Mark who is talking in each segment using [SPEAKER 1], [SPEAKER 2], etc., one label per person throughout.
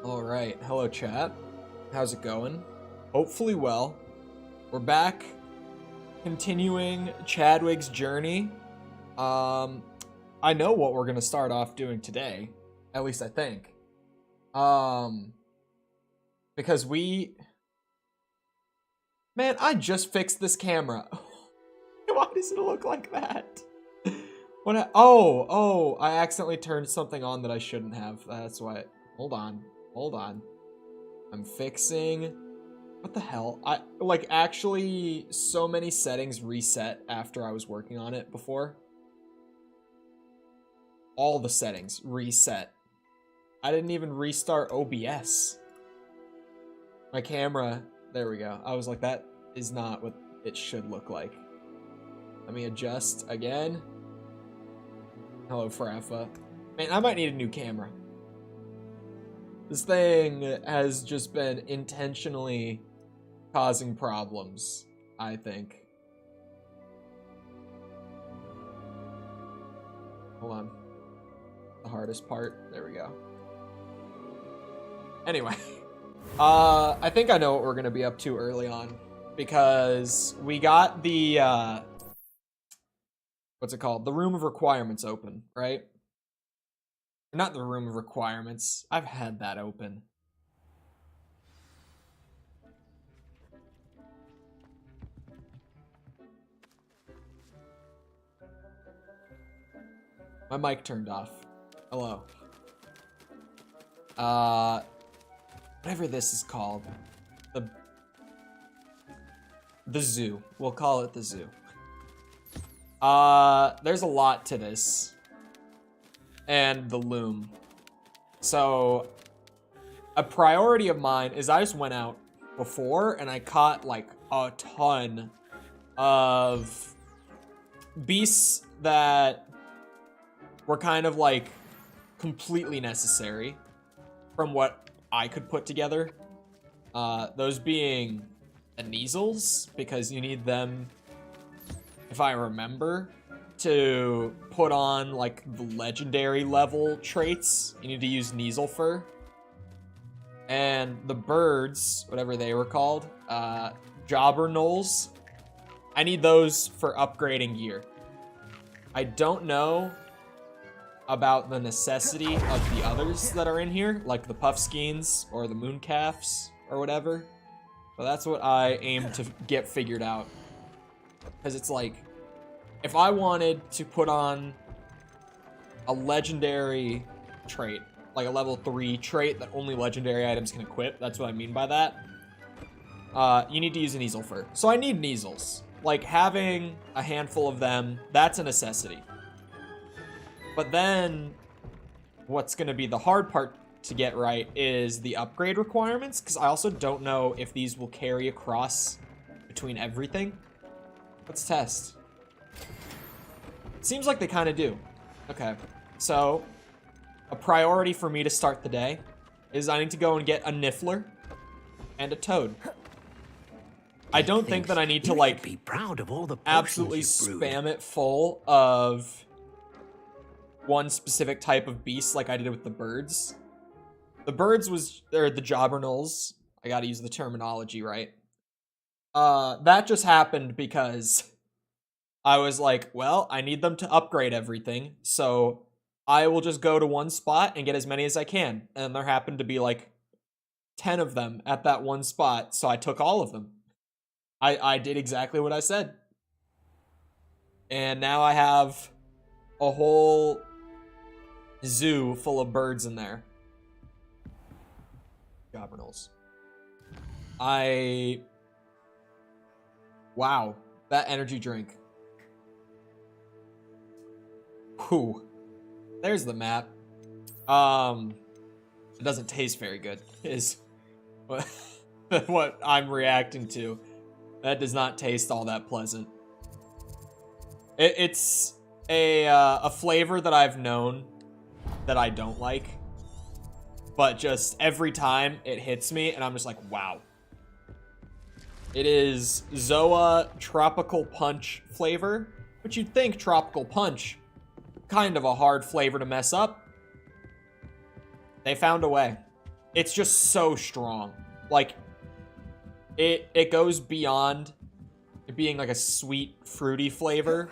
[SPEAKER 1] All right, hello chat. How's it going? Hopefully well. We're back, continuing Chadwick's journey. I know what we're gonna start off doing today, at least I think. Because man, I just fixed this camera. Why does it look like that? Oh, I accidentally turned something on that I shouldn't have. That's why. Hold on. I'm fixing. What the hell? Actually, so many settings reset after I was working on it before. All the settings reset. I didn't even restart OBS. My camera, there we go. I was like, that is not what it should look like. Let me adjust again. Hello, Frafa. Man, I might need a new camera. This thing has just been intentionally causing problems, I think. Hold on. The hardest part. There we go. Anyway. I think I know what we're going to be up to early on. Because we got the, what's it called? The room of requirements open, right? Not the room of requirements. I've had that open. My mic turned off. Hello. Whatever this is called. The zoo. We'll call it the zoo. There's a lot to this. And the loom. So, a priority of mine is I just went out before and I caught like a ton of beasts that were kind of like completely necessary from what I could put together. Those being the Neasels, because you need them, if I remember, to put on like the legendary level traits. You need to use Neasel fur. And the birds, whatever they were called, Jobber Knolls, I need those for upgrading gear. I don't know about the necessity of the others that are in here, like the Puffskeins or the Mooncalfs or whatever. So that's what I aim to get figured out. Because it's like, if I wanted to put on a legendary trait, like a level 3 trait that only legendary items can equip, that's what I mean by that, you need to use an Neasel fur. So I need Neasels. Like, having a handful of them, that's a necessity. But then, what's going to be the hard part to get right is the upgrade requirements, because I also don't know if these will carry across between everything. Let's test. Seems like they kind of do. Okay, so a priority for me to start the day is I need to go and get a Niffler and a Toad. I don't think that I need to like
[SPEAKER 2] be proud of all the
[SPEAKER 1] absolutely spam it full of one specific type of beast like I did with the birds. The birds they're the Jobber Knolls. I gotta use the terminology right. That just happened because I was like, well, I need them to upgrade everything, so I will just go to one spot and get as many as I can. And there happened to be like 10 of them at that one spot, so I took all of them. I did exactly what I said. And now I have a whole zoo full of birds in there. Jobber Knolls. Wow, that energy drink. Whew. There's the map. It doesn't taste very good, is what I'm reacting to. That does not taste all that pleasant. It's a flavor that I've known that I don't like, but just every time it hits me and I'm just like, wow. It is Zoa Tropical Punch flavor, which you'd think Tropical Punch, kind of a hard flavor to mess up. They found a way. it's just so strong. Like, it goes beyond it being like a sweet, fruity flavor,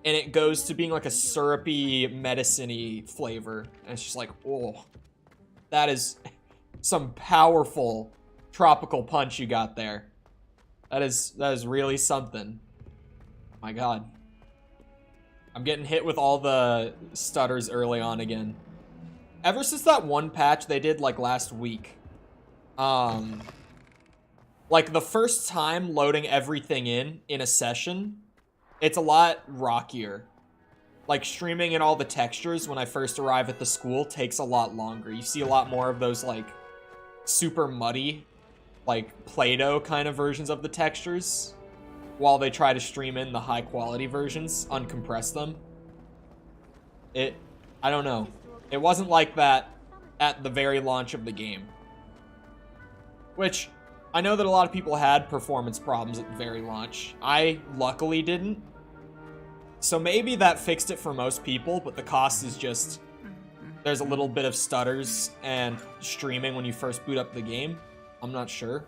[SPEAKER 1] and it goes to being like a syrupy, medicine-y flavor. And it's just like, oh, that is some powerful tropical punch you got there. That is really something. My God. I'm getting hit with all the stutters early on again. Ever since that one patch they did like last week, like the first time loading everything in a session, it's a lot rockier. Like streaming in all the textures when I first arrive at the school takes a lot longer. You see a lot more of those like super muddy, like Play-Doh kind of versions of the textures, while they try to stream in the high quality versions, uncompress them. I don't know. It wasn't like that at the very launch of the game. Which, I know that a lot of people had performance problems at the very launch. I luckily didn't. So maybe that fixed it for most people, but the cost is just, there's a little bit of stutters and streaming when you first boot up the game. I'm not sure.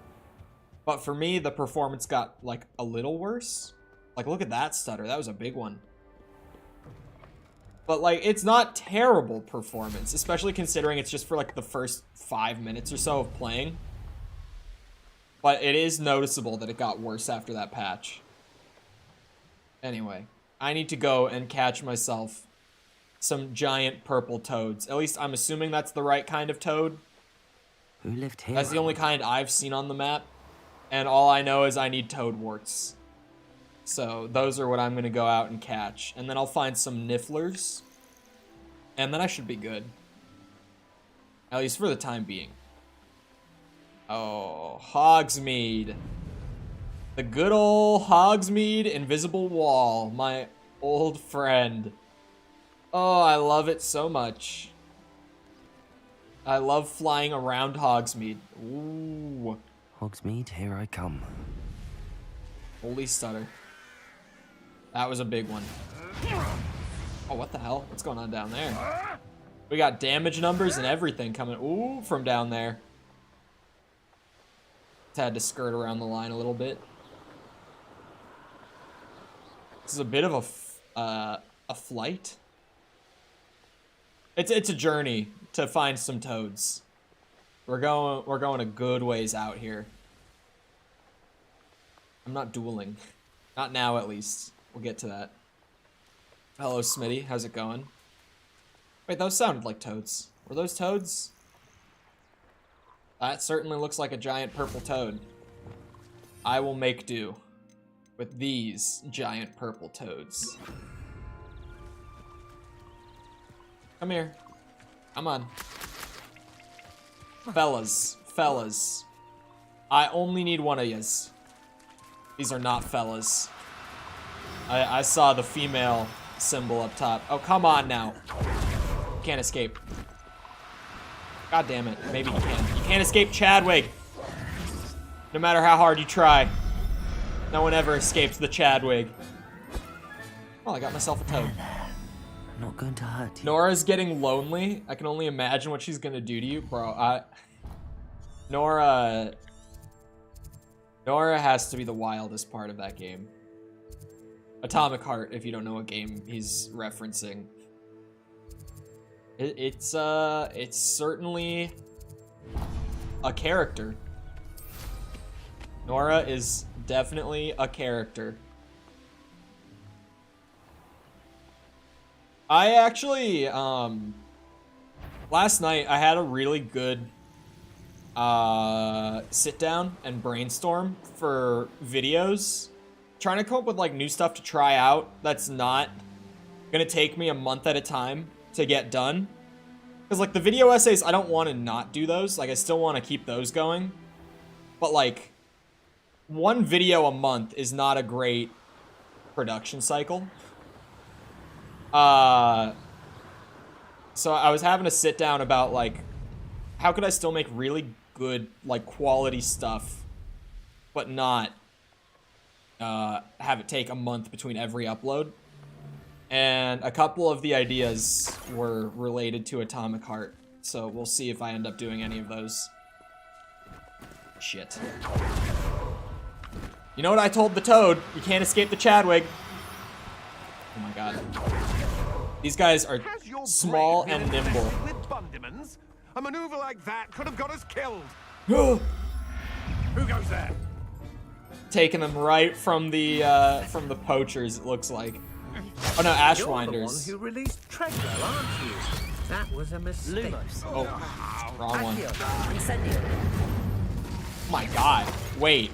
[SPEAKER 1] But for me, the performance got like a little worse. Like, look at that stutter. That was a big one. But like, it's not terrible performance, especially considering it's just for like the first 5 minutes or so of playing. But it is noticeable that it got worse after that patch. Anyway, I need to go and catch myself some giant purple toads. At least I'm assuming that's the right kind of toad.
[SPEAKER 2] Who lived here?
[SPEAKER 1] That's the only kind I've seen on the map. And all I know is I need toadworts. So those are what I'm going to go out and catch. And then I'll find some nifflers. And then I should be good. At least for the time being. Oh, Hogsmeade. The good old Hogsmeade invisible wall. My old friend. Oh, I love it so much. I love flying around Hogsmeade. Ooh.
[SPEAKER 2] Hogsmeade, here I come.
[SPEAKER 1] Holy stutter. That was a big one. Oh, what the hell? What's going on down there? We got damage numbers and everything coming, ooh, from down there. Had to skirt around the line a little bit. This is a bit of a flight. It's a journey to find some toads. We're going a good ways out here. I'm not dueling. Not now, at least. We'll get to that. Hello, Smitty. How's it going? Wait, those sounded like toads. Were those toads? That certainly looks like a giant purple toad. I will make do with these giant purple toads. Come here. Come on. Fellas. Fellas. I only need one of yous. These are not fellas. I saw the female symbol up top. Oh, come on now. You can't escape. God damn it. Maybe you can. You can't escape Chadwig. No matter how hard you try. No one ever escapes the Chadwig. Well, I got myself a toad.
[SPEAKER 2] I'm not going to hurt you.
[SPEAKER 1] Nora's getting lonely. I can only imagine what she's gonna do to you. Bro, Nora has to be the wildest part of that game. Atomic Heart, if you don't know what game he's referencing. It's certainly a character. Nora is definitely a character. I actually, last night I had a really good sit down and brainstorm for videos. Trying to come up with like new stuff to try out that's not gonna take me a month at a time to get done. Because like the video essays, I don't want to not do those. Like I still want to keep those going. But like one video a month is not a great production cycle. So I was having a sit down about like how could I still make really good like quality stuff but not have it take a month between every upload. And a couple of the ideas were related to Atomic Heart. So we'll see if I end up doing any of those. Shit. You know what I told the toad? You can't escape the Chadwig. Oh my god. These guys are small and nimble.
[SPEAKER 3] A maneuver like that could have got us killed.
[SPEAKER 1] Who
[SPEAKER 3] goes there?
[SPEAKER 1] Taking them right from the poachers, it looks like. Oh no, Ashwinders.
[SPEAKER 3] You're the one who released Treadwell, aren't you? That was a mistake.
[SPEAKER 2] Lumos.
[SPEAKER 1] Oh, wrong one.
[SPEAKER 2] Incendio.
[SPEAKER 1] Oh my god. Wait.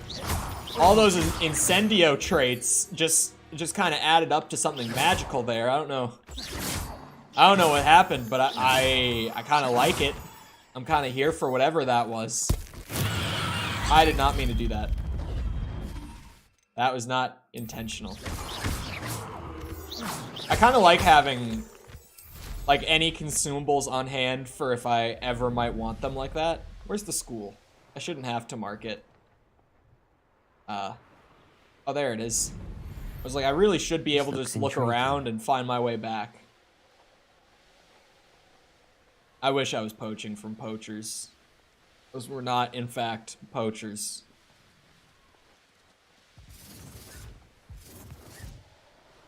[SPEAKER 1] All those Incendio traits just kind of added up to something magical there. I don't know what happened, but I kind of like it. I'm kind of here for whatever that was. I did not mean to do that. That was not intentional. I kind of like having like any consumables on hand for if I ever might want them like that. Where's the school? I shouldn't have to mark it. Oh, there it is. I was like, I really should be able to just look around and find my way back. I wish I was poaching from poachers. Those were not, in fact, poachers.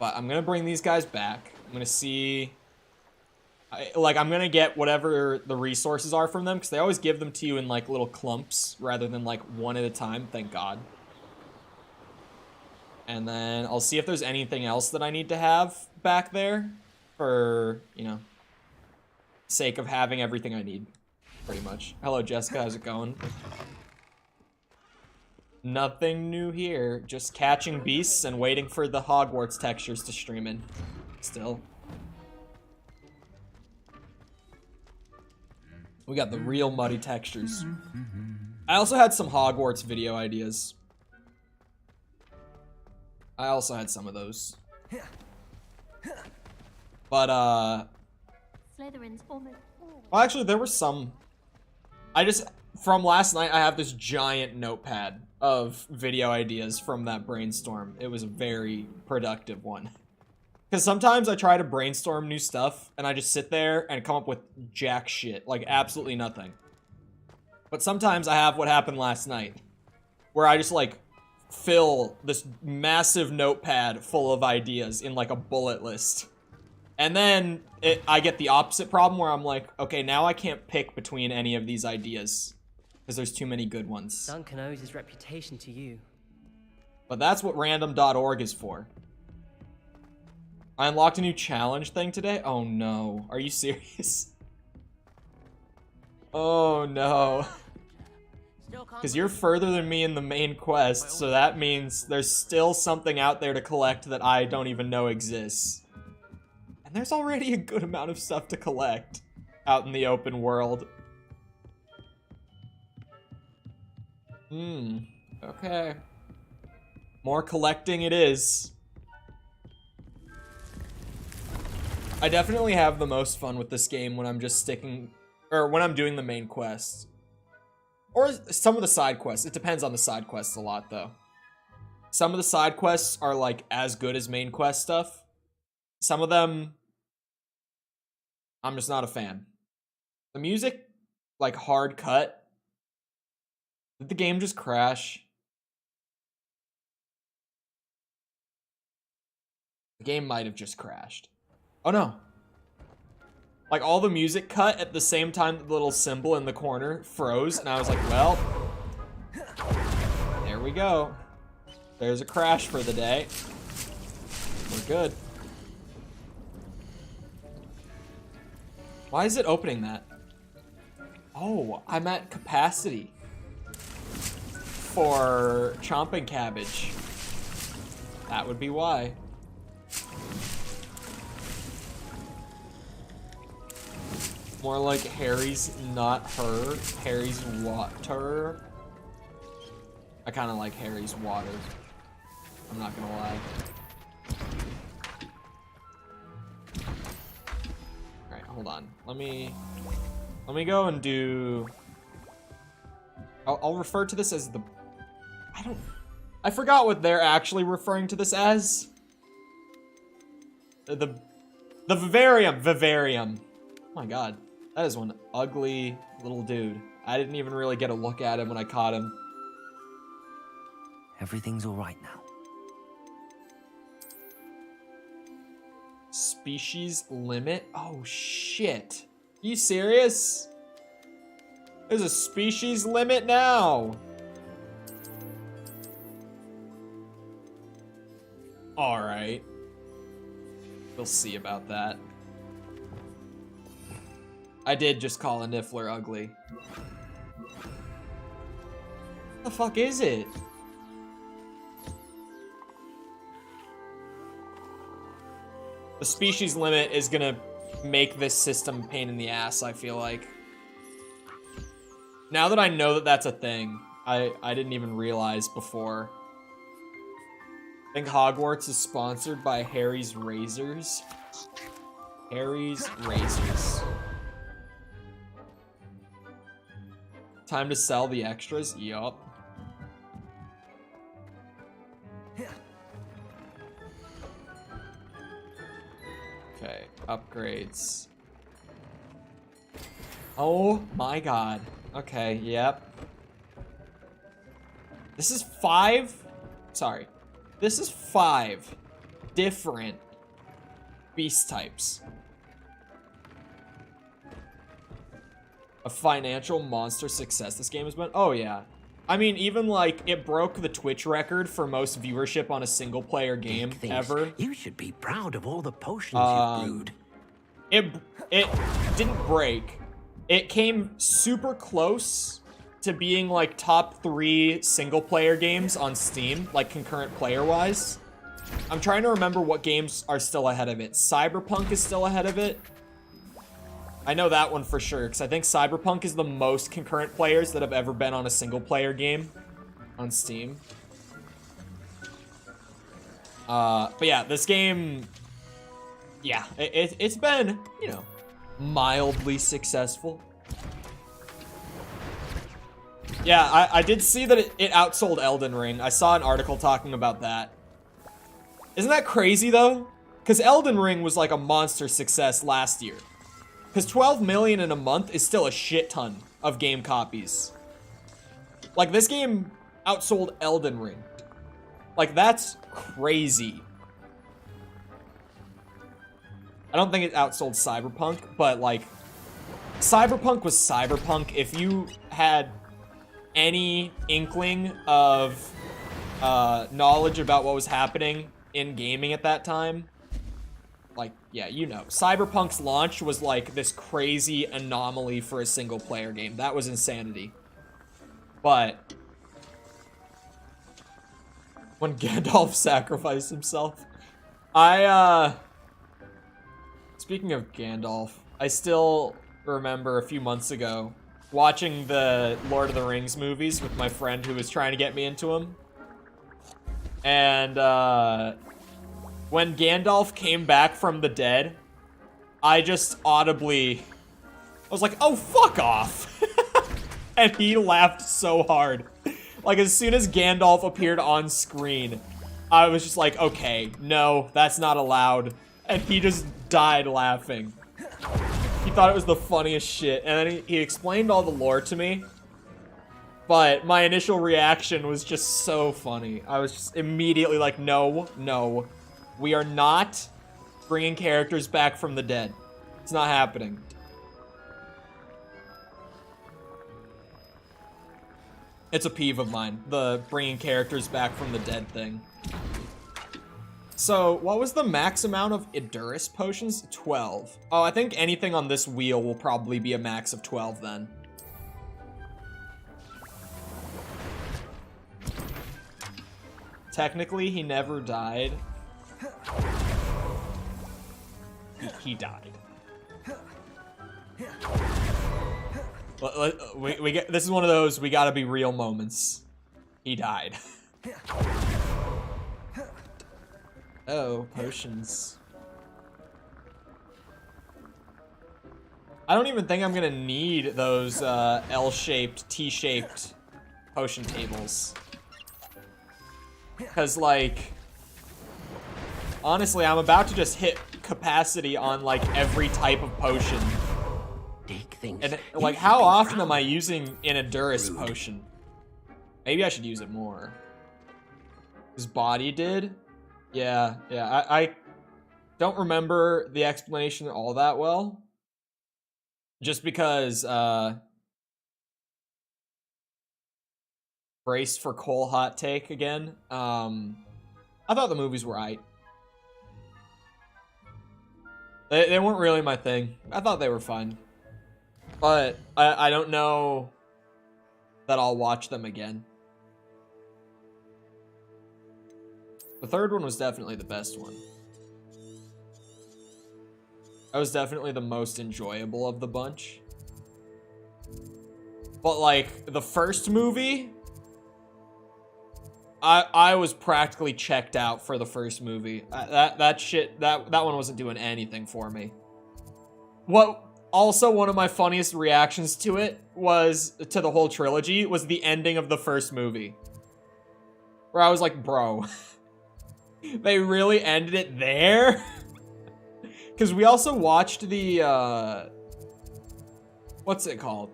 [SPEAKER 1] But I'm gonna bring these guys back. I'm gonna see... I'm gonna get whatever the resources are from them, because they always give them to you in, like, little clumps, rather than, like, one at a time, thank God. And then I'll see if there's anything else that I need to have back there for, you know, sake of having everything I need, pretty much. Hello, Jessica, how's it going? Nothing new here, just catching beasts and waiting for the Hogwarts textures to stream in, still. We got the real muddy textures. I also had some Hogwarts video ideas. I also had some of those. But,
[SPEAKER 4] Slytherin's almost all.
[SPEAKER 1] well, actually, there were some. From last night, I have this giant notepad of video ideas from that brainstorm. It was a very productive one. Because sometimes I try to brainstorm new stuff, and I just sit there and come up with jack shit. Like, absolutely nothing. But sometimes I have what happened last night. Where I just, like, fill this massive notepad full of ideas in, like, a bullet list. And then I get the opposite problem where I'm like, okay, now I can't pick between any of these ideas. Because there's too many good ones.
[SPEAKER 5] Duncan owes his reputation to you.
[SPEAKER 1] But that's what random.org is for. I unlocked a new challenge thing today? Oh no. Are you serious? Oh no. Because you're further than me in the main quest, so that means there's still something out there to collect that I don't even know exists. And there's already a good amount of stuff to collect out in the open world. Okay. More collecting it is. I definitely have the most fun with this game when I'm just when I'm doing the main quest. Or some of the side quests. It depends on the side quests a lot, though. Some of the side quests are, like, as good as main quest stuff. Some of them, I'm just not a fan. The music, like, hard cut. Did the game just crash? The game might have just crashed. Oh no. Like, all the music cut at the same time the little symbol in the corner froze, and I was like, well, there we go. There's a crash for the day. We're good. Why is it opening that? Oh, I'm at capacity for chomping cabbage. That would be why. More like Harry's not her, Harry's water. I kind of like Harry's water. I'm not gonna lie. Alright, hold on. Let me go and do... I'll refer to this as the... I forgot what they're actually referring to this as. The vivarium. Vivarium. Oh my god. That is one ugly little dude. I didn't even really get a look at him when I caught him.
[SPEAKER 2] Everything's all right now.
[SPEAKER 1] Species limit? Oh, shit. Are you serious? There's a species limit now. Alright. We'll see about that. I did just call a Niffler ugly. What the fuck is it? The species limit is gonna make this system a pain in the ass, I feel like. Now that I know that that's a thing, I didn't even realize before. I think Hogwarts is sponsored by Harry's Razors. Harry's Razors. Time to sell the extras? Yup. Okay, upgrades. Oh my god. Okay, yep. This is 5? Sorry. This is 5 different beast types. A financial monster success this game has been. Oh yeah. I mean, even like it broke the Twitch record for most viewership on a single player game ever.
[SPEAKER 3] You should be proud of all the potions you've brewed.
[SPEAKER 1] It didn't break. It came super close to being like top 3 single player games on Steam, like concurrent player wise. I'm trying to remember what games are still ahead of it. Cyberpunk is still ahead of it. I know that one for sure, because I think Cyberpunk is the most concurrent players that have ever been on a single player game on Steam. But yeah, this game, yeah, it's been, you know, mildly successful. Yeah, I did see that it outsold Elden Ring. I saw an article talking about that. Isn't that crazy though? Because Elden Ring was like a monster success last year. Because 12 million in a month is still a shit ton of game copies. Like, this game outsold Elden Ring. Like, that's crazy. I don't think it outsold Cyberpunk, but, like, Cyberpunk was Cyberpunk. If you had any inkling of knowledge about what was happening in gaming at that time, like, yeah, you know. Cyberpunk's launch was like this crazy anomaly for a single player game. That was insanity. But when Gandalf sacrificed himself, speaking of Gandalf, I still remember a few months ago watching the Lord of the Rings movies with my friend who was trying to get me into them. And, when Gandalf came back from the dead, I just audibly, I was like, oh, fuck off. And he laughed so hard. Like, as soon as Gandalf appeared on screen, I was just like, okay, no, that's not allowed. And he just died laughing. He thought it was the funniest shit. And then he explained all the lore to me. But my initial reaction was just so funny. I was just immediately like, no, no. We are not bringing characters back from the dead. It's not happening. It's a peeve of mine, the bringing characters back from the dead thing. So, what was the max amount of Idurus potions? 12. Oh, I think anything on this wheel will probably be a max of 12 then. Technically, he never died. He died. We get, this is one of those we gotta be real moments. He died. Oh, potions. I don't even think I'm gonna need those L-shaped, T-shaped potion tables. Because, like, honestly, I'm about to just hit capacity on, like, every type of potion.
[SPEAKER 3] Dig things.
[SPEAKER 1] And like, how often am I using an Endurance potion? Maybe I should use it more. His body did? Yeah. I don't remember the explanation all that well. Just because, brace for Cole hot take again. I thought the movies were aight. They weren't really my thing. I thought they were fun. But I don't know that I'll watch them again. The third one was definitely the best one. That was definitely the most enjoyable of the bunch. But like, the first movie, I was practically checked out for the first movie. That one wasn't doing anything for me. What also one of my funniest reactions to it was, to the whole trilogy, was the ending of the first movie. Where I was like, bro, they really ended it there? Because we also watched the, what's it called?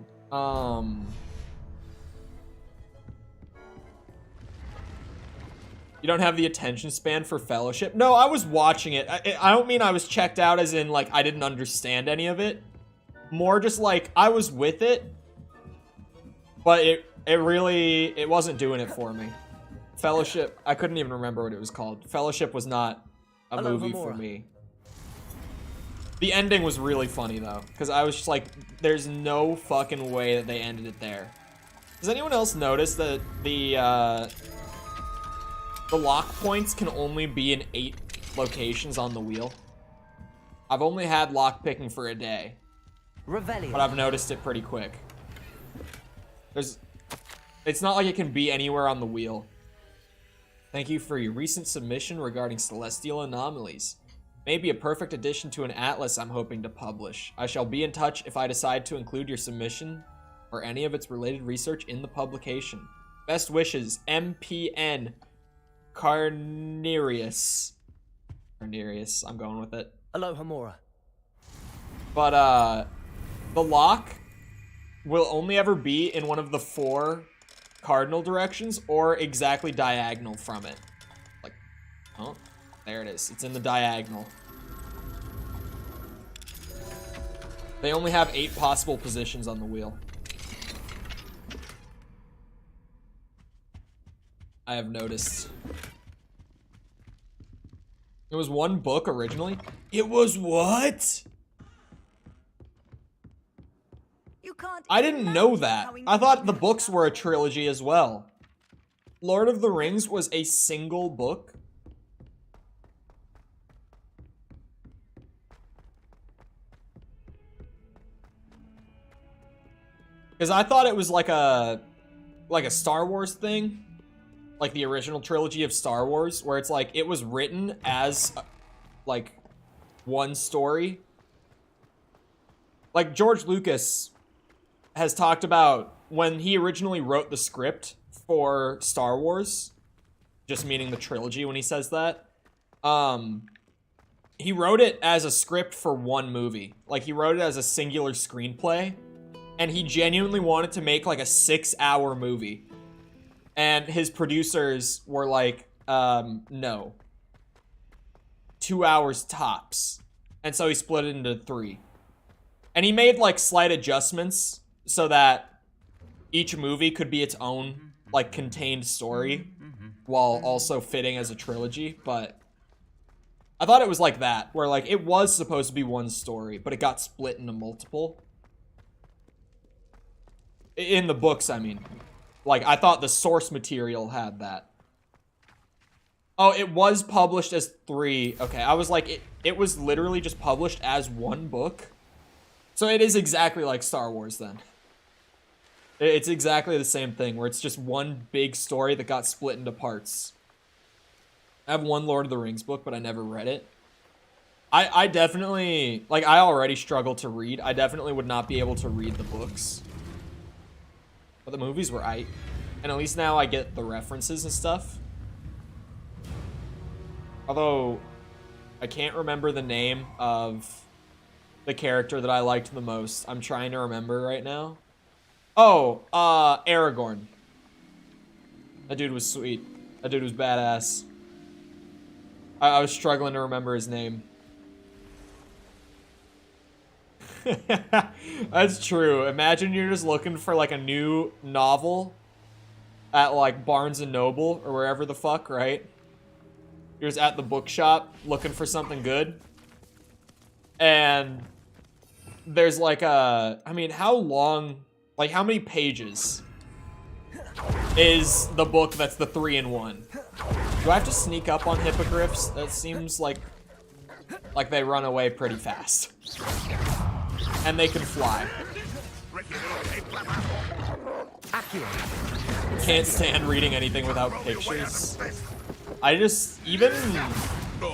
[SPEAKER 1] You don't have the attention span for Fellowship? No, I was watching it. I don't mean I was checked out as in, like, I didn't understand any of it. More just, like, I was with it. But it wasn't doing it for me. Fellowship, I couldn't even remember what it was called. Fellowship was not a movie for me. The ending was really funny, though. Because I was just like, there's no fucking way that they ended it there. Does anyone else notice that the lock points can only be in 8 locations on the wheel? I've only had lock picking for a day, but I've noticed it pretty quick. It's not like it can be anywhere on the wheel. Thank you for your recent submission regarding celestial anomalies. Maybe a perfect addition to an atlas I'm hoping to publish. I shall be in touch if I decide to include your submission or any of its related research in the publication. Best wishes, MPN Carnerius. I'm going with it.
[SPEAKER 5] Alohomora.
[SPEAKER 1] But, the lock will only ever be in one of the 4 cardinal directions or exactly diagonal from it. Like, oh, there it is. It's in the diagonal. They only have 8 possible positions on the wheel. I have noticed. It was 1 book originally. It was what? I didn't know that. I thought the books were a trilogy as well. Lord of the Rings was a single book. Because I thought it was like a Star Wars thing. Like the original trilogy of Star Wars, where it's like, it was written as, like, 1 story. Like, George Lucas has talked about when he originally wrote the script for Star Wars, just meaning the trilogy when he says that, he wrote it as a script for 1 movie. Like, he wrote it as a singular screenplay, and he genuinely wanted to make, like, a 6-hour movie. And his producers were like, no. 2 hours tops. And so he split it into 3. And he made, like, slight adjustments so that each movie could be its own, like, contained story while also fitting as a trilogy. But I thought it was like that, where, like, it was supposed to be 1 story, but it got split into multiple. In the books, I mean. Like, I thought the source material had that. Oh, it was published as 3. Okay, I was like, it was literally just published as 1 book. So it is exactly like Star Wars then. It's exactly the same thing, where it's just 1 big story that got split into parts. I have 1 Lord of the Rings book, but I never read it. I definitely, like, I already struggle to read. I definitely would not be able to read the books. But the movies were aight. And at least now I get the references and stuff. Although, I can't remember the name of the character that I liked the most. I'm trying to remember right now. Oh, Aragorn. That dude was sweet. That dude was badass. I was struggling to remember his name. That's true. Imagine you're just looking for like a new novel at like Barnes and Noble or wherever the fuck, right? You're just at the bookshop looking for something good. And there's like a, I mean, how long, like how many pages is the book that's the 3-in-1? Do I have to sneak up on hippogriffs? That seems like they run away pretty fast. And they can fly. Can't stand reading anything without pictures. I just, even,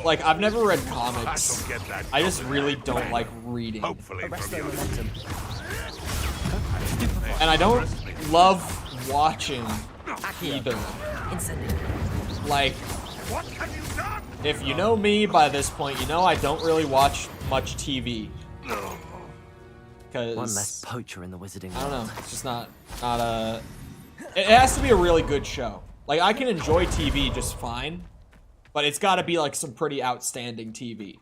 [SPEAKER 1] like, I've never read comics. I just really don't like reading. And I don't love watching either. Like, if you know me by this point, you know I don't really watch much TV. Because
[SPEAKER 2] One less poacher in the wizarding
[SPEAKER 1] I don't
[SPEAKER 2] world.
[SPEAKER 1] know, it's just not a... It has to be a really good show. Like, I can enjoy TV just fine, but it's gotta be like some pretty outstanding TV.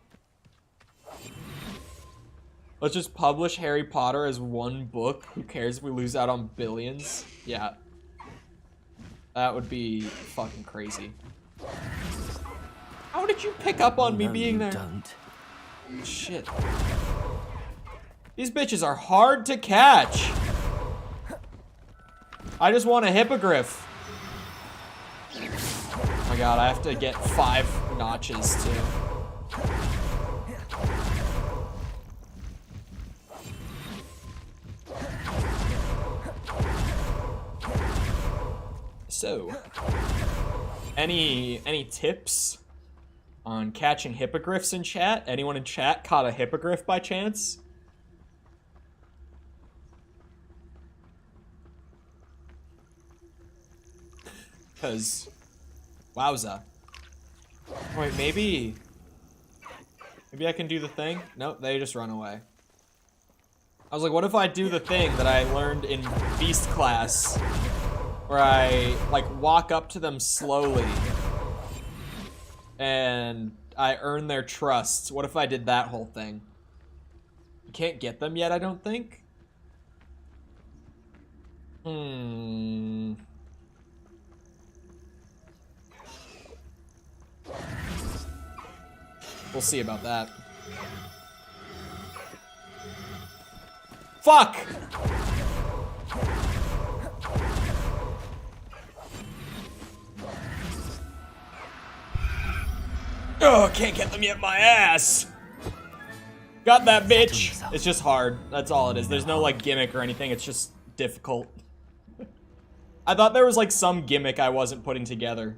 [SPEAKER 1] Let's just publish Harry Potter as one book. Who cares if we lose out on billions? Yeah. That would be fucking crazy. How did you pick up on me
[SPEAKER 2] No,
[SPEAKER 1] being
[SPEAKER 2] you
[SPEAKER 1] there?
[SPEAKER 2] Don't.
[SPEAKER 1] Shit. These bitches are hard to catch. I just want a hippogriff. Oh my god, I have to get 5 notches too. So, any tips on catching hippogriffs in chat? Anyone in chat caught a hippogriff by chance? Because, wowza. Wait, maybe I can do the thing? Nope, they just run away. I was like, what if I do the thing that I learned in Beast class, where I, like, walk up to them slowly, and I earn their trust? What if I did that whole thing? You can't get them yet, I don't think? We'll see about that. Fuck! Oh, can't get them yet, my ass! Got that, bitch! It's just hard. That's all it is. There's no, like, gimmick or anything. It's just difficult. I thought there was, like, some gimmick I wasn't putting together.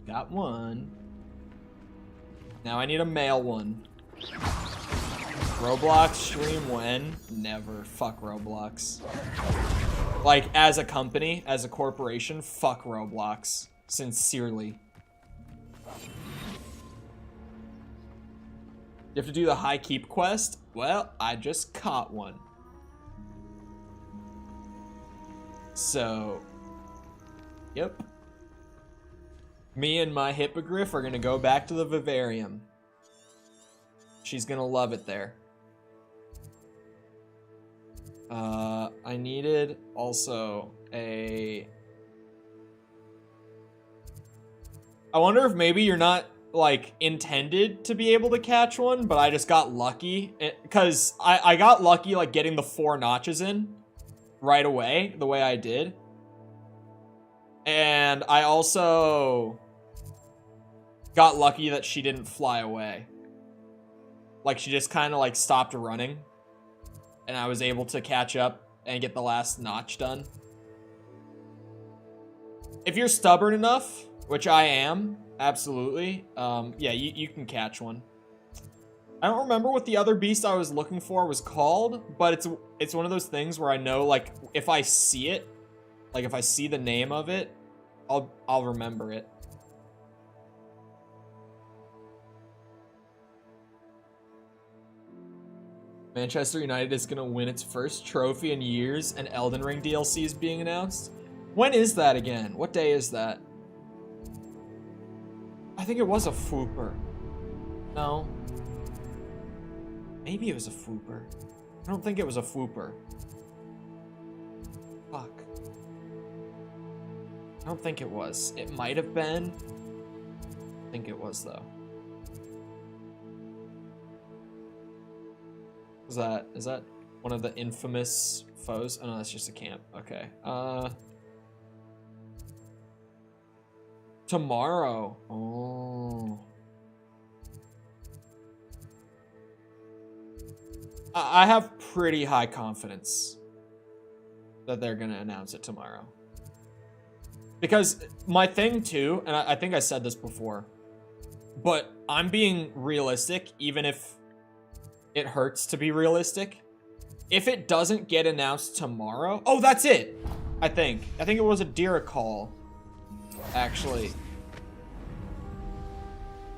[SPEAKER 1] Got one. Now I need a male one. Roblox stream when? Never. Fuck Roblox. Like, as a company, as a corporation, fuck Roblox. Sincerely. You have to do the high keep quest? Well, I just caught one. So, yep. Me and my hippogriff are gonna go back to the vivarium. She's gonna love it there. I needed also a... I wonder if maybe you're not, like, intended to be able to catch one, but I just got lucky. Because I got lucky, like, getting the 4 notches in right away, the way I did. And I also got lucky that she didn't fly away. Like, she just kind of, like, stopped running. And I was able to catch up and get the last notch done. If you're stubborn enough, which I am, absolutely, yeah, you can catch one. I don't remember what the other beast I was looking for was called, but it's one of those things where I know, like, if I see it, like, if I see the name of it, I'll remember it. Manchester United is gonna win its first trophy in years and Elden Ring DLC is being announced. When is that again? What day is that? I think it was a fooper. No. Maybe it was a fooper. I don't think it was a fooper. Fuck. I don't think it was. It might have been. I think it was though. Is that one of the infamous foes? Oh no, that's just a camp. Okay. Tomorrow. Oh. I have pretty high confidence that they're gonna announce it tomorrow. Because my thing too, and I think I said this before, but I'm being realistic even if it hurts to be realistic. If it doesn't get announced tomorrow... Oh, that's it! I think it was a Dira call, actually.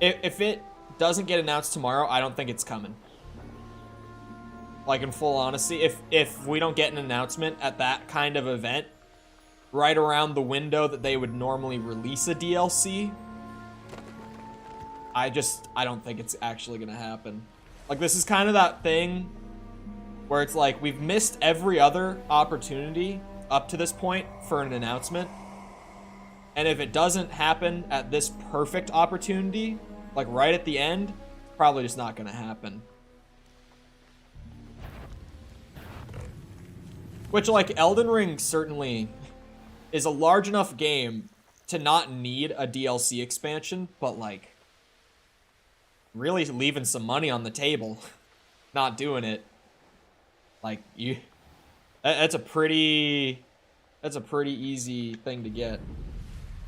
[SPEAKER 1] If it doesn't get announced tomorrow, I don't think it's coming. Like, in full honesty, if we don't get an announcement at that kind of event, right around the window that they would normally release a DLC, I don't think it's actually gonna happen. Like, this is kind of that thing where it's like, we've missed every other opportunity up to this point for an announcement. And if it doesn't happen at this perfect opportunity, like right at the end, it's probably just not gonna happen. Which, like, Elden Ring certainly is a large enough game to not need a DLC expansion, but, like, really leaving some money on the table, not doing it. Like, that's a pretty easy thing to get.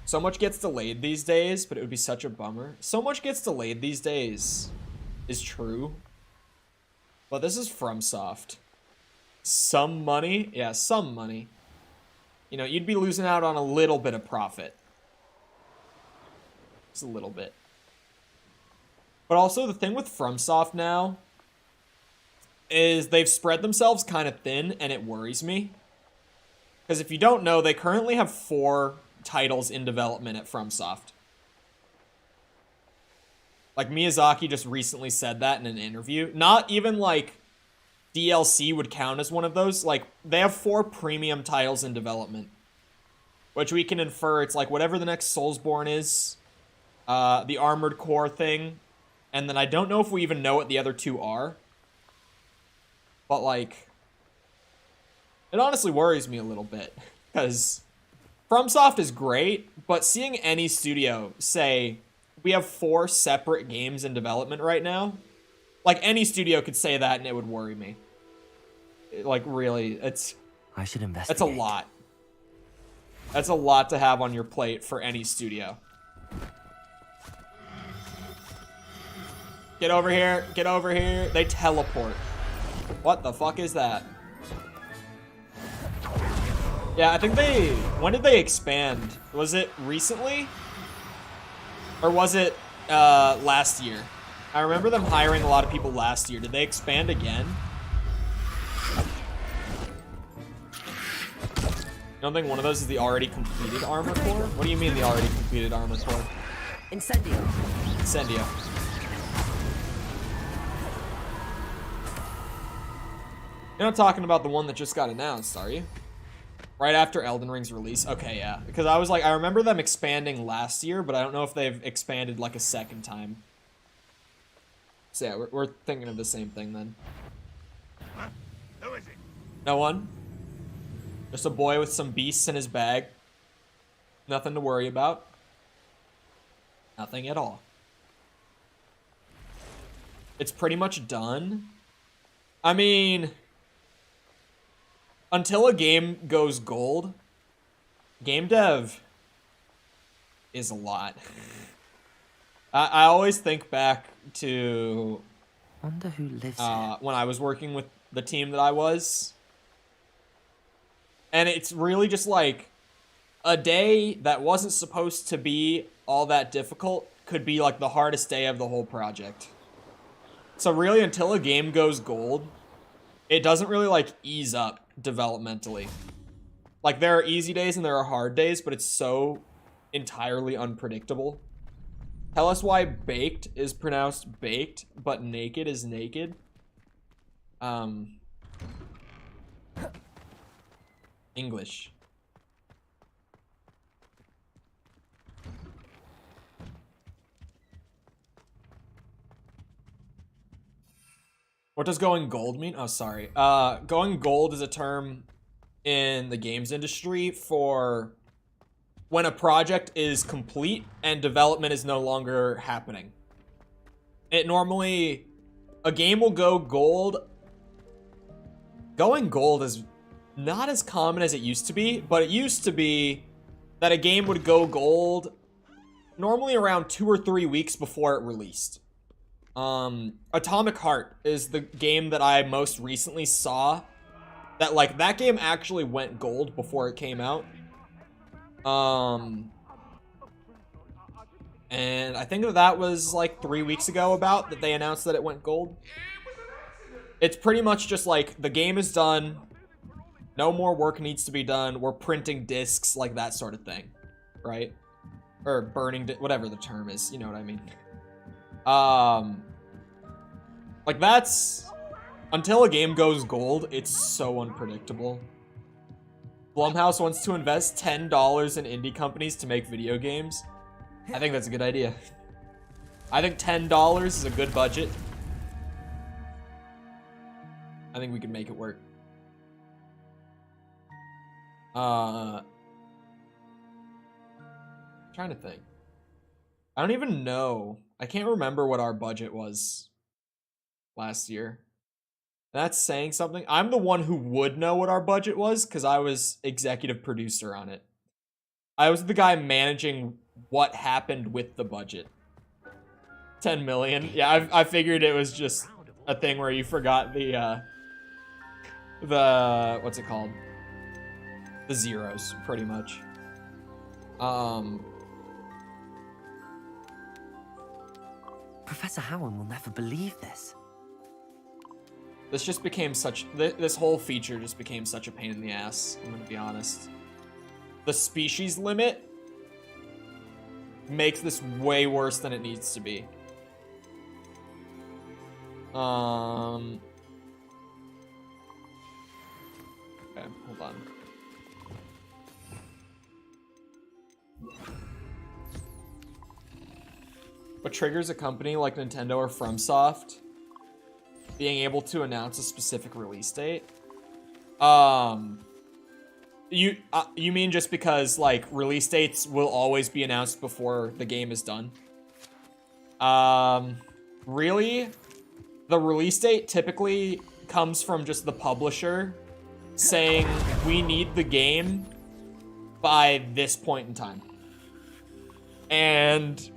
[SPEAKER 1] So much gets delayed these days, but it would be such a bummer. So much gets delayed these days is true. But this is FromSoft. Some money? Yeah, some money. You know, you'd be losing out on a little bit of profit. Just a little bit. But also, the thing with FromSoft now is they've spread themselves kind of thin, and it worries me. Because if you don't know, they currently have 4 titles in development at FromSoft. Like, Miyazaki just recently said that in an interview. Not even, like, DLC would count as one of those. Like, they have 4 premium titles in development. Which we can infer it's like whatever the next Soulsborne is. The Armored Core thing. And then I don't know if we even know what the other 2 are. But, like, it honestly worries me a little bit. Because FromSoft is great, but seeing any studio say, we have 4 separate games in development right now, like, any studio could say that and it would worry me. Like, really,
[SPEAKER 2] I should investigate.
[SPEAKER 1] That's a lot. That's a lot to have on your plate for any studio. Get over here, get over here. They teleport. What the fuck is that? Yeah, I think when did they expand? Was it recently? Or was it last year? I remember them hiring a lot of people last year. Did they expand again? You don't think one of those is the already completed armor core? What do you mean the already completed armor core?
[SPEAKER 5] Incendio.
[SPEAKER 1] Incendio. You're not talking about the one that just got announced, are you? Right after Elden Ring's release? Okay, yeah. Because I was like, I remember them expanding last year, but I don't know if they've expanded like a second time. So yeah, we're thinking of the same thing then.
[SPEAKER 3] Huh? Who is it?
[SPEAKER 1] No one. Just a boy with some beasts in his bag. Nothing to worry about. Nothing at all. It's pretty much done. I mean, until a game goes gold, game dev is a lot. I always think back to
[SPEAKER 2] Wonder who lives here.
[SPEAKER 1] when I was working with the team that I was. And it's really just like a day that wasn't supposed to be all that difficult could be like the hardest day of the whole project. So really, until a game goes gold, it doesn't really like ease up developmentally. Like there are easy days and there are hard days, but it's so entirely unpredictable. Tell us why baked is pronounced baked, but naked is naked. English. What does going gold mean? Oh, sorry. Going gold is a term in the games industry for when a project is complete and development is no longer happening. It normally, a game will go gold. Going gold is not as common as it used to be, but it used to be that a game would go gold normally around 2 or 3 weeks before it released. Atomic Heart is the game that I most recently saw that, like, that game actually went gold before it came out. And I think that was like 3 weeks ago that they announced that it went gold. It's pretty much just like the game is done, no more work needs to be done, we're printing discs, like that sort of thing, right? Or burning, whatever the term is, you know what I mean. Like that's, until a game goes gold, it's so unpredictable. Blumhouse wants to invest $10 in indie companies to make video games. I think that's a good idea. I think $10 is a good budget. I think we can make it work. Trying to think. I don't even know. I can't remember what our budget was last year. That's saying something. I'm the one who would know what our budget was because I was executive producer on it. I was the guy managing what happened with the budget. 10 million. Yeah, I figured it was just a thing where you forgot the what's it called? The zeros, pretty much.
[SPEAKER 2] Professor Howard will never believe this.
[SPEAKER 1] This just became this whole feature just became such a pain in the ass, I'm gonna be honest. The species limit makes this way worse than it needs to be. Okay, hold on. What triggers a company like Nintendo or FromSoft being able to announce a specific release date? You mean just because like release dates will always be announced before the game is done? Really? The release date typically comes from just the publisher saying we need the game by this point in time. And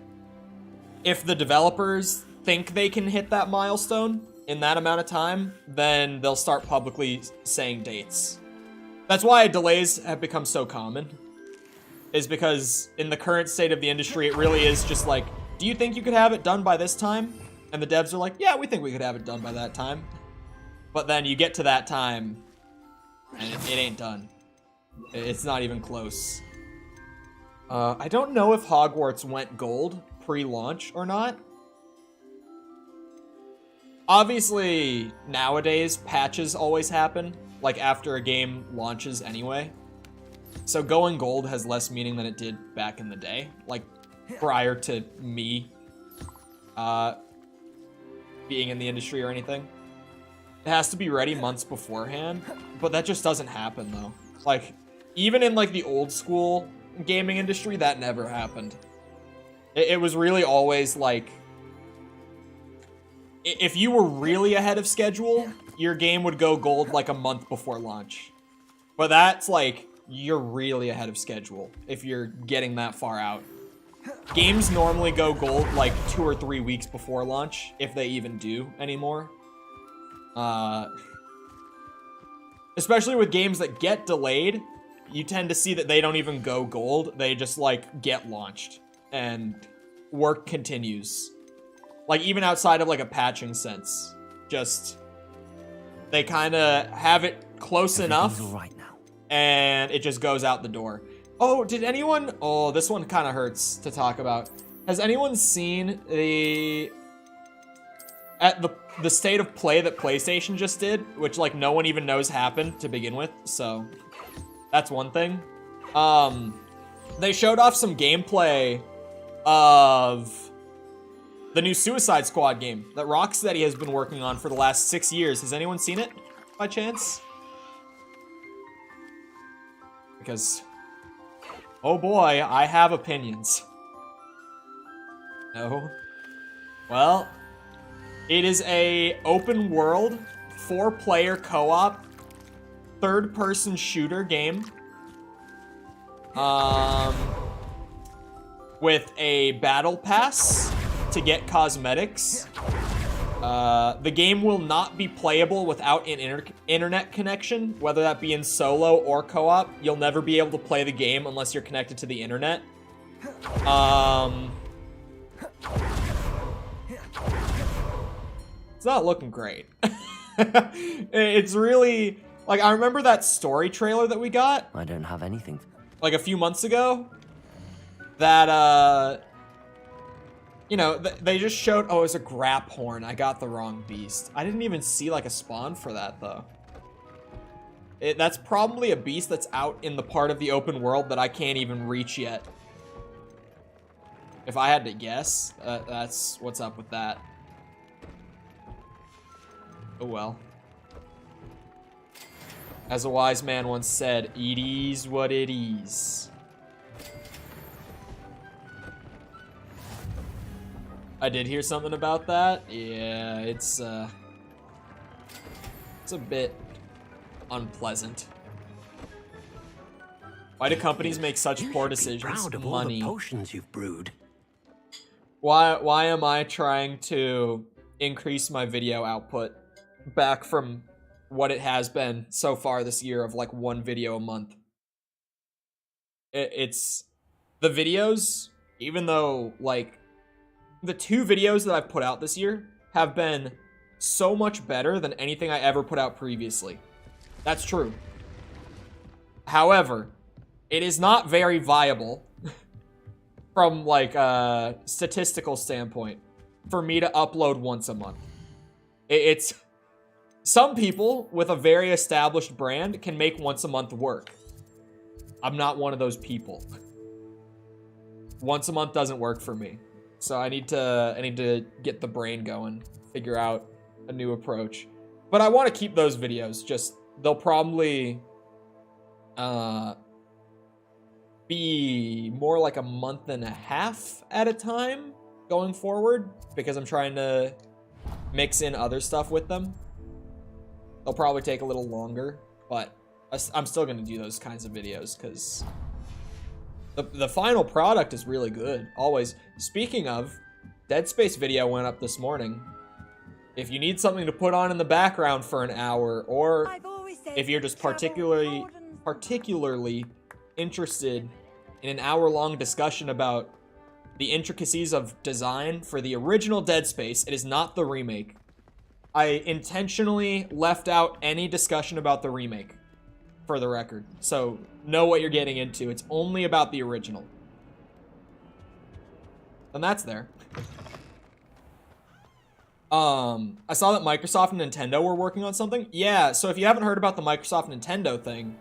[SPEAKER 1] if the developers think they can hit that milestone in that amount of time, then they'll start publicly saying dates. That's why delays have become so common, is because in the current state of the industry, it really is just like, do you think you could have it done by this time? And the devs are like, yeah, we think we could have it done by that time. But then you get to that time, and it ain't done. It's not even close. I don't know if Hogwarts went gold pre-launch or not. Obviously, nowadays, patches always happen, like after a game launches anyway. So going gold has less meaning than it did back in the day, like prior to me being in the industry or anything. It has to be ready months beforehand, but that just doesn't happen though. Like, even in like the old school gaming industry, that never happened. It was really always like, if you were really ahead of schedule, your game would go gold like a month before launch. But that's like, you're really ahead of schedule if you're getting that far out. Games normally go gold like 2 or 3 weeks before launch, if they even do anymore. Especially with games that get delayed, you tend to see that they don't even go gold. They just like get launched and work continues. Like even outside of like a patching sense, just they kind of have it close enough,
[SPEAKER 2] Everything's all right now.
[SPEAKER 1] and it just goes out the door. Oh, did anyone... Oh, this one kind of hurts to talk about. Has anyone seen the state of play that PlayStation just did, which like no one even knows happened to begin with? So that's one thing. They showed off some gameplay of the new Suicide Squad game that Rocksteady has been working on for the last 6 years. Has anyone seen it by chance? Because, oh boy, I have opinions. No? Well, it is a open world, 4-player co-op, third-person shooter game. With a battle pass to get cosmetics. The game will not be playable without an internet connection, whether that be in solo or co-op. You'll never be able to play the game unless you're connected to the internet. It's not looking great. It's really... Like, I remember that story trailer that we got,
[SPEAKER 2] I don't have anything.
[SPEAKER 1] like, a few months ago. That, you know, they just showed... Oh, it was a grap horn. I got the wrong beast. I didn't even see, like, a spawn for that, though. That's probably a beast that's out in the part of the open world that I can't even reach yet. If I had to guess, that's what's up with that. Oh well. As a wise man once said, it is what it is. I did hear something about that. Yeah, it's a bit unpleasant. Why do companies make such poor decisions?
[SPEAKER 3] Proud of all the potions you've brewed.
[SPEAKER 1] Why am I trying to increase my video output back from what it has been so far this year of like 1 video a month? It's the videos, even though like the 2 videos that I've put out this year have been so much better than anything I ever put out previously. That's true. However, it is not very viable from like a statistical standpoint for me to upload once a month. It's some people with a very established brand can make once a month work. I'm not one of those people. Once a month doesn't work for me. So I need to get the brain going, figure out a new approach. But I want to keep those videos. Just they'll probably be more like a month and a half at a time going forward, because I'm trying to mix in other stuff with them. They'll probably take a little longer, but I'm still going to do those kinds of videos because the final product is really good, always. Speaking of, Dead Space video went up this morning. If you need something to put on in the background for an hour, or if you're just particularly interested in an hour-long discussion about the intricacies of design for the original Dead Space, it is not the remake. I intentionally left out any discussion about the remake, for the record. So, know what you're getting into. It's only about the original. And that's there. I saw that Microsoft and Nintendo were working on something. Yeah, so if you haven't heard about the Microsoft-Nintendo thing,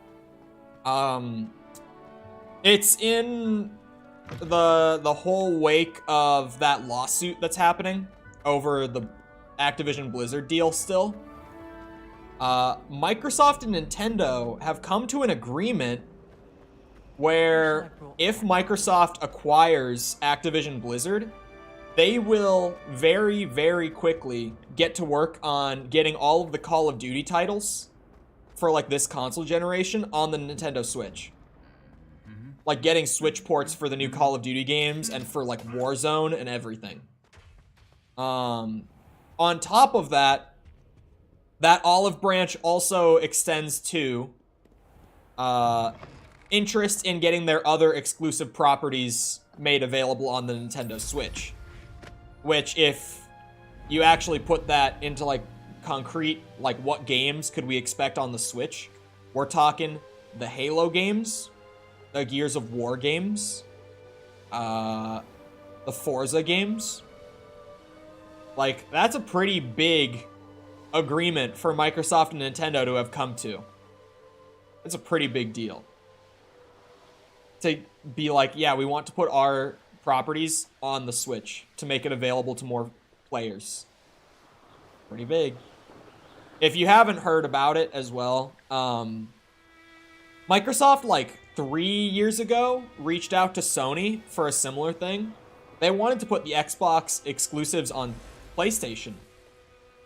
[SPEAKER 1] it's in the whole wake of that lawsuit that's happening over the Activision Blizzard deal still. Microsoft and Nintendo have come to an agreement where if Microsoft acquires Activision Blizzard, they will very, very quickly get to work on getting all of the Call of Duty titles for like this console generation on the Nintendo Switch. Like getting Switch ports for the new Call of Duty games and for like Warzone and everything. On top of that, that olive branch also extends to interest in getting their other exclusive properties made available on the Nintendo Switch. Which, if you actually put that into like concrete, like what games could we expect on the Switch, we're talking the Halo games, the Gears of War games, the Forza games. Like, that's a pretty big agreement for Microsoft and Nintendo to have come to. It's a pretty big deal. To be like, yeah, we want to put our properties on the Switch to make it available to more players. Pretty big. If you haven't heard about it as well, Microsoft, like 3 years ago, reached out to Sony for a similar thing. They wanted to put the Xbox exclusives on PlayStation.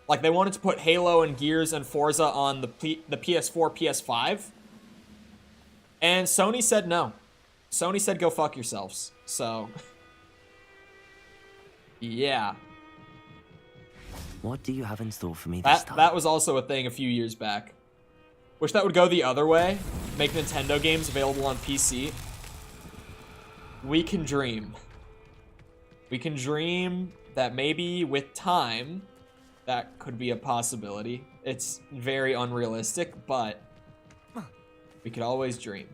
[SPEAKER 1] Like, they wanted to put Halo and Gears and Forza on the PS4, PS5. And Sony said no. Sony said go fuck yourselves. So, yeah.
[SPEAKER 2] What do you have in store for me this time?
[SPEAKER 1] That was also a thing a few years back. Wish that would go the other way. Make Nintendo games available on PC. We can dream. We can dream that maybe with time, that could be a possibility. It's very unrealistic, but we could always dream.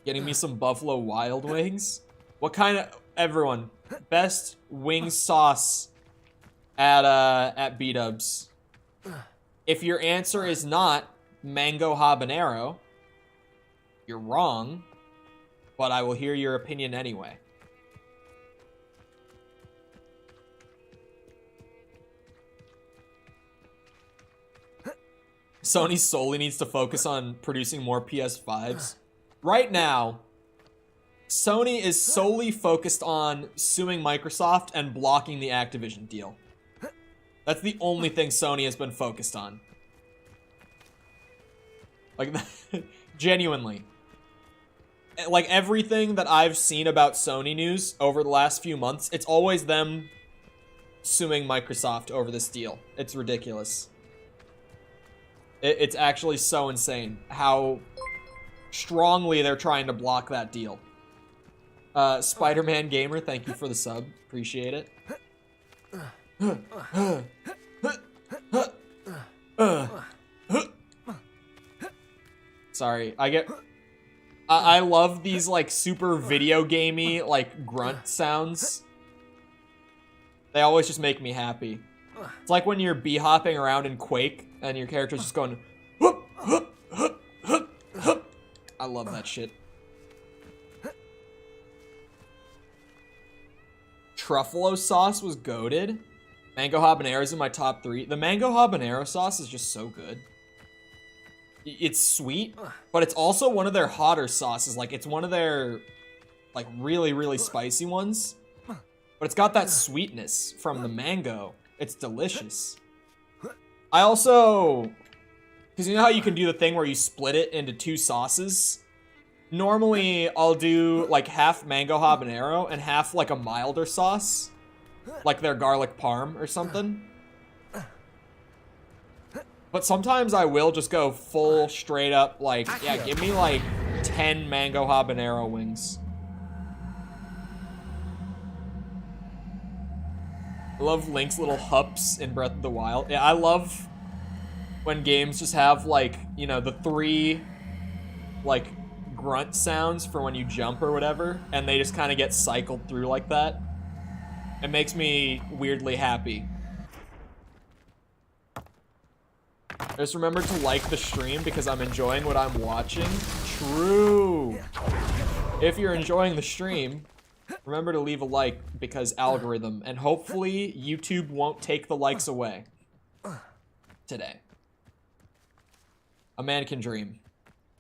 [SPEAKER 1] Getting me some Buffalo Wild Wings. What kind of... Everyone. Best wing sauce at BDubs. If your answer is not mango habanero, you're wrong, but I will hear your opinion anyway. Sony solely needs to focus on producing more PS5s. Right now, Sony is solely focused on suing Microsoft and blocking the Activision deal. That's the only thing Sony has been focused on. Like, genuinely. Like, everything that I've seen about Sony news over the last few months, it's always them suing Microsoft over this deal. It's ridiculous. It's actually so insane how strongly they're trying to block that deal. Spider-Man Gamer, thank you for the sub. Appreciate it. Sorry, I love these, like, super video gamey, like, grunt sounds. They always just make me happy. It's like when you're bee-hopping around in Quake, and your character's just going... Whoop, whoop, whoop, whoop, whoop. I love that shit. Truffalo sauce was goated. Mango habanero is in my top 3. The mango habanero sauce is just so good. It's sweet, but it's also one of their hotter sauces. Like, it's one of their, like, really, really spicy ones. But it's got that sweetness from the mango. It's delicious. I also... Because you know how you can do the thing where you split it into 2 sauces? Normally, I'll do, like, half mango habanero and half, like, a milder sauce. Like their garlic parm or something. But sometimes I will just go full, straight up, like, yeah, give me, like, 10 mango habanero wings. I love Link's little hups in Breath of the Wild. Yeah, I love when games just have, like, you know, the 3, like, grunt sounds for when you jump or whatever, and they just kind of get cycled through like that. It makes me weirdly happy. Just remember to like the stream because I'm enjoying what I'm watching. True. If you're enjoying the stream, remember to leave a like because algorithm, and hopefully YouTube won't take the likes away today. A man can dream.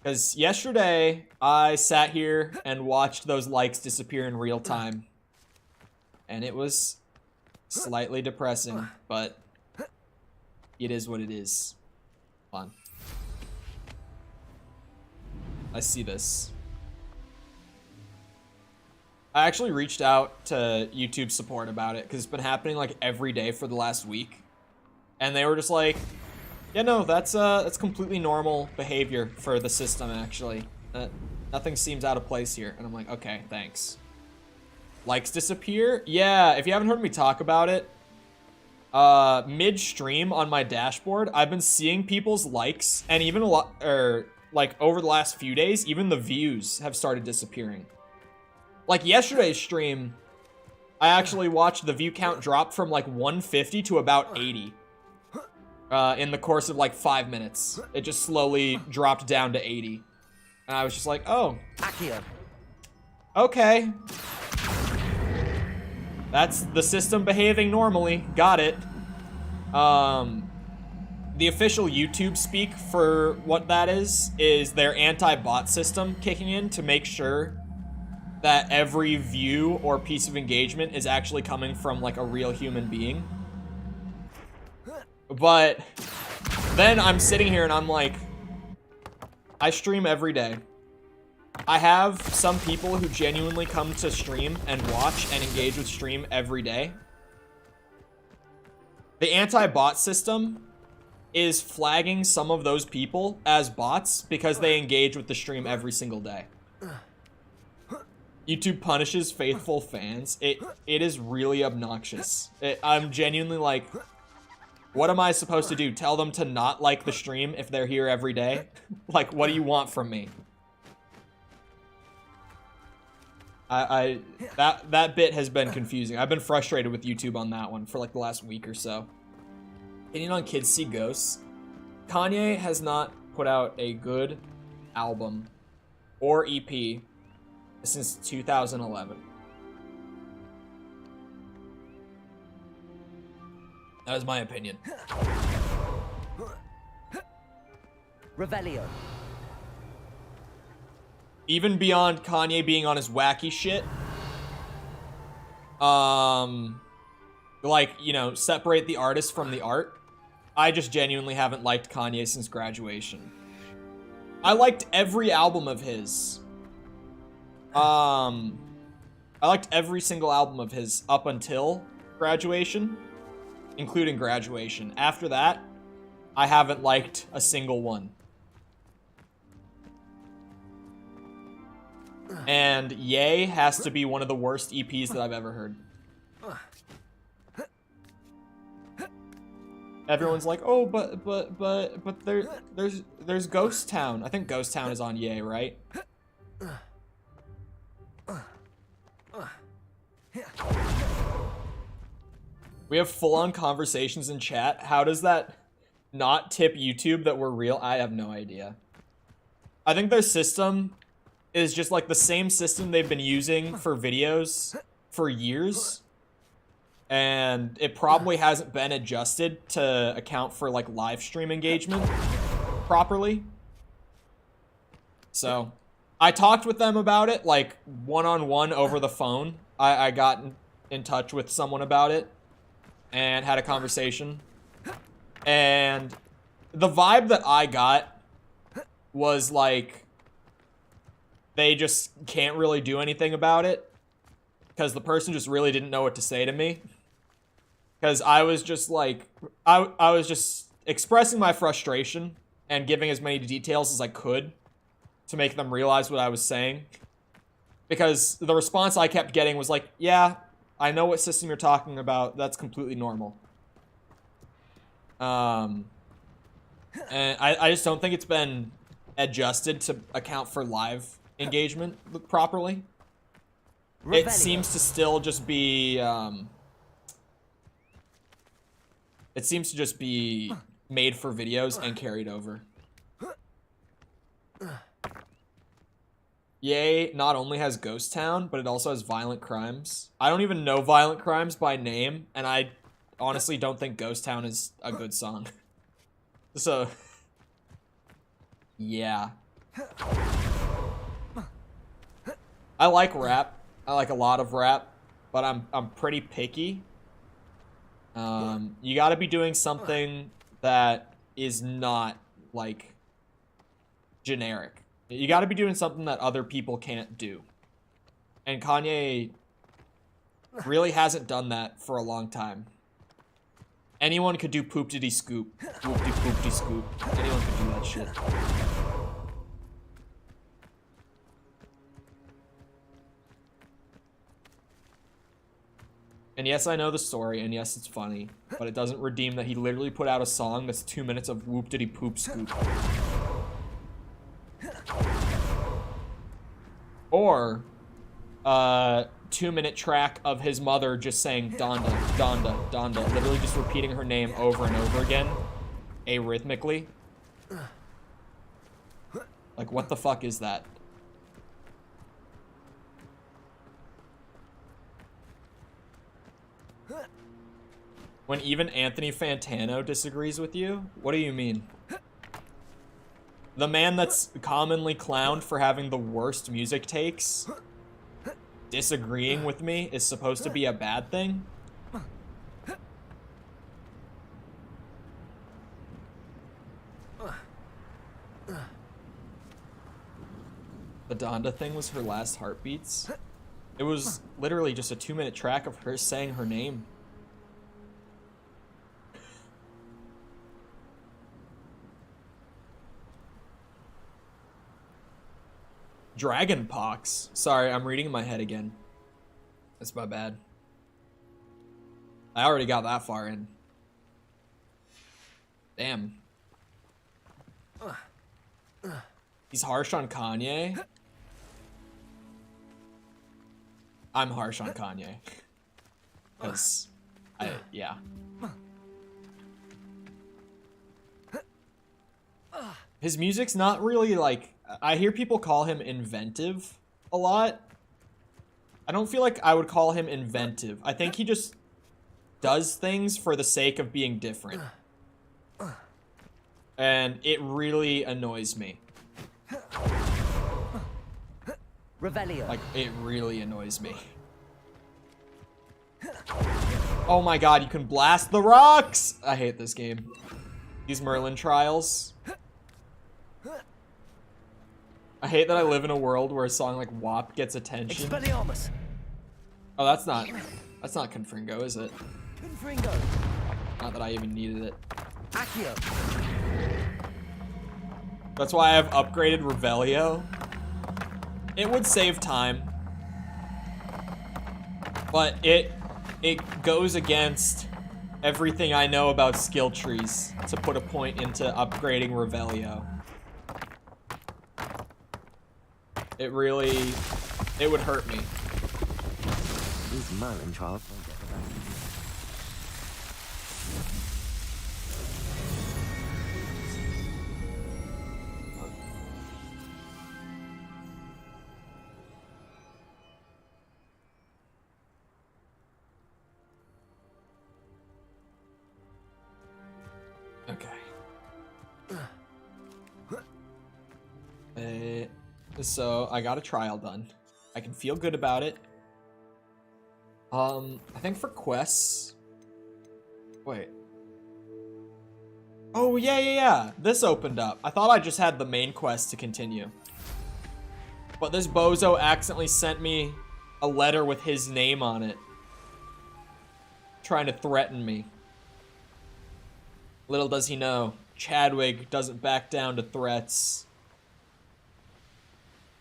[SPEAKER 1] Because yesterday, I sat here and watched those likes disappear in real time. And it was slightly depressing, but it is what it is. Hold on. I see this. I actually reached out to YouTube support about it because it's been happening like every day for the last week. And they were just like, yeah, no, that's completely normal behavior for the system, actually. Nothing seems out of place here. And I'm like, okay, thanks. Likes disappear? Yeah, if you haven't heard me talk about it, Mid-stream on my dashboard, I've been seeing people's likes, and even a lot, or like over the last few days, even the views have started disappearing. Like yesterday's stream, I actually watched the view count drop from like 150 to about 80 in the course of like 5 minutes. It just slowly dropped down to 80. And I was just like, oh.
[SPEAKER 2] Accio.
[SPEAKER 1] Okay. That's the system behaving normally. Got it. The official YouTube speak for what that is their anti-bot system kicking in to make sure that every view or piece of engagement is actually coming from like a real human being. But then I'm sitting here and I'm like, I stream every day. I have some people who genuinely come to stream and watch and engage with stream every day. The anti-bot system is flagging some of those people as bots because they engage with the stream every single day. YouTube punishes faithful fans. It is really obnoxious. I'm genuinely like, what am I supposed to do? Tell them to not like the stream if they're here every day? Like, what do you want from me? That bit has been confusing. I've been frustrated with YouTube on that one for like the last week or so. Opinion on Kids See Ghosts. Kanye has not put out a good album or EP since 2011. That is my opinion.
[SPEAKER 2] Revelio.
[SPEAKER 1] Even beyond Kanye being on his wacky shit, like, you know, separate the artist from the art, I just genuinely haven't liked Kanye since graduation. I liked every album of his. I liked every single album of his up until graduation, including graduation. After that, I haven't liked a single one. And Yay has to be one of the worst EPs that I've ever heard. Everyone's like, oh, but there's Ghost Town. I think Ghost Town is on Yay, right? We have full-on conversations in chat. How does that not tip YouTube that we're real? I have no idea. I think their system is just like the same system they've been using for videos for years. And it probably hasn't been adjusted to account for like live stream engagement properly. So I talked with them about it, like one-on-one over the phone. I got in touch with someone about it and had a conversation. And the vibe that I got was like, they just can't really do anything about it because the person just really didn't know what to say to me. Because I was just like, I was just expressing my frustration and giving as many details as I could to make them realize what I was saying. Because the response I kept getting was like, yeah, I know what system you're talking about. That's completely normal. And I just don't think it's been adjusted to account for live engagement properly. It seems to still just be, it seems to just be made for videos and carried over. Yay not only has Ghost Town, but it also has Violent Crimes. I don't even know Violent Crimes by name, and I honestly don't think Ghost Town is a good song. So, yeah. I like rap. I like a lot of rap, but I'm pretty picky. You gotta be doing something that is not, like, generic. You gotta be doing something that other people can't do. And Kanye really hasn't done that for a long time. Anyone could do poop-diddy scoop. Poop-de-poop-de scoop. Anyone could do that shit. And yes, I know the story, and yes, it's funny, but it doesn't redeem that he literally put out a song that's 2 minutes of whoop-diddy-poop scoop. Or, 2-minute track of his mother just saying Donda, Donda, Donda, literally just repeating her name over and over again, arrhythmically. Like, what the fuck is that? When even Anthony Fantano disagrees with you? What do you mean? The man that's commonly clowned for having the worst music takes disagreeing with me is supposed to be a bad thing? The Donda thing was her last heartbeats. It was literally just a 2-minute track of her saying her name. Dragonpox. Sorry, I'm reading in my head again. That's my bad. I already got that far in. Damn. He's harsh on Kanye. I'm harsh on Kanye. Because, yeah. His music's not really, like, I hear people call him inventive a lot. I don't feel like I would call him inventive. I think he just does things for the sake of being different. And it really annoys me.
[SPEAKER 2] Revelio.
[SPEAKER 1] Like, it really annoys me. Oh my god, you can blast the rocks! I hate this game. These Merlin trials. I hate that I live in a world where a song like WAP gets attention.
[SPEAKER 2] Expelliarmus.
[SPEAKER 1] Oh, that's not Confringo, is it?
[SPEAKER 2] Confringo.
[SPEAKER 1] Not that I even needed it.
[SPEAKER 2] Accio.
[SPEAKER 1] That's why I've upgraded Revelio. It would save time. But it goes against everything I know about skill trees to put a point into upgrading Revelio. It would hurt me.
[SPEAKER 2] These Merlin trials won't get around.
[SPEAKER 1] Okay. So I got a trial done. I can feel good about it. I think for quests. Wait. Oh yeah. This opened up. I thought I just had the main quest to continue. But this bozo accidentally sent me a letter with his name on it. Trying to threaten me. Little does he know, Chadwick doesn't back down to threats.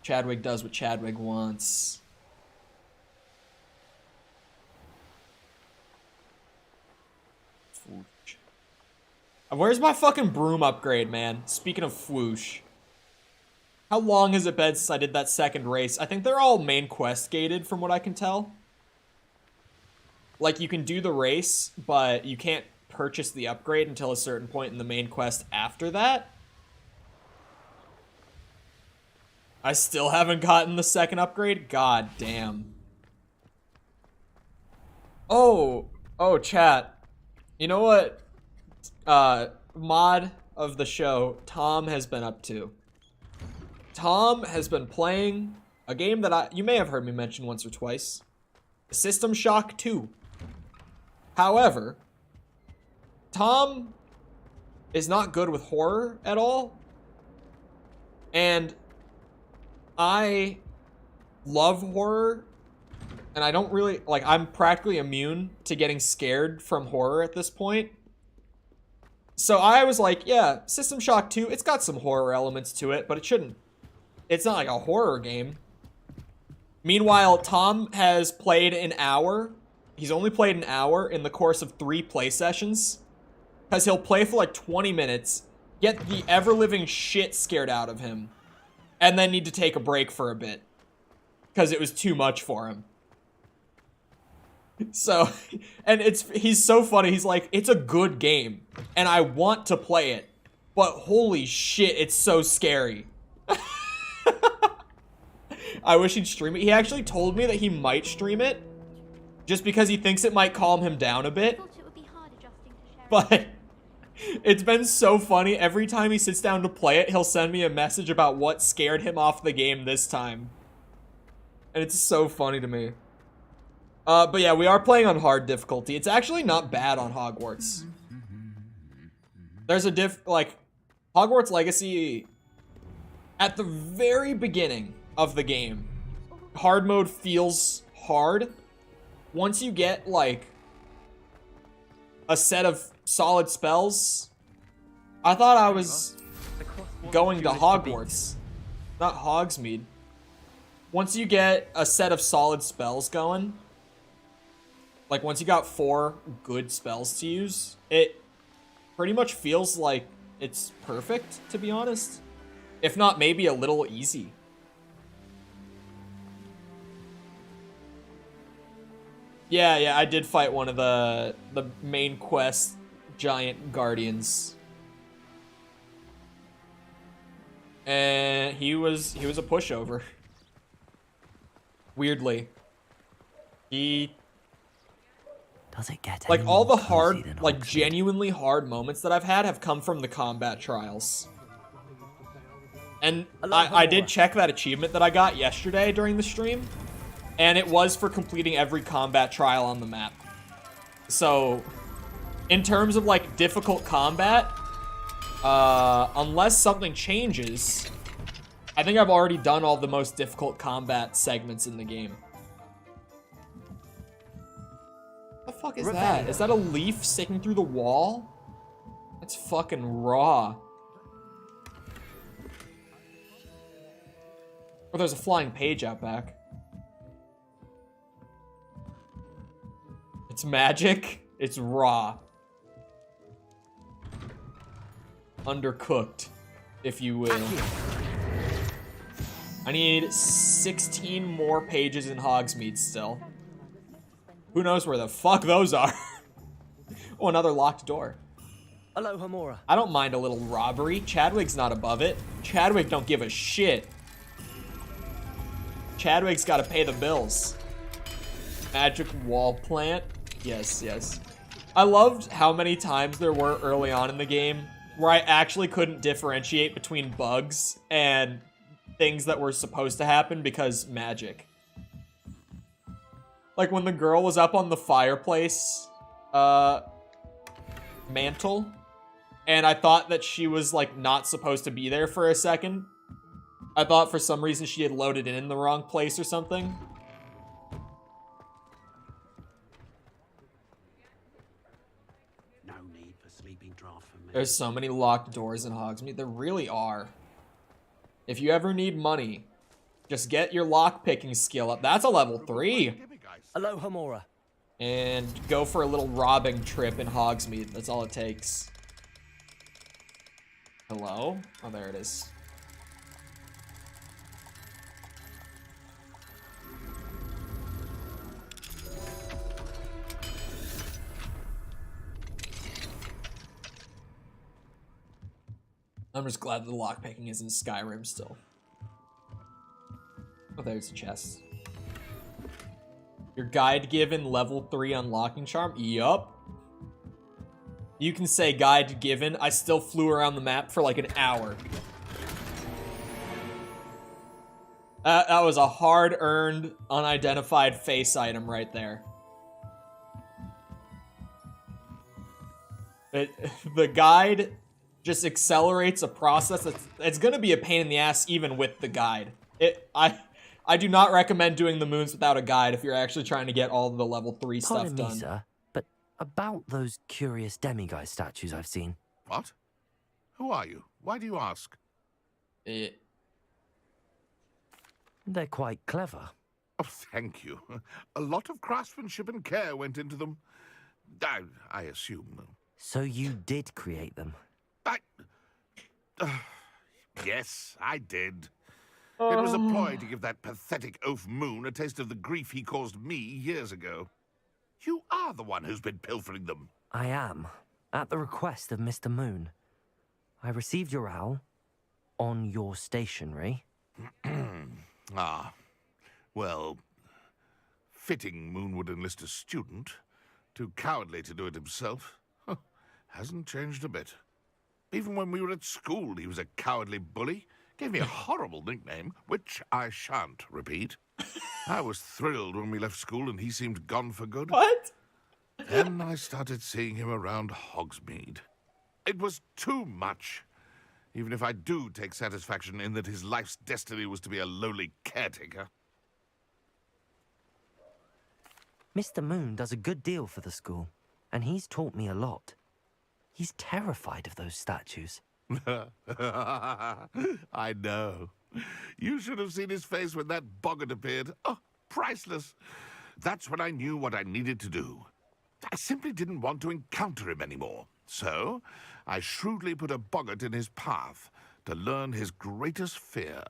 [SPEAKER 1] Chadwick does what Chadwick wants. Fwoosh. Where's my fucking broom upgrade, man? Speaking of fwoosh. How long has it been since I did that second race? I think they're all main quest gated from what I can tell. Like, you can do the race, but you can't purchase the upgrade until a certain point in the main quest after that. I still haven't gotten the second upgrade? God damn. Oh, chat. You know what mod of the show Tom has been up to? Tom has been playing a game that you may have heard me mention once or twice. System Shock 2. However, Tom is not good with horror at all. And I love horror. And I don't really, like, I'm practically immune to getting scared from horror at this point. So I was like, yeah, System Shock 2, it's got some horror elements to it, but it's not like a horror game. Meanwhile, Tom has played an hour he's only played an hour in the course of 3 play sessions. Because he'll play for like 20 minutes, get the ever-living shit scared out of him, and then need to take a break for a bit. Because it was too much for him. So, and he's so funny. He's like, it's a good game, and I want to play it, but holy shit, it's so scary. I wish he'd stream it. He actually told me that he might stream it, just because he thinks it might calm him down a bit. But it's been so funny. Every time he sits down to play it, he'll send me a message about what scared him off the game this time. And it's so funny to me. But yeah, we are playing on hard difficulty. It's actually not bad on Hogwarts. There's a like, Hogwarts Legacy, at the very beginning of the game, hard mode feels hard. Once you get, like, a set of solid spells, I thought I was going to Hogwarts, not Hogsmeade. Once you get a set of solid spells going, like once you got 4 good spells to use, it pretty much feels like it's perfect, to be honest. If not, maybe a little easy. Yeah, I did fight one of the main quest giant guardians. And he was a pushover. Weirdly.
[SPEAKER 2] Does it get
[SPEAKER 1] like
[SPEAKER 2] any
[SPEAKER 1] all the
[SPEAKER 2] more cozy
[SPEAKER 1] hard,
[SPEAKER 2] than
[SPEAKER 1] like
[SPEAKER 2] Hogsmeade?
[SPEAKER 1] genuinely hard moments that I've had have come from the combat trials. And I did check that achievement that I got yesterday during the stream, and it was for completing every combat trial on the map. So, in terms of like difficult combat, unless something changes, I think I've already done all the most difficult combat segments in the game. What the fuck is that? Is that a leaf sticking through the wall? That's fucking raw. Oh, there's a flying page out back. It's magic. It's raw. Undercooked, if you will. I need 16 more pages in Hogsmeade still. Who knows where the fuck those are? Oh, another locked door.
[SPEAKER 5] Alohomora.
[SPEAKER 1] I don't mind a little robbery. Chadwick's not above it. Chadwick don't give a shit. Chadwick's gotta pay the bills. Magic wall plant. Yes. I loved how many times there were early on in the game where I actually couldn't differentiate between bugs and things that were supposed to happen because magic. Like when the girl was up on the fireplace mantle, and I thought that she was like not supposed to be there for a second. I thought for some reason she had loaded in the wrong place or something.
[SPEAKER 6] No need for sleeping draft for me.
[SPEAKER 1] There's so many locked doors in Hogsmeade. There really are. If you ever need money, just get your lock-picking skill up. That's a level 3.
[SPEAKER 5] Alohomora.
[SPEAKER 1] And go for a little robbing trip in Hogsmeade. That's all it takes. Hello? Oh, there it is. I'm just glad that the lockpicking is in Skyrim still. Oh, there's a chest. Your guide given level 3 unlocking charm? Yup. You can say guide given. I still flew around the map for like an hour. That was a hard-earned, unidentified face item right there. The guide just accelerates a process it's gonna be a pain in the ass even with the guide. I do not recommend doing the moons without a guide if you're actually trying to get all the level 3 stuff
[SPEAKER 2] Pardon me,
[SPEAKER 1] done.
[SPEAKER 2] sir, but about those curious demiguise statues I've seen.
[SPEAKER 7] What? Who are you? Why do you ask?
[SPEAKER 2] They're quite clever.
[SPEAKER 7] Oh, thank you. A lot of craftsmanship and care went into them. I assume.
[SPEAKER 2] So you did create them?
[SPEAKER 7] I... yes, I did. It was a ploy to give that pathetic oaf Moon a taste of the grief he caused me years ago. You are the one who's been pilfering them.
[SPEAKER 2] I am, at the request of Mr. Moon. I received your owl on your stationery.
[SPEAKER 7] Ah, well, fitting Moon would enlist a student. Too cowardly to do it himself. Huh, hasn't changed a bit. Even when we were at school, he was a cowardly bully. Gave me a horrible nickname, which I shan't repeat. I was thrilled when we left school and he seemed gone for good.
[SPEAKER 1] What?
[SPEAKER 7] Then I started seeing him around Hogsmeade. It was too much. Even if I do take satisfaction in that his life's destiny was to be a lowly caretaker.
[SPEAKER 2] Mr. Moon does a good deal for the school, and he's taught me a lot. He's terrified of those statues.
[SPEAKER 7] I know. You should have seen his face when that boggart appeared. Oh, priceless. That's when I knew what I needed to do. I simply didn't want to encounter him anymore. So, I shrewdly put a boggart in his path to learn his greatest fear.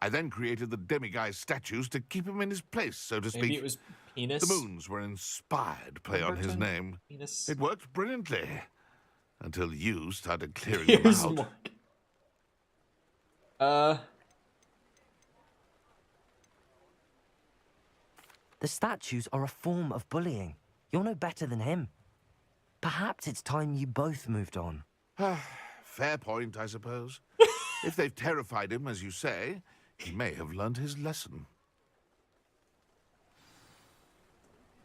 [SPEAKER 7] I then created the demiguise statues to keep him in his place, so to speak.
[SPEAKER 1] Maybe it was penis.
[SPEAKER 7] The Moons were inspired play on his name.
[SPEAKER 1] Penis.
[SPEAKER 7] It worked brilliantly. Until you started clearing
[SPEAKER 1] Here's
[SPEAKER 7] them out.
[SPEAKER 1] More.
[SPEAKER 2] The statues are a form of bullying. You're no better than him. Perhaps it's time you both moved on.
[SPEAKER 7] Fair point, I suppose. If they've terrified him, as you say, he may have learned his lesson.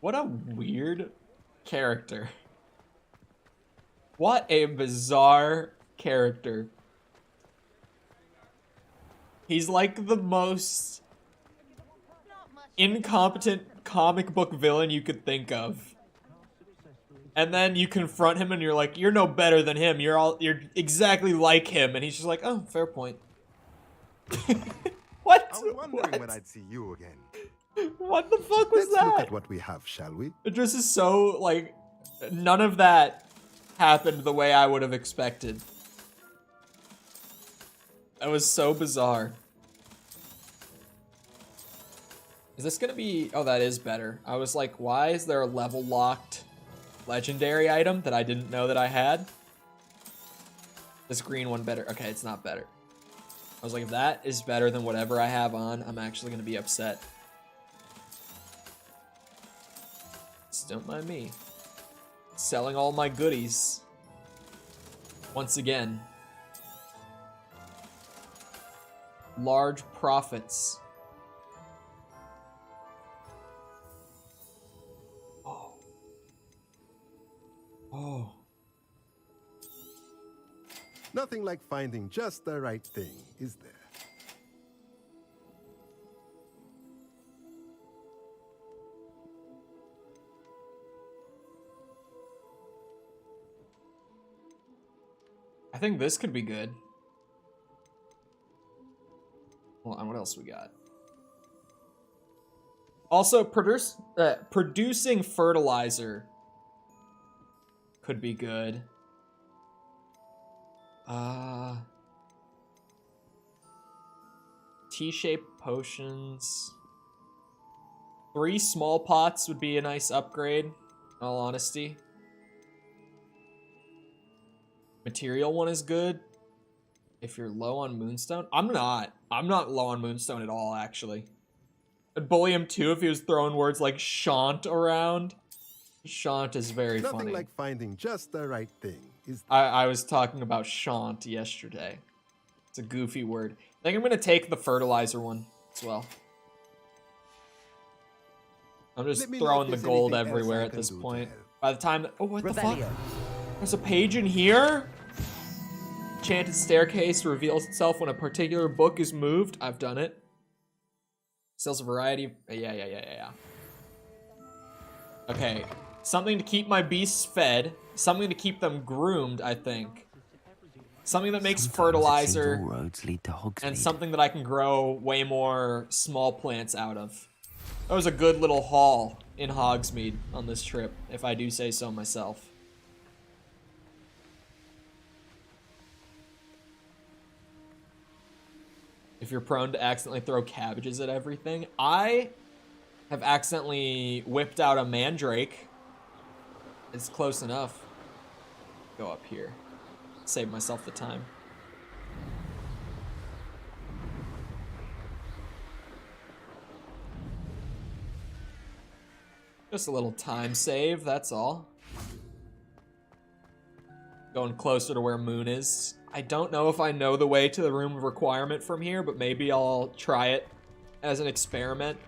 [SPEAKER 1] What a weird character. What a bizarre character. He's like the most incompetent comic book villain you could think of. And then you confront him and you're like, you're no better than him. You're exactly like him. And he's just like, oh, fair point. What?
[SPEAKER 8] I was wondering when I'd see you again.
[SPEAKER 1] What the fuck was
[SPEAKER 8] Let's
[SPEAKER 1] that?
[SPEAKER 8] look at what we have, shall we?
[SPEAKER 1] It just is so, like, none of that happened the way I would have expected. That was so bizarre. Is this gonna be... Oh, that is better. I was like, why is there a level locked legendary item that I didn't know that I had? This green one better. Okay, it's not better. I was like, if that is better than whatever I have on, I'm actually gonna be upset. Just don't mind me. Selling all my goodies. Once again. Large profits. Oh. Oh.
[SPEAKER 8] Nothing like finding just the right thing, is there?
[SPEAKER 1] I think this could be good. Hold on, what else we got? Also, producing fertilizer could be good. T-shaped potions. 3 small pots would be a nice upgrade, in all honesty. Material one is good. If you're low on Moonstone. I'm not low on Moonstone at all, actually. I'd bully him too if he was throwing words like shant around. Shant is very funny.
[SPEAKER 8] Nothing like finding just the right thing, is
[SPEAKER 1] I was talking about shant yesterday. It's a goofy word. I think I'm gonna take the fertilizer one as well. I'm just
[SPEAKER 8] Let me
[SPEAKER 1] throwing
[SPEAKER 8] know
[SPEAKER 1] the
[SPEAKER 8] if there's
[SPEAKER 1] gold
[SPEAKER 8] anything else
[SPEAKER 1] everywhere
[SPEAKER 8] I
[SPEAKER 1] at
[SPEAKER 8] can
[SPEAKER 1] this
[SPEAKER 8] do to
[SPEAKER 1] point.
[SPEAKER 8] help.
[SPEAKER 1] By the time oh, what the fuck?
[SPEAKER 2] Revelio.
[SPEAKER 1] There's a page in here? Enchanted staircase reveals itself when a particular book is moved. I've done it. Sells a variety of... Yeah. Okay. Something to keep my beasts fed. Something to keep them groomed, I think. Something that makes
[SPEAKER 2] Sometimes
[SPEAKER 1] fertilizer.
[SPEAKER 2] it seems all roads lead to Hogsmeade.
[SPEAKER 1] And something that I can grow way more small plants out of. That was a good little haul in Hogsmeade on this trip, if I do say so myself. If you're prone to accidentally throw cabbages at everything, I have accidentally whipped out a mandrake. It's close enough. Go up here. Save myself the time. Just a little time save, that's all. Going closer to where Moon is. I don't know if I know the way to the room of requirement from here, but maybe I'll try it as an experiment.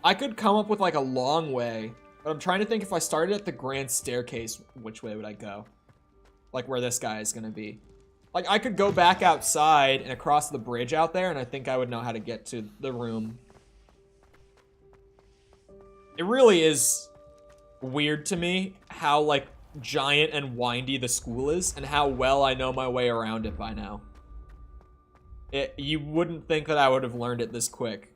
[SPEAKER 1] I could come up with like a long way, but I'm trying to think if I started at the grand staircase, which way would I go? Like where this guy is gonna be. Like I could go back outside and across the bridge out there, and I think I would know how to get to the room. It really is weird to me how like giant and windy the school is and how well I know my way around it by now. You wouldn't think that I would have learned it this quick.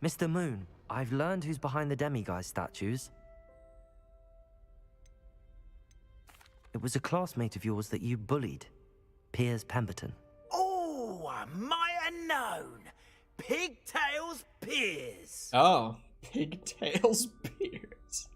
[SPEAKER 2] Mr. Moon, I've learned who's behind the demiguise statues. It was a classmate of yours that you bullied, Piers Pemberton.
[SPEAKER 3] Oh, I might have known. Pigtails Piers.
[SPEAKER 1] Oh, Pigtails Piers.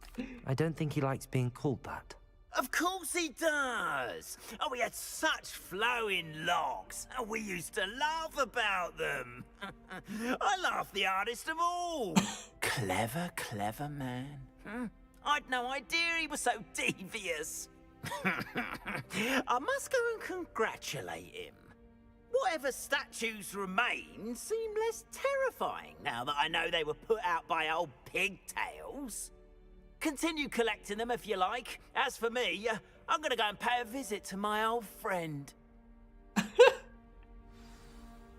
[SPEAKER 2] I don't think he likes being called that.
[SPEAKER 3] Of course he does. Oh, we had such flowing locks, and we used to laugh about them. I laughed the hardest of all. Clever, clever man. I'd no idea he was so devious. I must go and congratulate him. Whatever statues remain seem less terrifying now that I know they were put out by old pigtails. Continue collecting them if you like. As for me, I'm gonna go and pay a visit to my old friend.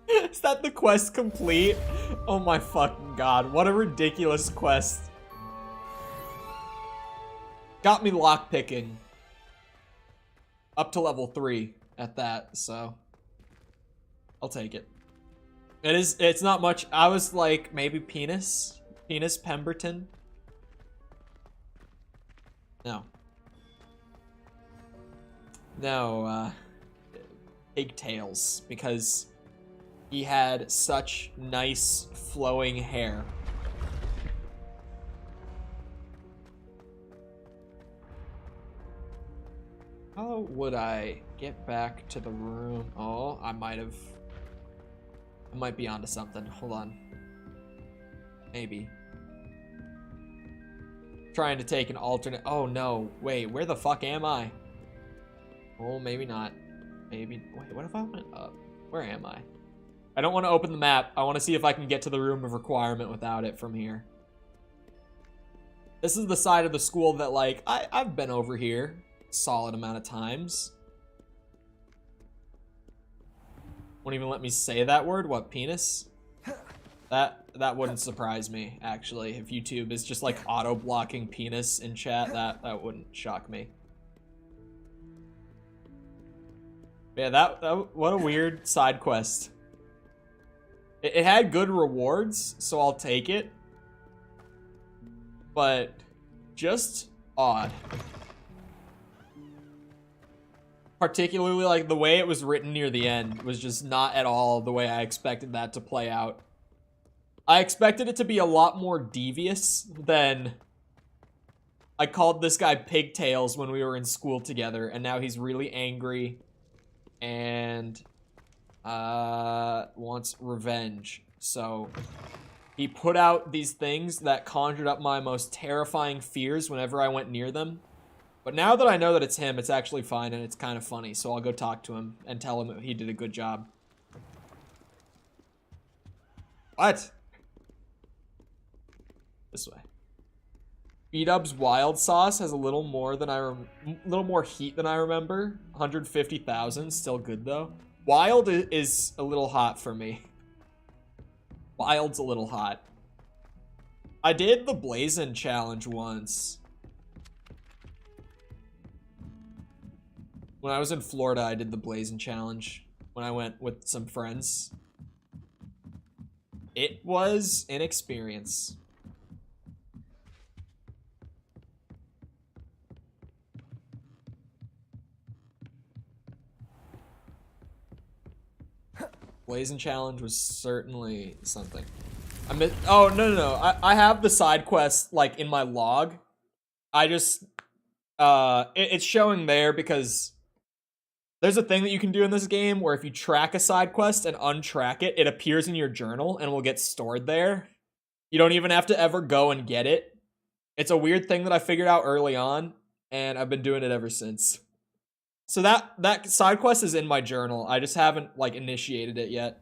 [SPEAKER 1] Is that the quest complete? Oh my fucking god, what a ridiculous quest. Got me lockpicking. Up to level 3 at that, so I'll take it. It's not much. I was like, maybe Penis Pemberton. No, pigtails, because he had such nice flowing hair. How would I get back to the room? Oh, I might be onto something. Hold on. Maybe. Trying to take an alternate. Oh no, wait, where the fuck am I? Oh, maybe not. Maybe, wait, what if I went up? Where am I? I don't want to open the map. I want to see if I can get to the room of requirement without it from here. This is the side of the school that like, I've been over here a solid amount of times. Won't even let me say that word. What, penis? That wouldn't surprise me, actually. If YouTube is just like auto-blocking penis in chat, that wouldn't shock me. Yeah, that what a weird side quest. It had good rewards, so I'll take it. But just odd. Particularly like the way it was written near the end was just not at all the way I expected that to play out. I expected it to be a lot more devious than I called this guy Pigtails when we were in school together, and now he's really angry and wants revenge. So he put out these things that conjured up my most terrifying fears whenever I went near them. But now that I know that it's him, it's actually fine and it's kind of funny. So I'll go talk to him and tell him that he did a good job. What? This way. BDubs Wild Sauce has a little more than little more heat than I remember. 150,000, still good though. Wild is a little hot for me. Wild's a little hot. I did the Blazin' challenge once. When I was in Florida, I did the Blazin' challenge. when I went with some friends. It was an experience. Blazing Challenge was certainly something. Oh, no. I have the side quest, like, in my log. I just... it's showing there because there's a thing that you can do in this game where if you track a side quest and untrack it, it appears in your journal and will get stored there. You don't even have to ever go and get it. It's a weird thing that I figured out early on, and I've been doing it ever since. So that side quest is in my journal. I just haven't, like, initiated it yet.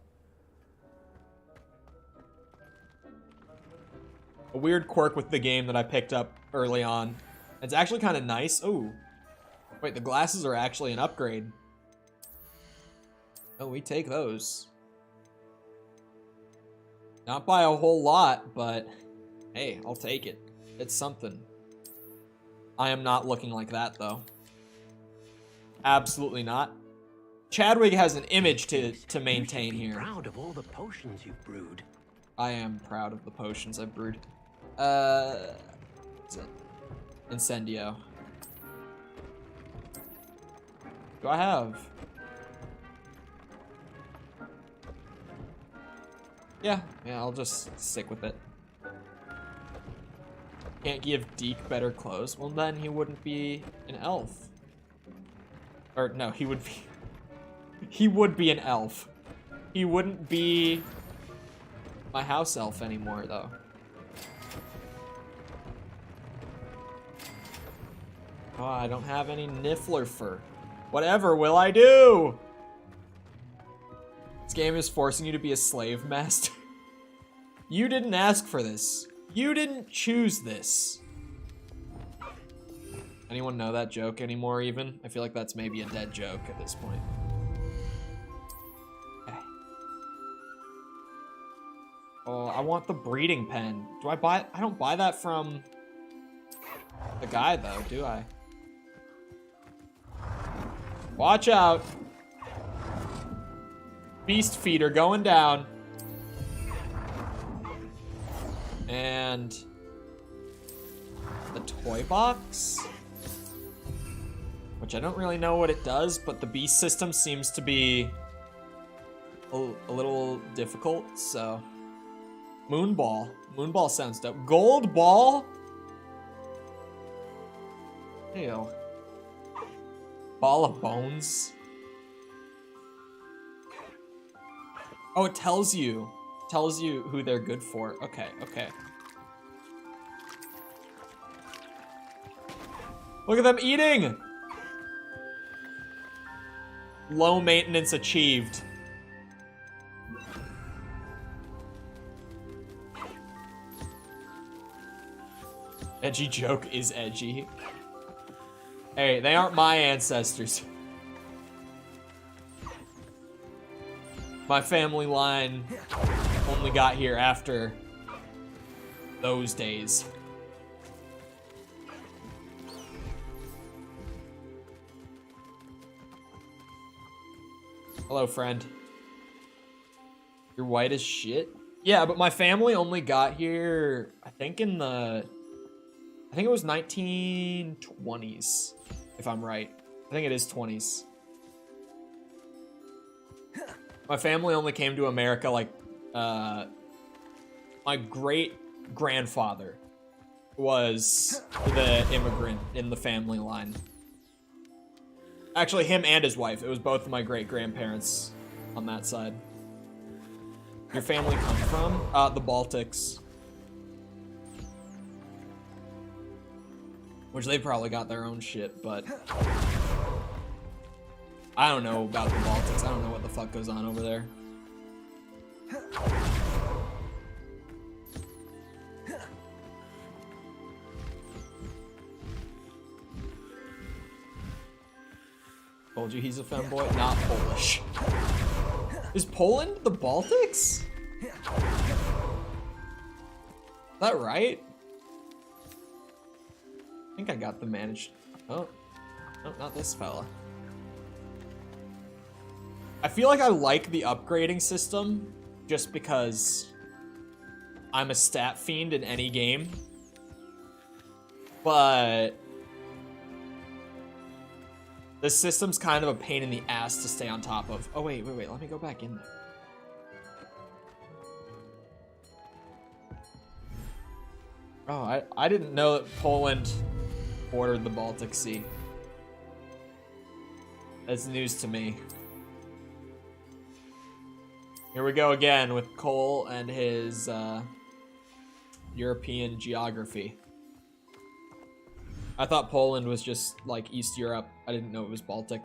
[SPEAKER 1] A weird quirk with the game that I picked up early on. It's actually kind of nice. Ooh. Wait, the glasses are actually an upgrade. Oh, we take those. Not by a whole lot, but hey, I'll take it. It's something. I am not looking like that, though. Absolutely not. Chadwick has an image to maintain here.
[SPEAKER 6] Proud of all the potions you've brewed.
[SPEAKER 1] I am proud of the potions I've brewed. What's it? Incendio. Do I have? Yeah, I'll just stick with it. Can't give Deke better clothes. Well, then he wouldn't be an elf. Or, no, he would be... He would be an elf. He wouldn't be my house elf anymore, though. Oh, I don't have any niffler fur. Whatever will I do? This game is forcing you to be a slave master. You didn't ask for this. You didn't choose this. Anyone know that joke anymore, even? I feel like that's maybe a dead joke at this point. Okay. Oh, I want the breeding pen. Do I buy it? I don't buy that from the guy, though, do I? Watch out. Beast feeder going down. And the toy box, which I don't really know what it does, but the beast system seems to be a little difficult, so. Moonball. Moonball sounds dope. Gold ball? Ew. Ball of bones? Oh, it tells you. Tells you who they're good for. Okay, okay. Look at them eating! Low maintenance achieved. Edgy joke is edgy. Hey, they aren't my ancestors. My family line only got here after those days. Hello, friend. You're white as shit? Yeah, but my family only got here, I think it was 1920s, if I'm right. I think it is 20s. My family only came to America, like, my great-grandfather was the immigrant in the family line. Actually, him and his wife. It was both of my great-grandparents on that side. Your family come from? The Baltics. Which they probably got their own shit, but I don't know about the Baltics. I don't know what the fuck goes on over there. Told you he's a femboy. Not Polish. Is Poland the Baltics? Is that right? I think I got the managed. Oh, no, not this fella. I feel like I like the upgrading system just because I'm a stat fiend in any game. But the system's kind of a pain in the ass to stay on top of. Oh, wait, let me go back in there. Oh, I didn't know that Poland bordered the Baltic Sea. That's news to me. Here we go again with Cole and his European geography. I thought Poland was just like East Europe. I didn't know it was Baltic.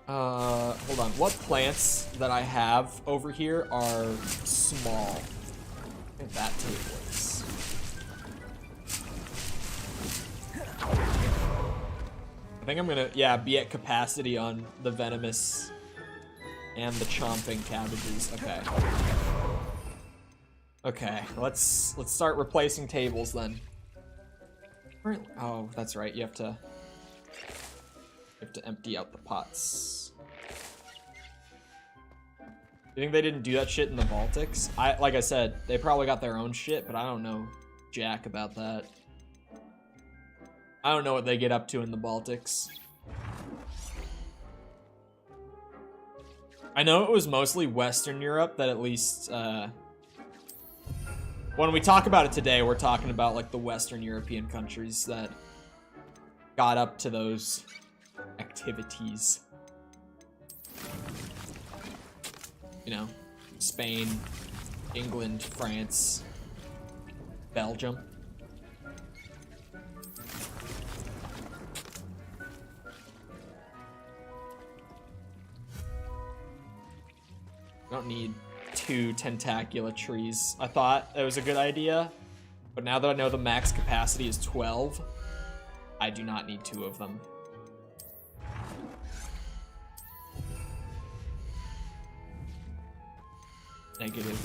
[SPEAKER 1] Hold on. What plants that I have over here are small? I think that table is. I think I'm gonna, yeah, be at capacity on the venomous and the chomping cabbages. Okay. Okay, let's start replacing tables then. Oh, that's right. You have to empty out the pots. You think they didn't do that shit in the Baltics? Like I said, they probably got their own shit, but I don't know jack about that. I don't know what they get up to in the Baltics. I know it was mostly Western Europe that at least, when we talk about it today, we're talking about like the Western European countries that got up to those activities. You know, Spain, England, France, Belgium. Don't need 2 tentacula trees. I thought it was a good idea, but now that I know the max capacity is 12, I do not need 2 of them. Negative.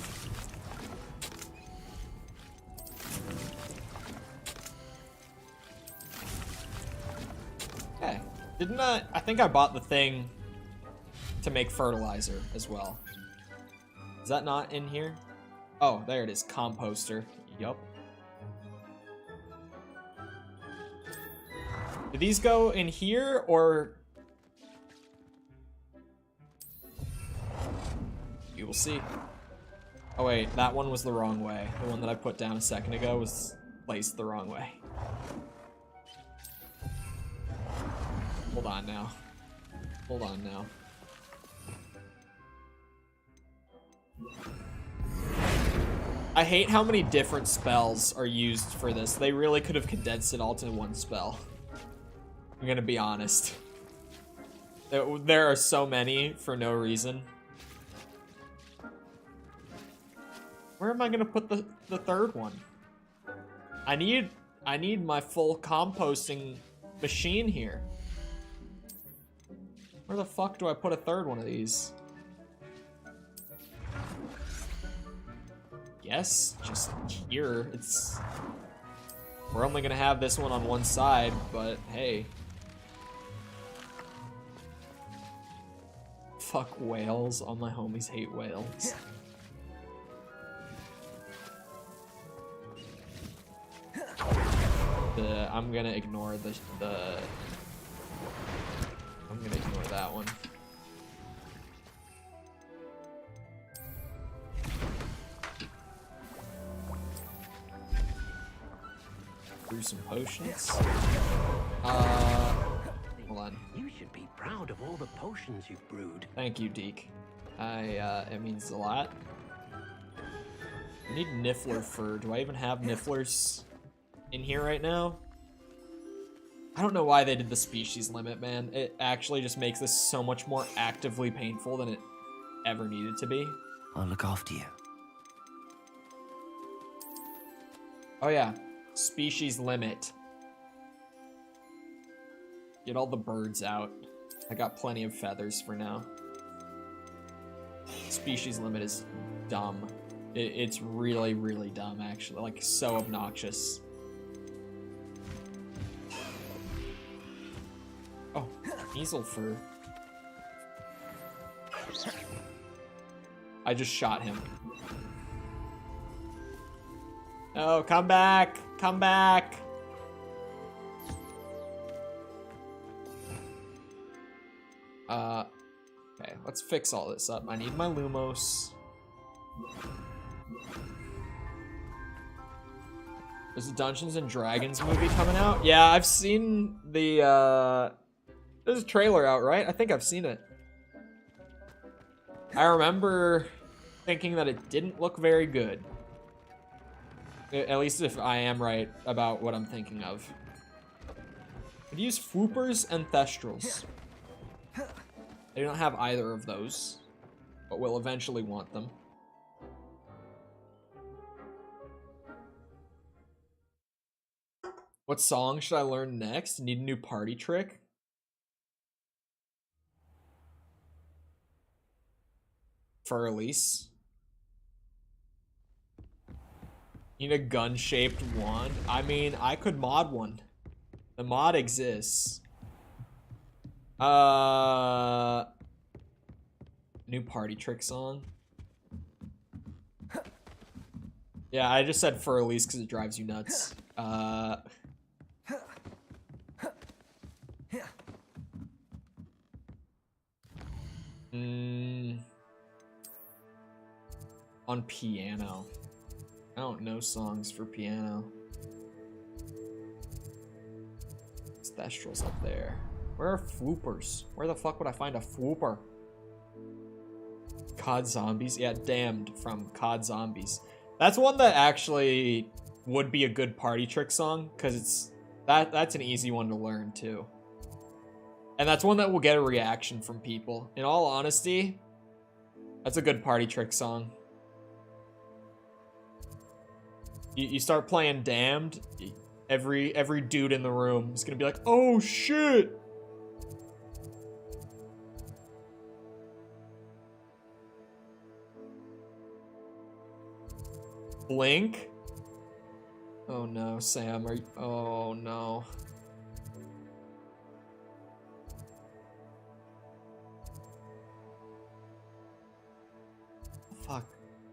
[SPEAKER 1] Okay. Didn't I think I bought the thing to make fertilizer as well. Is that not in here? Oh, there it is. Composter. Yup. Do these go in here, or... You will see. Oh wait, that one was the wrong way. The one that I put down a second ago was placed the wrong way. Hold on now. Hold on now. I hate how many different spells are used for this. They really could have condensed it all to one spell. I'm gonna be honest. There are so many for no reason. Where am I gonna put the third one? I need my full composting machine here. Where the fuck do I put a third one of these? Yes, just here. We're only gonna have this one on one side, but hey. Fuck whales. All my homies hate whales. I'm gonna ignore I'm gonna ignore that one. Brew some potions. Hold on.
[SPEAKER 6] You should be proud of all the potions you've brewed.
[SPEAKER 1] Thank you, Deke. It means a lot. I need Niffler fur. Do I even have Nifflers in here right now? I don't know why they did the species limit, man. It actually just makes this so much more actively painful than it ever needed to be.
[SPEAKER 2] I'll look after you.
[SPEAKER 1] Oh yeah, species limit. Get all the birds out. I got plenty of feathers for now. Species limit is dumb. It's really, really dumb, actually. Like, so obnoxious. Easel fur. I just shot him. Oh, come back! Come back! Okay, let's fix all this up. I need my Lumos. There's a Dungeons and Dragons movie coming out. Yeah, I've seen the, there's a trailer out, right? I think I've seen it. I remember thinking that it didn't look very good. At least if I am right about what I'm thinking of. I'd use Floopers and Thestrals. I don't have either of those, but we'll eventually want them. What song should I learn next? Need a new party trick? For release. Need a gun-shaped wand? I mean, I could mod one. The mod exists. New party trick song. Yeah, I just said for release because it drives you nuts. On piano. I don't know songs for piano. It's Thestrals up there. Where are Floopers? Where the fuck would I find a Flooper? COD Zombies? Yeah, Damned from COD Zombies. That's one that actually would be a good party trick song, because it's that's an easy one to learn too. And that's one that will get a reaction from people. In all honesty, that's a good party trick song. You start playing Damned, every dude in the room is gonna be like, oh shit! Blink? Oh no, Sam, are you, oh no. Fuck.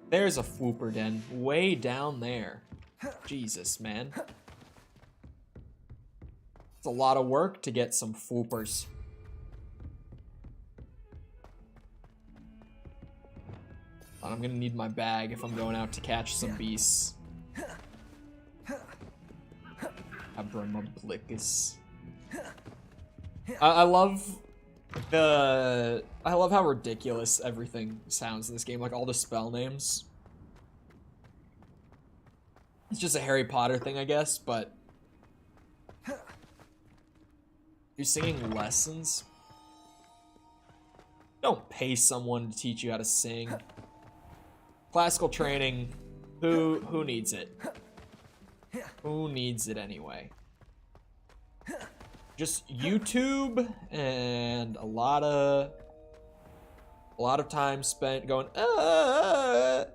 [SPEAKER 1] There's a Flooper den way down there. Jesus, man. It's a lot of work to get some Floopers. I'm gonna need my bag if I'm going out to catch some beasts. Abramablicus. I love how ridiculous everything sounds in this game, like all the spell names. It's just a Harry Potter thing, I guess, but you're singing lessons. Don't pay someone to teach you how to sing. Classical training, who needs it? Who needs it anyway? Just YouTube and a lot of time spent going, that's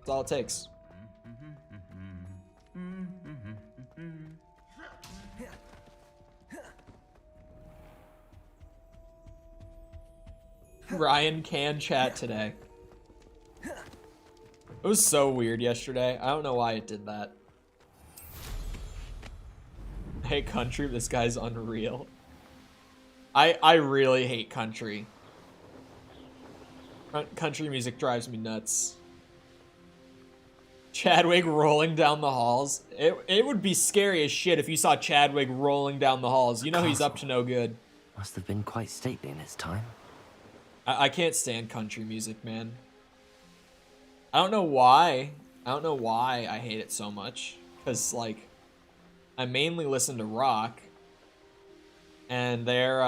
[SPEAKER 1] all it takes. Ryan can chat today. It was so weird yesterday. I don't know why it did that. I hate country, this guy's unreal. I really hate country. Country music drives me nuts. Chadwick rolling down the halls. It would be scary as shit if you saw Chadwick rolling down the halls. You know he's up to no good.
[SPEAKER 2] Must have been quite stately in its time.
[SPEAKER 1] I can't stand country music, man. I don't know why. I don't know why I hate it so much. Because, like, I mainly listen to rock. And their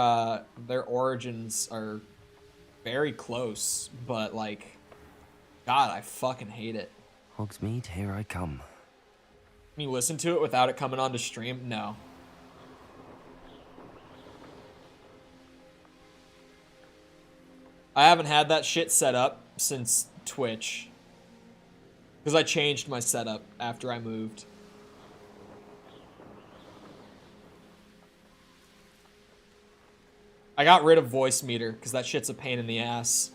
[SPEAKER 1] origins are very close. But, like, God, I fucking hate it.
[SPEAKER 2] Hogsmeade, here I come.
[SPEAKER 1] Can you listen to it without it coming onto stream? No. I haven't had that shit set up since Twitch. Because I changed my setup after I moved. I got rid of voice meter because that shit's a pain in the ass.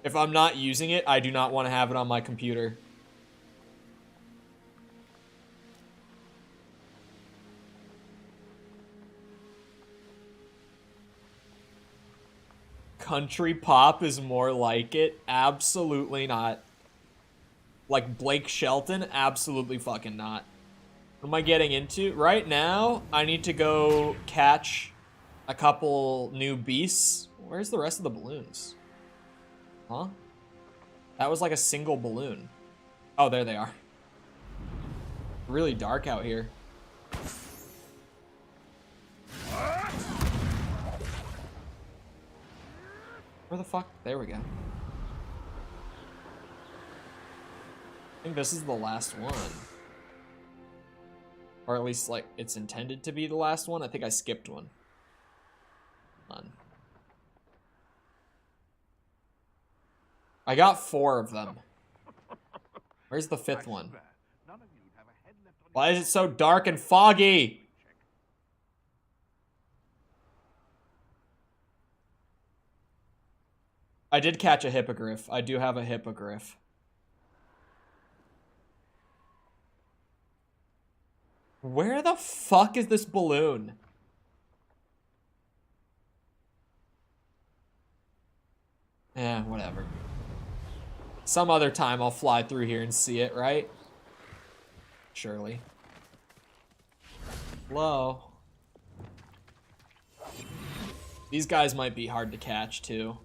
[SPEAKER 1] If I'm not using it, I do not want to have it on my computer. Country pop is more like it? Absolutely not. Like Blake Shelton? Absolutely fucking not. What am I getting into? Right now, I need to go catch a couple new beasts. Where's the rest of the balloons? Huh? That was like a single balloon. Oh, there they are. Really dark out here. Where the fuck? There we go. I think this is the last one. Or at least, like, it's intended to be the last one. I think I skipped one. Hold on. I got 4 of them. Where's the 5th one? Why is it so dark and foggy? I did catch a hippogriff. I do have a hippogriff. Where the fuck is this balloon? Eh, whatever. Some other time I'll fly through here and see it, right? Surely. Hello. These guys might be hard to catch, too.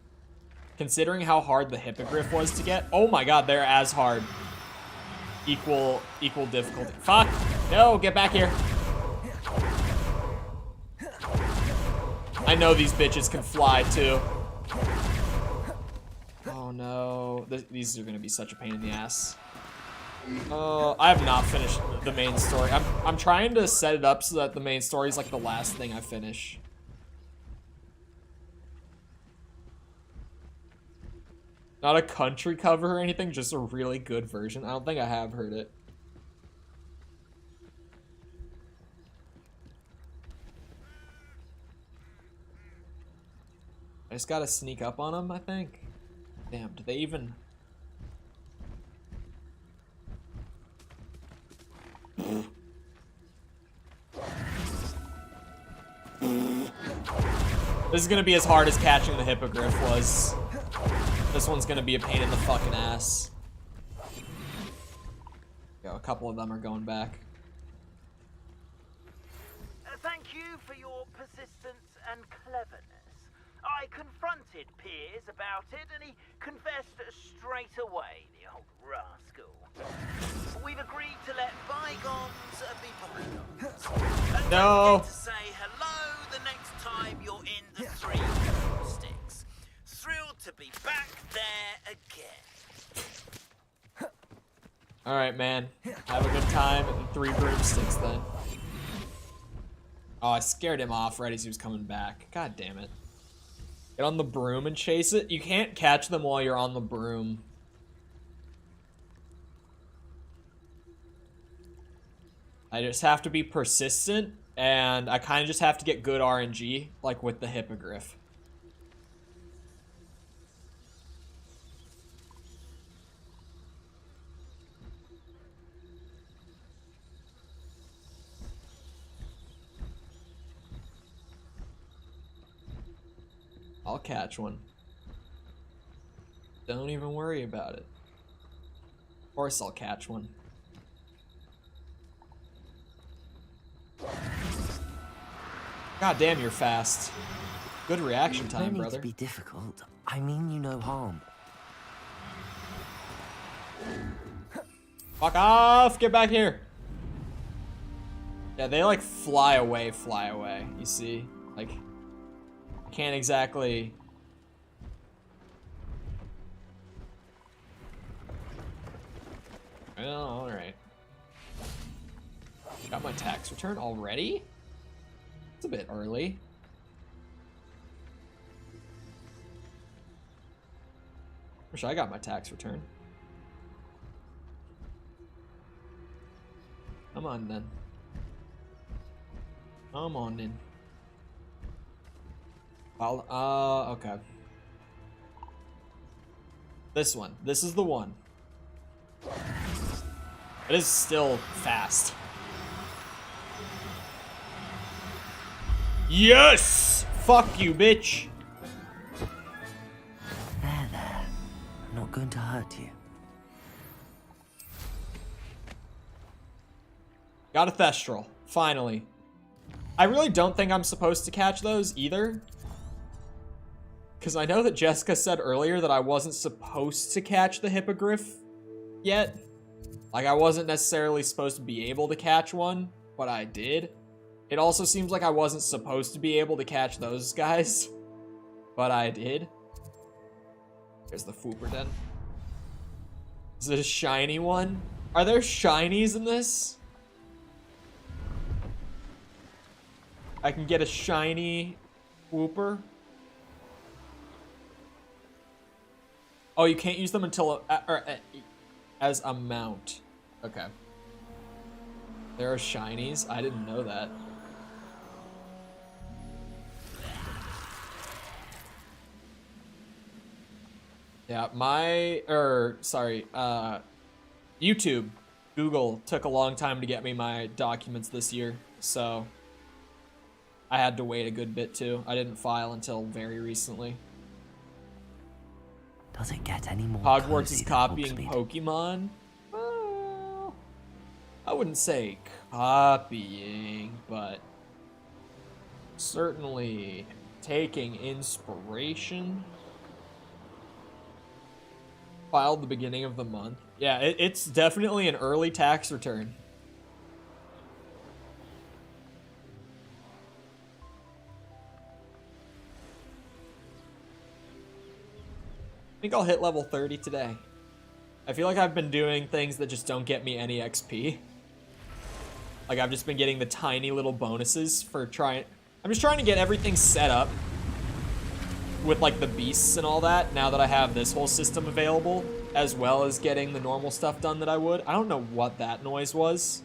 [SPEAKER 1] Considering how hard the hippogriff was to get. Oh my god, they're as hard. Equal difficulty. Fuck! No, get back here. I know these bitches can fly, too. Oh no. These are gonna be such a pain in the ass. Oh, I have not finished the main story. I'm trying to set it up so that the main story is like the last thing I finish. Not a country cover or anything, just a really good version. I don't think I have heard it. I just gotta sneak up on them, I think. Damn, do they even... This is gonna be as hard as catching the hippogriff was. This one's gonna be a pain in the fucking ass. Yo, a couple of them are going back.
[SPEAKER 3] Thank you for your persistence and cleverness. I confronted Piers about it, and he confessed straight away, the old rascal. We've agreed to let bygones be bygones. And
[SPEAKER 1] No.
[SPEAKER 3] don't forget to say hello the next time you're in the 3 sticks. Thrilled to be back there again.
[SPEAKER 1] Alright, man. Have a good time at the 3 broomsticks, then. Oh, I scared him off right as he was coming back. God damn it. Get on the broom and chase it. You can't catch them while you're on the broom. I just have to be persistent, and I kind of just have to get good RNG, like with the hippogriff. I'll catch one. Don't even worry about it. Of course I'll catch one. God damn, you're fast. Good reaction time,
[SPEAKER 2] No need
[SPEAKER 1] brother.
[SPEAKER 2] to be difficult. I mean you no harm.
[SPEAKER 1] Fuck off! Get back here! Yeah, they like fly away, you see? Like, can't exactly... Oh, alright. Got my tax return already? It's a bit early. Wish I got my tax return. Come on then. Come on then. Okay. This one. This is the one. It is still fast. Yes! Fuck you, bitch!
[SPEAKER 2] There. I'm not going to hurt you.
[SPEAKER 1] Got a Thestral. Finally. I really don't think I'm supposed to catch those either. Because I know that Jessica said earlier that I wasn't supposed to catch the Hippogriff yet. Like, I wasn't necessarily supposed to be able to catch one, but I did. It also seems like I wasn't supposed to be able to catch those guys, but I did. There's the Fooper Den. Is it a shiny one? Are there shinies in this? I can get a shiny Whooper. Oh, you can't use them until as a mount. Okay. There are shinies. I didn't know that. Yeah, YouTube, Google took a long time to get me my documents this year, so I had to wait a good bit too. I didn't file until very recently.
[SPEAKER 2] Does it get any more
[SPEAKER 1] Hogwarts
[SPEAKER 2] cozy
[SPEAKER 1] is
[SPEAKER 2] than
[SPEAKER 1] copying
[SPEAKER 2] Hogsmeade?
[SPEAKER 1] Pokemon? Well, I wouldn't say copying, but certainly taking inspiration. Filed the beginning of the month. Yeah, it's definitely an early tax return. I think I'll hit level 30 today. I feel like I've been doing things that just don't get me any XP. Like, I've just been getting the tiny little bonuses for trying... I'm just trying to get everything set up with, like, the beasts and all that, now that I have this whole system available, as well as getting the normal stuff done that I would. I don't know what that noise was,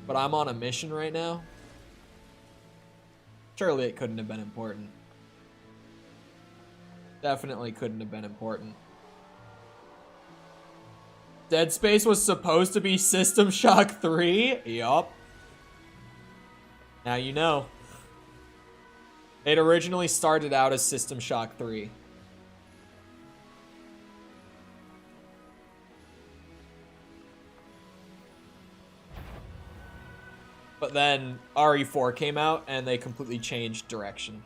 [SPEAKER 1] but I'm on a mission right now. Surely it couldn't have been important. Definitely couldn't have been important. Dead Space was supposed to be System Shock 3? Yup. Now you know. It originally started out as System Shock 3. But then RE4 came out and they completely changed direction.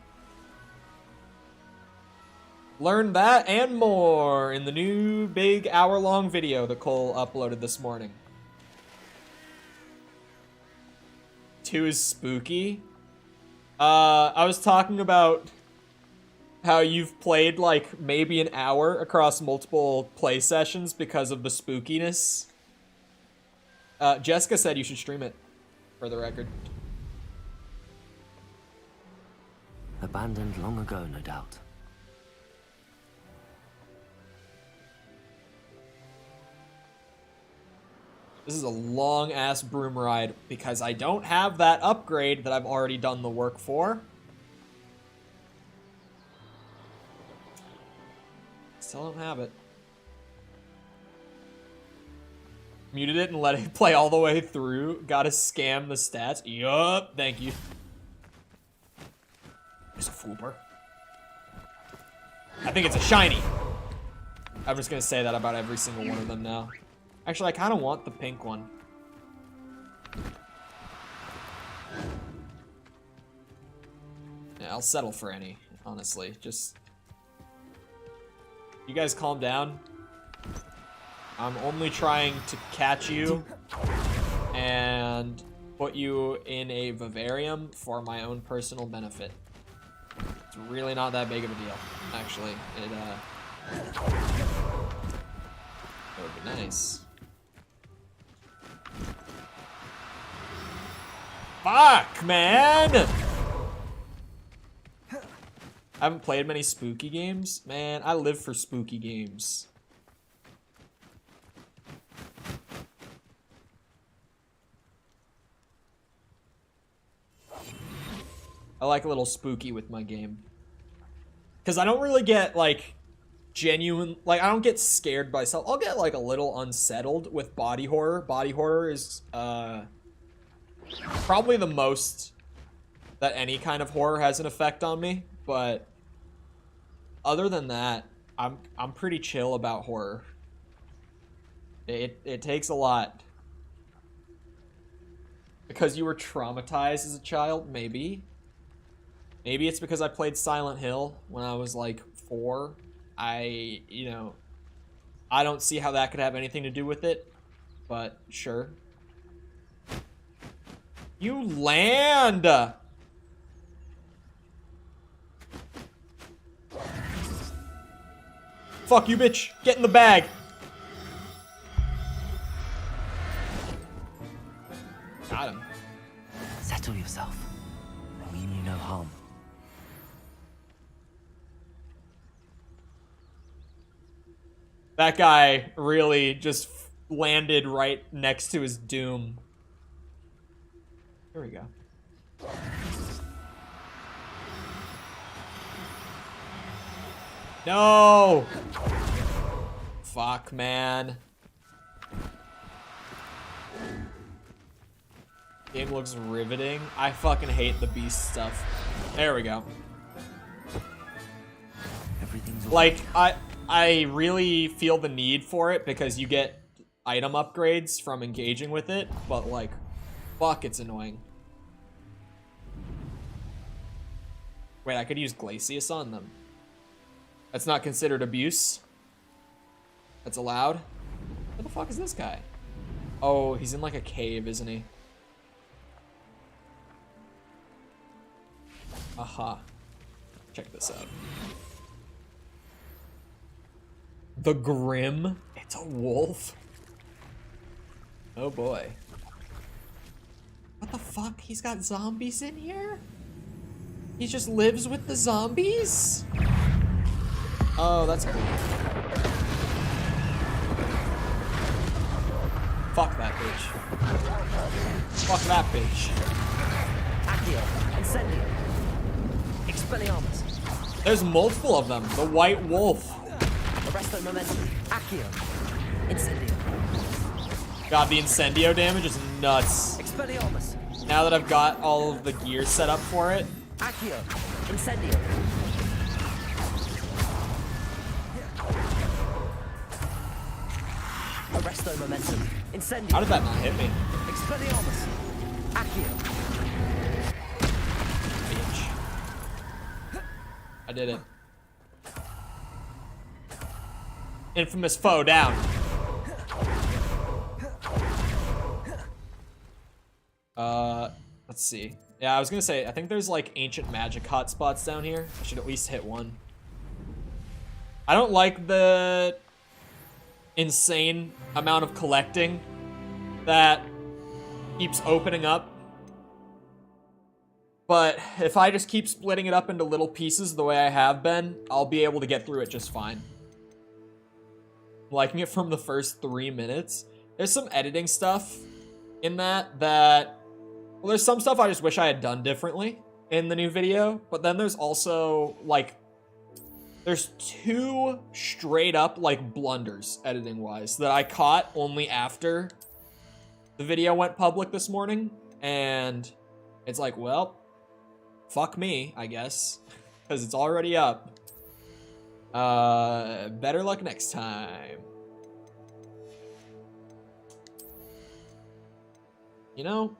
[SPEAKER 1] Learn that and more in the new big hour-long video that Cole uploaded this morning. 2 is spooky. I was talking about how you've played like maybe an hour across multiple play sessions because of the spookiness. Jessica said you should stream it, for the record.
[SPEAKER 2] Abandoned long ago, no doubt.
[SPEAKER 1] This is a long-ass broom ride because I don't have that upgrade that I've already done the work for. Still don't have it. Muted it and let it play all the way through. Gotta scam the stats. Yup, thank you. There's a Fooper. I think it's a shiny. I'm just gonna say that about every single one of them now. Actually, I kind of want the pink one. Yeah, I'll settle for any, honestly. Just... You guys calm down. I'm only trying to catch you and put you in a vivarium for my own personal benefit. It's really not that big of a deal, actually. It would be nice. Fuck, man! I haven't played many spooky games. Man, I live for spooky games. I like a little spooky with my game. Because I don't really get, like, genuine... Like, I don't get scared by stuff. I'll get, like, a little unsettled with body horror. Body horror is, probably the most that any kind of horror has an effect on me. But other than that, I'm pretty chill about horror. It takes a lot. Because you were traumatized as a child? Maybe. Maybe it's because I played Silent Hill when I was like 4. You know, I don't see how that could have anything to do with it, but sure. You land! Fuck you, bitch. Get in the bag. Got him.
[SPEAKER 2] Settle yourself. I mean you no harm.
[SPEAKER 1] That guy really just landed right next to his doom. Here we go. No! Fuck, man. Game looks riveting. I fucking hate the beast stuff. There we go.
[SPEAKER 2] Everything's
[SPEAKER 1] Like, I really feel the need for it because you get item upgrades from engaging with it, but like, fuck, it's annoying. Wait, I could use Glacius on them. That's not considered abuse. That's allowed. What the fuck is this guy? Oh, he's in like a cave, isn't he? Aha. Check this out. The Grim? It's a wolf? Oh boy. What the fuck? He's got zombies in here? He just lives with the zombies? Oh, that's cool. Fuck that bitch. Fuck that bitch.
[SPEAKER 5] Accio. Incendio. Expelliarmus.
[SPEAKER 1] There's multiple of them. The white wolf.
[SPEAKER 5] Arresto momentum. Accio. Incendio.
[SPEAKER 1] God, the Incendio damage is nuts.
[SPEAKER 5] Expelliarmus.
[SPEAKER 1] Now that I've got all of the gear set up for it.
[SPEAKER 5] Accio. Incendio. Arresto momentum. Incendio.
[SPEAKER 1] How did that not hit me?
[SPEAKER 5] Expelliarmus. Accio.
[SPEAKER 1] Bitch. I did it. Infamous foe down. Let's see. Yeah, I was gonna say, I think there's like ancient magic hotspots down here. I should at least hit one. I don't like the insane amount of collecting that keeps opening up. But if I just keep splitting it up into little pieces the way I have been, I'll be able to get through it just fine. I'm liking it from the first 3 minutes. There's some editing stuff in that, well, there's some stuff I just wish I had done differently in the new video, but then there's also, like, there's 2 straight up, like, blunders, editing-wise, that I caught only after the video went public this morning, and it's like, well, fuck me, I guess, because it's already up. Better luck next time. You know,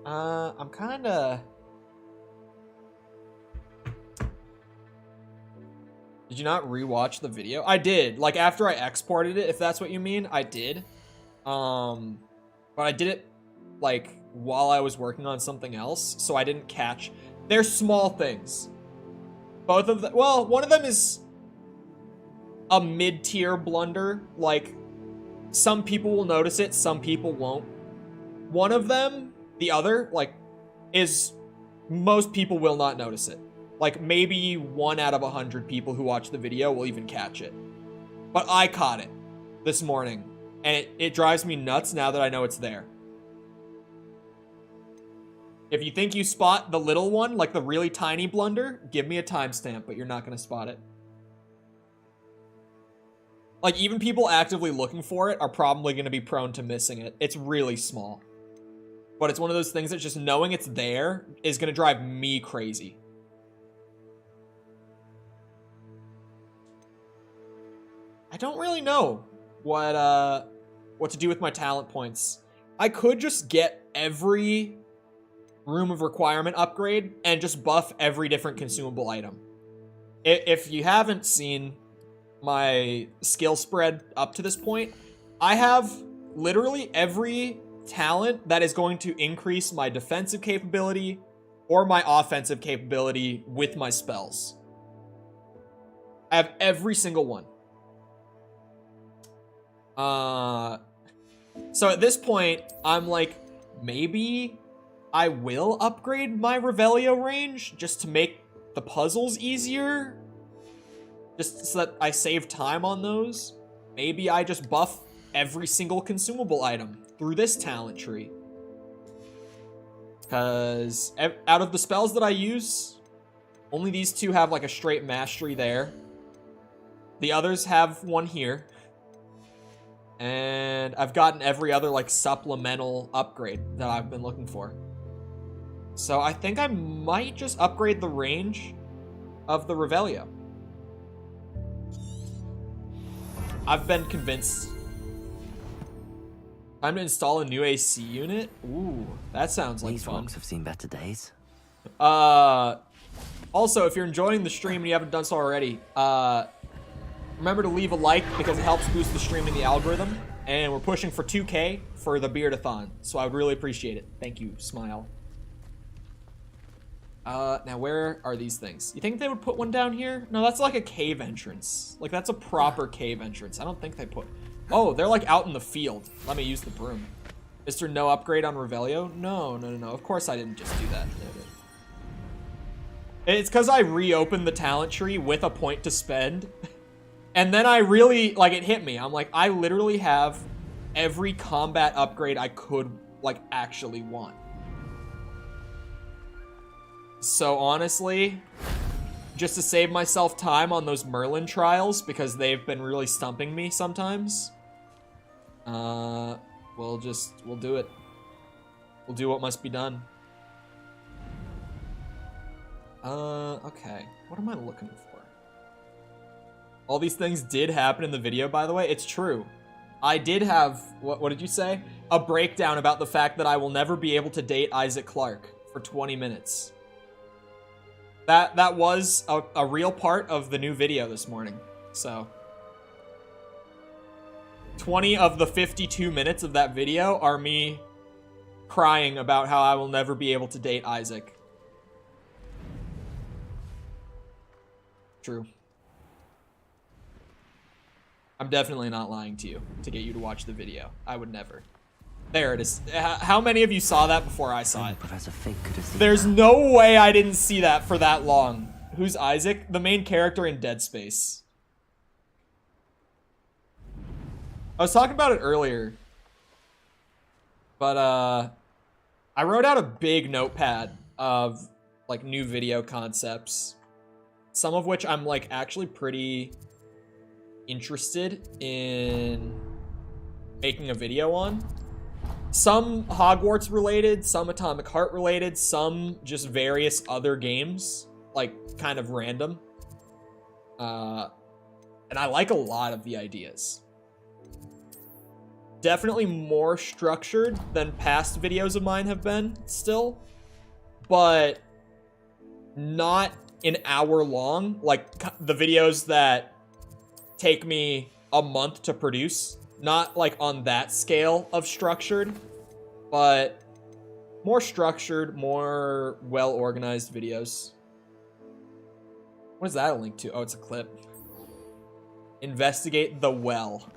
[SPEAKER 1] I'm kinda... Did you not rewatch the video? I did. Like, after I exported it, if that's what you mean, I did. But I did it, like, while I was working on something else, so I didn't catch... They're small things. Both of them... Well, one of them is a mid-tier blunder. Like, some people will notice it, some people won't. One of them, the other, like, is... Most people will not notice it. Like, maybe 1 out of 100 people who watch the video will even catch it. But I caught it this morning, and it drives me nuts now that I know it's there. If you think you spot the little one, like the really tiny blunder, give me a timestamp, but you're not going to spot it. Like, even people actively looking for it are probably going to be prone to missing it. It's really small. But it's one of those things that just knowing it's there is going to drive me crazy. I don't really know what to do with my talent points. I could just get every room of requirement upgrade and just buff every different consumable item. If you haven't seen my skill spread up to this point, I have literally every talent that is going to increase my defensive capability or my offensive capability with my spells. I have every single one. So at this point, I'm like, maybe I will upgrade my Revelio range just to make the puzzles easier. Just so that I save time on those. Maybe I just buff every single consumable item through this talent tree. Because out of the spells that I use, only these two have like a straight mastery there. The others have one here. And I've gotten every other like supplemental upgrade that I've been looking for. So I think I might just upgrade the range of the Revelio. I've been convinced. Time to install a new AC unit? Ooh, that sounds like
[SPEAKER 2] These
[SPEAKER 1] fun.
[SPEAKER 2] rocks have seen better days.
[SPEAKER 1] Also, if you're enjoying the stream and you haven't done so already, remember to leave a like because it helps boost the stream in the algorithm. And we're pushing for 2K for the Beardathon, so I would really appreciate it. Thank you, Smile. Now where are these things? You think they would put one down here? No, that's like a cave entrance. Like, that's a proper cave entrance. I don't think they put... Oh, they're like out in the field. Let me use the broom. Mr. No upgrade on Revelio? No. Of course I didn't just do that. It's because I reopened the talent tree with a point to spend. And then I really, like, it hit me. I'm like, I literally have every combat upgrade I could, like, actually want. So honestly, just to save myself time on those Merlin trials, because they've been really stumping me sometimes, we'll do it. We'll do what must be done. Okay. What am I looking for? All these things did happen in the video, by the way. It's true. I did have, what did you say? A breakdown about the fact that I will never be able to date Isaac Clarke for 20 minutes. That was a real part of the new video this morning. So 20 of the 52 minutes of that video are me crying about how I will never be able to date Isaac. True. I'm definitely not lying to you to get you to watch the video. I would never. There it is. How many of you saw that before I saw it?
[SPEAKER 2] Professor Fig could have seen
[SPEAKER 1] There's
[SPEAKER 2] that.
[SPEAKER 1] no way I didn't see that for that long. Who's Isaac? The main character in Dead Space. I was talking about it earlier. But, I wrote out a big notepad of, like, new video concepts. Some of which I'm, like, actually pretty interested in making a video on. Some Hogwarts related, some Atomic Heart related, some just various other games, like kind of random. And I like a lot of the ideas. Definitely more structured than past videos of mine have been still, but not an hour long, like the videos that take me a month to produce. Not like on that scale of structured, but more structured, more well-organized videos. What is that a link to? Oh, it's a clip. Investigate the well.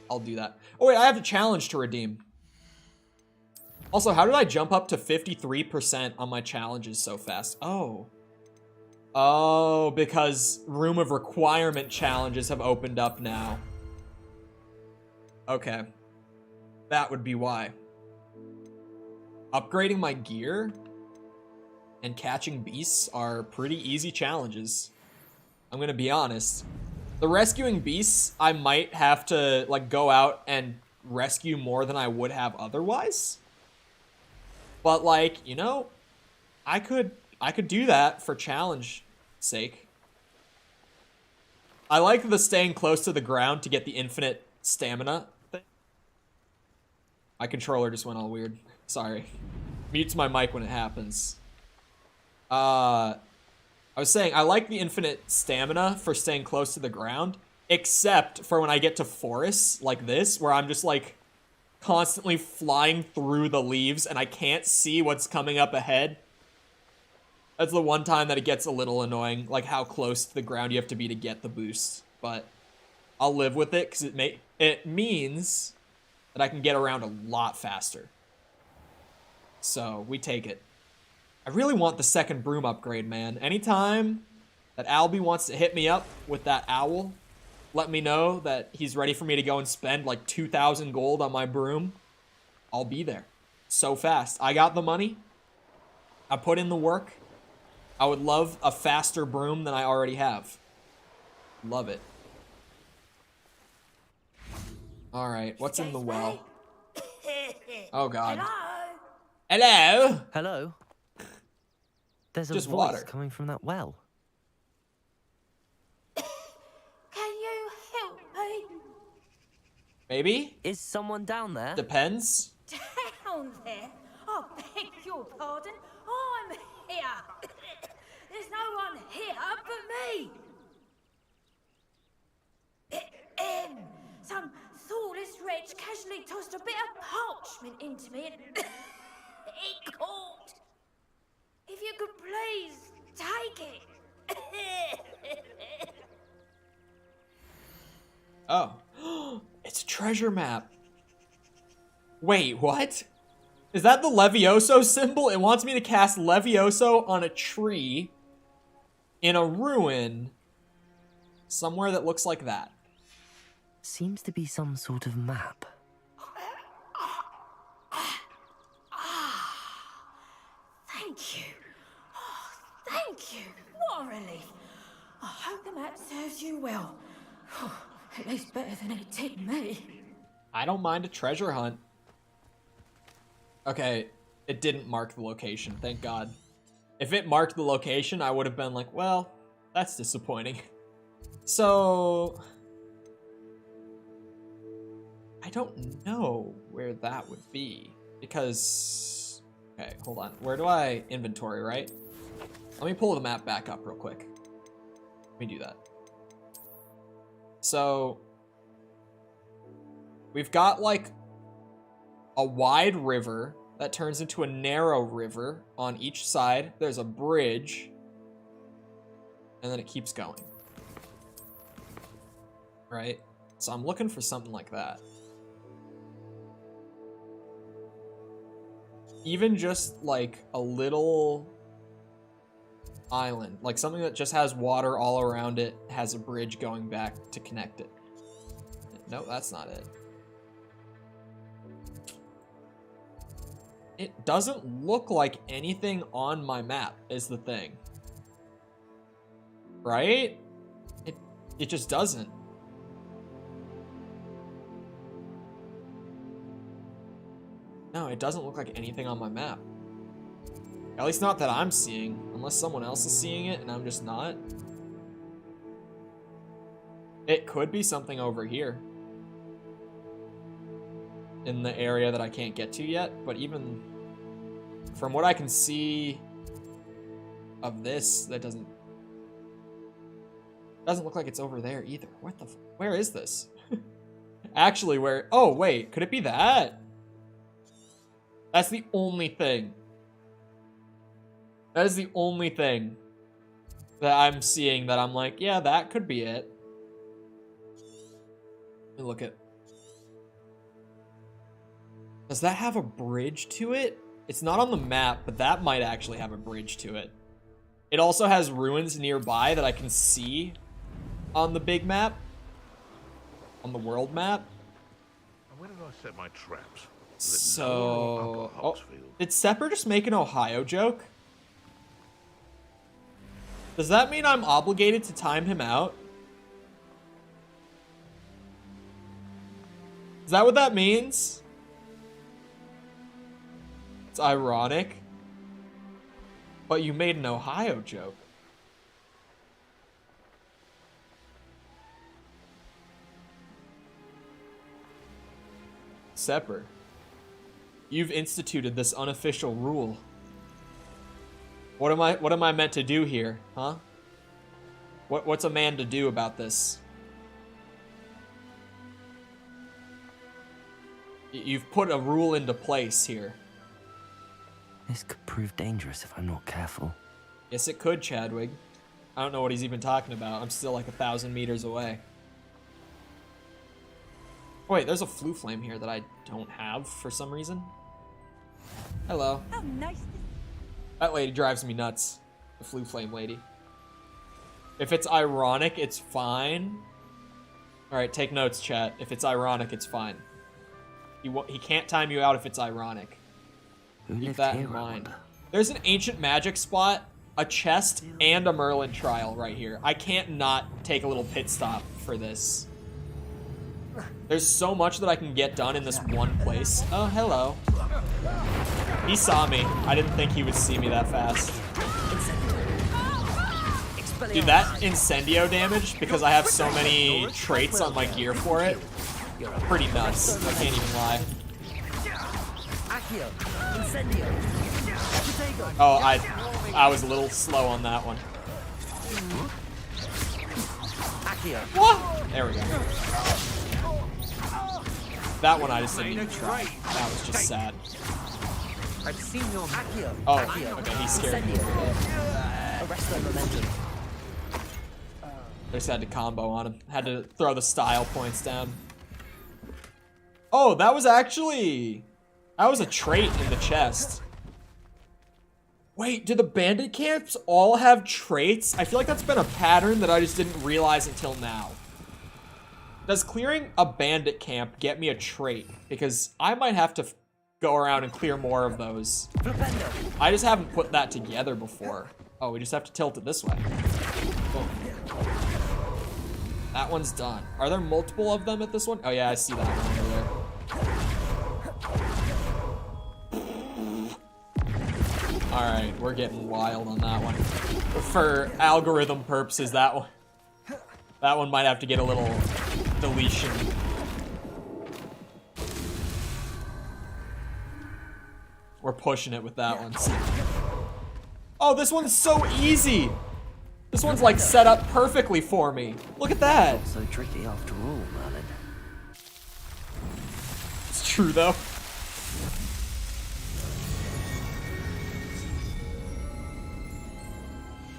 [SPEAKER 1] I'll do that. Oh wait, I have a challenge to redeem. Also, how did I jump up to 53% on my challenges so fast? Oh, because Room of Requirement challenges have opened up now. Okay. That would be why. upgrading my gear and catching beasts are pretty easy challenges. I'm gonna be honest. The rescuing beasts, I might have to like go out and rescue more than I would have otherwise. But like, you know, I could do that for challenge sake. I like the staying close to the ground to get the infinite stamina thing. My controller just went all weird. Sorry. Mutes my mic when it happens. I was saying, I like the infinite stamina for staying close to the ground, except for when I get to forests like this, where I'm just like constantly flying through the leaves and I can't see what's coming up ahead. That's the one time that it gets a little annoying, like how close to the ground you have to be to get the boost. But I'll live with it because it means that I can get around a lot faster. So we take it. I really want the second broom upgrade, man. Anytime that Albie wants to hit me up with that owl, let me know that he's ready for me to go and spend like 2,000 gold on my broom. I'll be there. So fast. I got the money. I put in the work. I would love a faster broom than I already have. Love it. Alright, what's in the well? Oh god. Hello?
[SPEAKER 2] Hello? There's a
[SPEAKER 1] Just
[SPEAKER 2] voice
[SPEAKER 1] water.
[SPEAKER 2] coming from that well.
[SPEAKER 4] Can you help me?
[SPEAKER 1] Maybe?
[SPEAKER 2] Is someone down there?
[SPEAKER 1] Depends.
[SPEAKER 4] Down there? I beg your pardon. I'm here. There's no one here but me. Some thoughtless wretch casually tossed a bit of parchment into me and it caught. If you could please take it.
[SPEAKER 1] Oh. It's a treasure map. Wait, what? Is that the Levioso symbol? It wants me to cast Levioso on a tree in a ruin somewhere that looks like that.
[SPEAKER 2] Seems to be some sort of map.
[SPEAKER 4] Thank you. Oh, thank you. What a relief. I hope the map serves you well. At least better than it did me.
[SPEAKER 1] I don't mind a treasure hunt. Okay, it didn't mark the location, thank God. If it marked the location, I would have been like, well, that's disappointing. So I don't know where that would be because, okay, hold on. Where do I inventory, right? Let me pull the map back up real quick. Let me do that. So we've got like a wide river that turns into a narrow river on each side. There's a bridge and then it keeps going. Right? So I'm looking for something like that. Even just like a little island, like something that just has water all around it, has a bridge going back to connect it. No, that's not it. It doesn't look like anything on my map is the thing. Right? It just doesn't. No, it doesn't look like anything on my map. At least not that I'm seeing, unless someone else is seeing it and I'm just not. It could be something over here in the area that I can't get to yet, but even from what I can see of this, that doesn't look like it's over there either. What the where is this? Actually, where, oh wait, could it be that? That's the only thing. That is the only thing that I'm seeing that I'm like, yeah, that could be it. Let me look at. Does that have a bridge to it? It's not on the map, but that might actually have a bridge to it. It also has ruins nearby that I can see on the big map. On the world map.
[SPEAKER 7] Where did I set my traps?
[SPEAKER 1] So, oh, did Sepper just make an Ohio joke? Does that mean I'm obligated to time him out? Is that what that means? It's ironic. But you made an Ohio joke. Sepper, you've instituted this unofficial rule. What am I meant to do here, huh? What's a man to do about this? You've put a rule into place here.
[SPEAKER 2] This could prove dangerous if I'm not careful.
[SPEAKER 1] Yes, it could, Chadwick. I don't know what he's even talking about. I'm still like 1,000 meters away. Oh, wait, there's a flue flame here that I don't have for some reason. Hello.
[SPEAKER 4] How nice.
[SPEAKER 1] That lady drives me nuts. The flue flame lady. If it's ironic, it's fine. Alright, take notes, chat. If it's ironic, it's fine. He can't time you out if it's ironic. Keep that in mind. There's an ancient magic spot, a chest, and a Merlin trial right here. I can't not take a little pit stop for this. There's so much that I can get done in this one place. Oh, hello. He saw me. I didn't think he would see me that fast. Dude, that incendio damage, because I have so many traits on my gear for it, pretty nuts. I can't even lie. Oh, I was a little slow on that one. What? There we go. That one I just didn't even try. That was just sad. Oh, okay, he scared me. I just had to combo on him. Had to throw the style points down. Oh, that was actually... That was a trait in the chest. Wait, do the bandit camps all have traits? I feel like that's been a pattern that I just didn't realize until now. Does clearing a bandit camp get me a trait? Because I might have to go around and clear more of those. I just haven't put that together before. Oh, we just have to tilt it this way. Boom. That one's done. Are there multiple of them at this one? Oh yeah, I see that one over there. Alright, we're getting wild on that one. For algorithm purposes, that one might have to get a little deletion. We're pushing it with that one. Oh, this one's so easy! This one's like set up perfectly for me. Look at that!
[SPEAKER 2] Not so tricky after all, Merlin.
[SPEAKER 1] It's true though.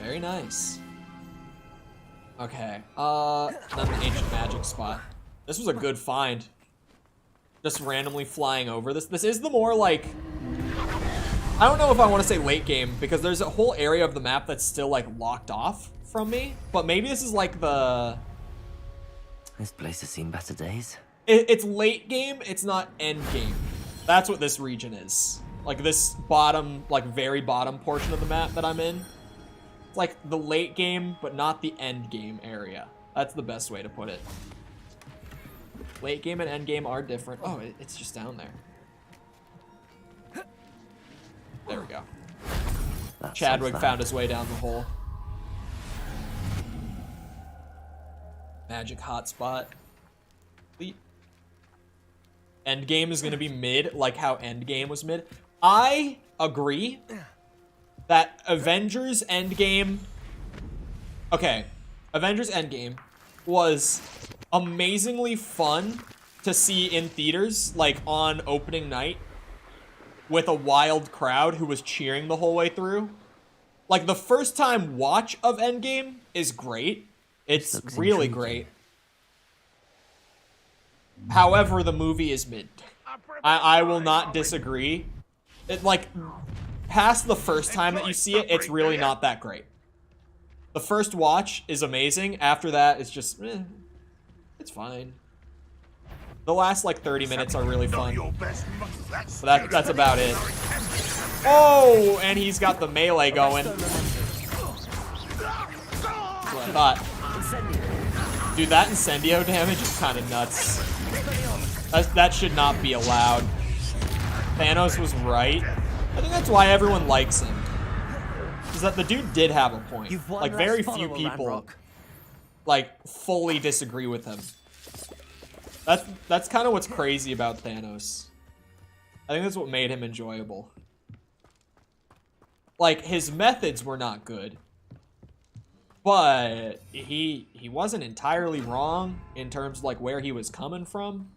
[SPEAKER 1] Very nice. Okay, then the ancient magic spot. This was a good find. Just randomly flying over this. This is the more like, I don't know if I want to say late game, because there's a whole area of the map that's still like locked off from me, but maybe this is like the...
[SPEAKER 2] This place has seen better days.
[SPEAKER 1] It's late game, it's not end game. That's what this region is. Like this bottom, like very bottom portion of the map that I'm in. It's like the late game, but not the end game area. That's the best way to put it. Late game and end game are different. Oh, it's just down there. There we go. Chadwick found his way down the hole. Magic hotspot. Endgame is gonna be mid, like how Endgame was mid. I agree that Avengers Endgame... Okay, Avengers Endgame was amazingly fun to see in theaters, like on opening night, with a wild crowd who was cheering the whole way through. Like, the first time watch of Endgame is great. It's really great. However, the movie is mid. I will not disagree. It, like, past the first time that you see it, it's really not that great. The first watch is amazing. After that, it's just, it's fine. The last like 30 minutes are really fun.
[SPEAKER 7] Your best
[SPEAKER 1] But that's about it. Oh, and he's got the melee going. That's what I thought. Dude, that incendio damage is kind of nuts. That should not be allowed. Thanos was right. I think that's why everyone likes him. Is that the dude did have a point. Like, very few people, like, fully disagree with him. That's kind of what's crazy about Thanos. I think that's what made him enjoyable. Like, his methods were not good. But he wasn't entirely wrong in terms of, like, where he was coming from.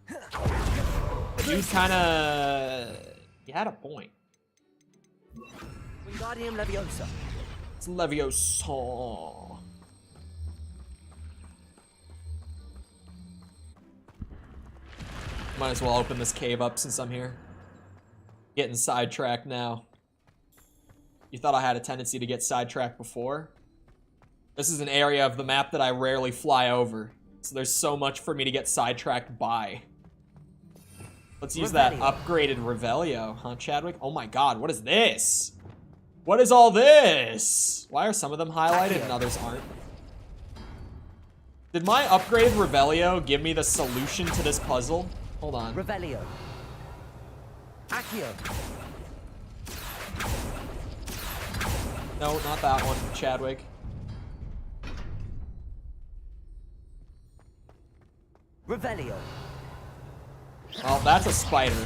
[SPEAKER 1] The dude kind of... He had a point.
[SPEAKER 5] Wingardium Leviosa.
[SPEAKER 1] It's Leviosa. Might as well open this cave up since I'm here. Getting sidetracked now. You thought I had a tendency to get sidetracked before? This is an area of the map that I rarely fly over. So there's so much for me to get sidetracked by. Let's use that upgraded Revelio, huh, Chadwick? Oh my god, what is this? What is all this? Why are some of them highlighted and others aren't? Did my upgraded Revelio give me the solution to this puzzle? Hold on.
[SPEAKER 5] Revelio. Accio.
[SPEAKER 1] No, not that one, Chadwick.
[SPEAKER 5] Revelio.
[SPEAKER 1] Oh, that's a spider.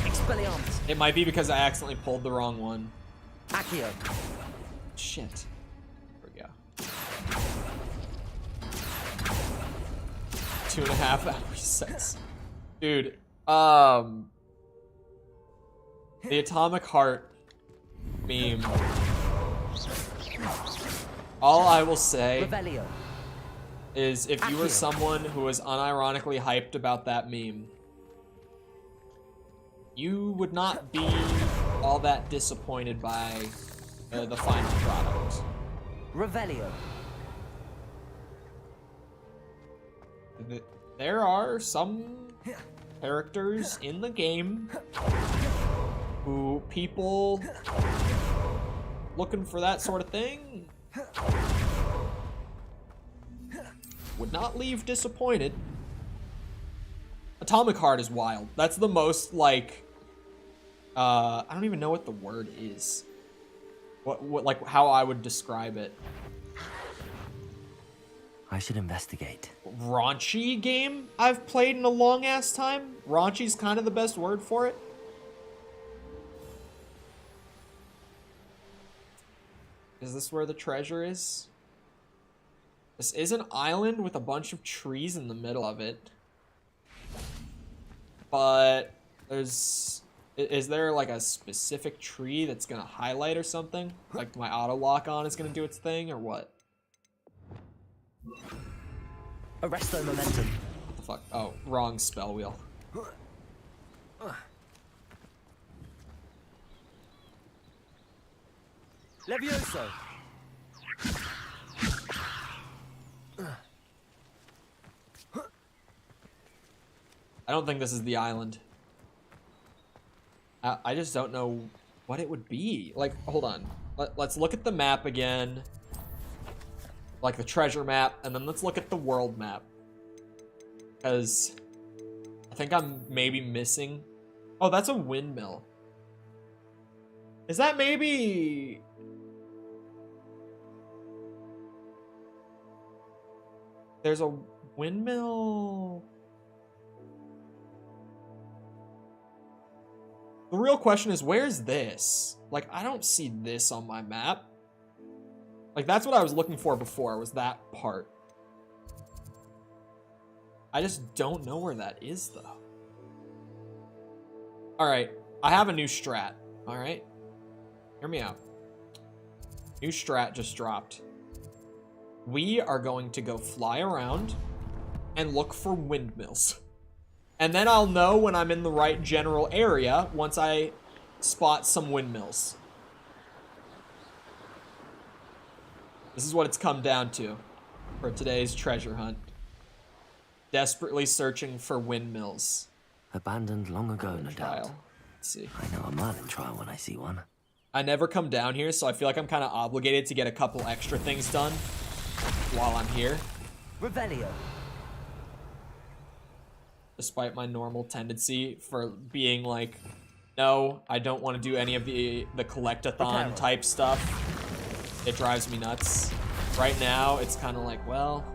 [SPEAKER 5] Expelliarmus.
[SPEAKER 1] It might be because I accidentally pulled the wrong one.
[SPEAKER 5] Accio.
[SPEAKER 1] Shit. There we go. 2.5 hours, 6. Dude, the Atomic Heart meme. All I will say
[SPEAKER 5] Revelio.
[SPEAKER 1] is if you were someone who was unironically hyped about that meme, you would not be all that disappointed by the final product.
[SPEAKER 5] Revelio.
[SPEAKER 1] There are some characters in the game who people looking for that sort of thing would not leave disappointed. Atomic Heart is wild. That's the most, like, I don't even know what the word is. What like, how I would describe it.
[SPEAKER 2] I should investigate.
[SPEAKER 1] Raunchy game I've played in a long-ass time. Raunchy's kind of the best word for it. Is this where the treasure is? This is an island with a bunch of trees in the middle of it. But there's... Is there like a specific tree that's gonna highlight or something? Like my auto lock on is gonna do its thing or what?
[SPEAKER 5] Arresto momentum.
[SPEAKER 1] What the fuck? Oh, wrong spell wheel.
[SPEAKER 5] Levioso.
[SPEAKER 1] I don't think this is the island. I just don't know what it would be. Like, hold on. Let's look at the map again. Like the treasure map, and then let's look at the world map. Because I think I'm maybe missing... Oh, that's a windmill. Is that maybe... There's a windmill... The real question is, where's this? Like, I don't see this on my map. Like, that's what I was looking for before, was that part. I just don't know where that is, though. Alright, I have a new strat, alright? Hear me out. New strat just dropped. We are going to go fly around and look for windmills. And then I'll know when I'm in the right general area once I spot some windmills. This is what it's come down to for today's treasure hunt. Desperately searching for windmills.
[SPEAKER 2] Abandoned long ago, no doubt.
[SPEAKER 1] Trial. Let's see.
[SPEAKER 2] I know a Merlin trial when I see one.
[SPEAKER 1] I never come down here, so I feel like I'm kind of obligated to get a couple extra things done while I'm here.
[SPEAKER 5] Revelio.
[SPEAKER 1] Despite my normal tendency for being like, no, I don't want to do any of the collect-a-thon type stuff. It drives me nuts. Right now, it's kind of like, well,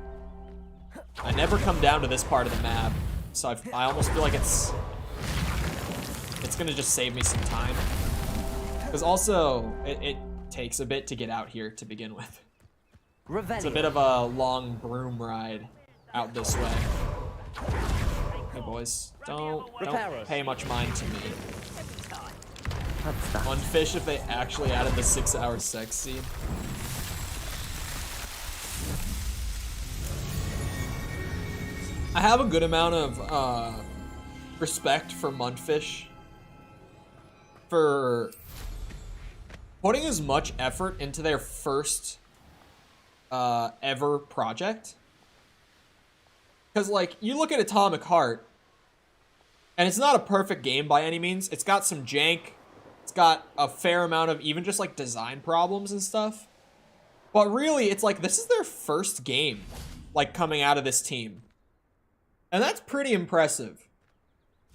[SPEAKER 1] I never come down to this part of the map, so I almost feel like it's gonna just save me some time. Because also, it takes a bit to get out here to begin with. It's a bit of a long broom ride out this way. Hey boys, don't pay much mind to me. One fish if they actually added the 6-hour sex scene. I have a good amount of respect for Mundfish for putting as much effort into their first ever project. Because, like, you look at Atomic Heart, and it's not a perfect game by any means. It's got some jank. It's got a fair amount of even just, like, design problems and stuff. But really, it's like, this is their first game, like, coming out of this team. And that's pretty impressive.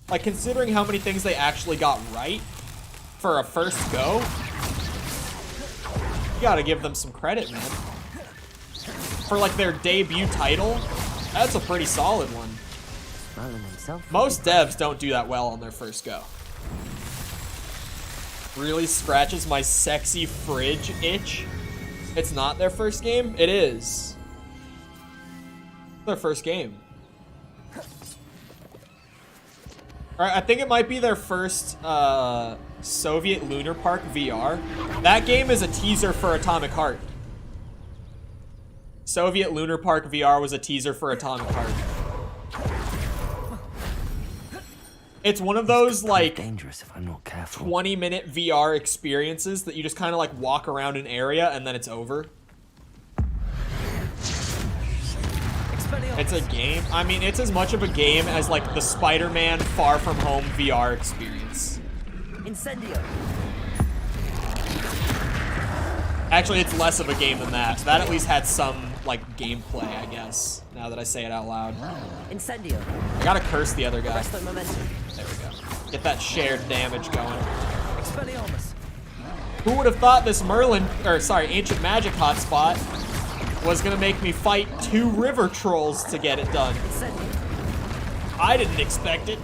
[SPEAKER 1] Like, considering how many things they actually got right for a first go, you gotta give them some credit, man. For, like, their debut title, that's a pretty solid one. Most devs don't do that well on their first go. Really scratches my sexy fridge itch. It's not their first game? It is. Their first game. Alright, I think it might be their first Soviet Lunar Park VR. That game is a teaser for Atomic Heart. Soviet Lunar Park VR was a teaser for Atomic Heart. It's one of those, like,
[SPEAKER 2] dangerous if I'm not careful.
[SPEAKER 1] 20-minute VR experiences that you just kind of, like, walk around an area and then it's over. It's a game. I mean, it's as much of a game as, like, the Spider-Man Far From Home VR experience.
[SPEAKER 5] Incendio.
[SPEAKER 1] Actually, it's less of a game than that. That at least had some, like, gameplay, I guess, now that I say it out loud.
[SPEAKER 5] Incendio.
[SPEAKER 1] I gotta curse the other guy.
[SPEAKER 5] Arresto momentum.
[SPEAKER 1] There we go. Get that shared damage going.
[SPEAKER 5] Expelliarmus.
[SPEAKER 1] Who would have thought this Ancient Magic hotspot was gonna make me fight 2 river trolls to get it done?
[SPEAKER 5] Incendio.
[SPEAKER 1] I didn't expect it.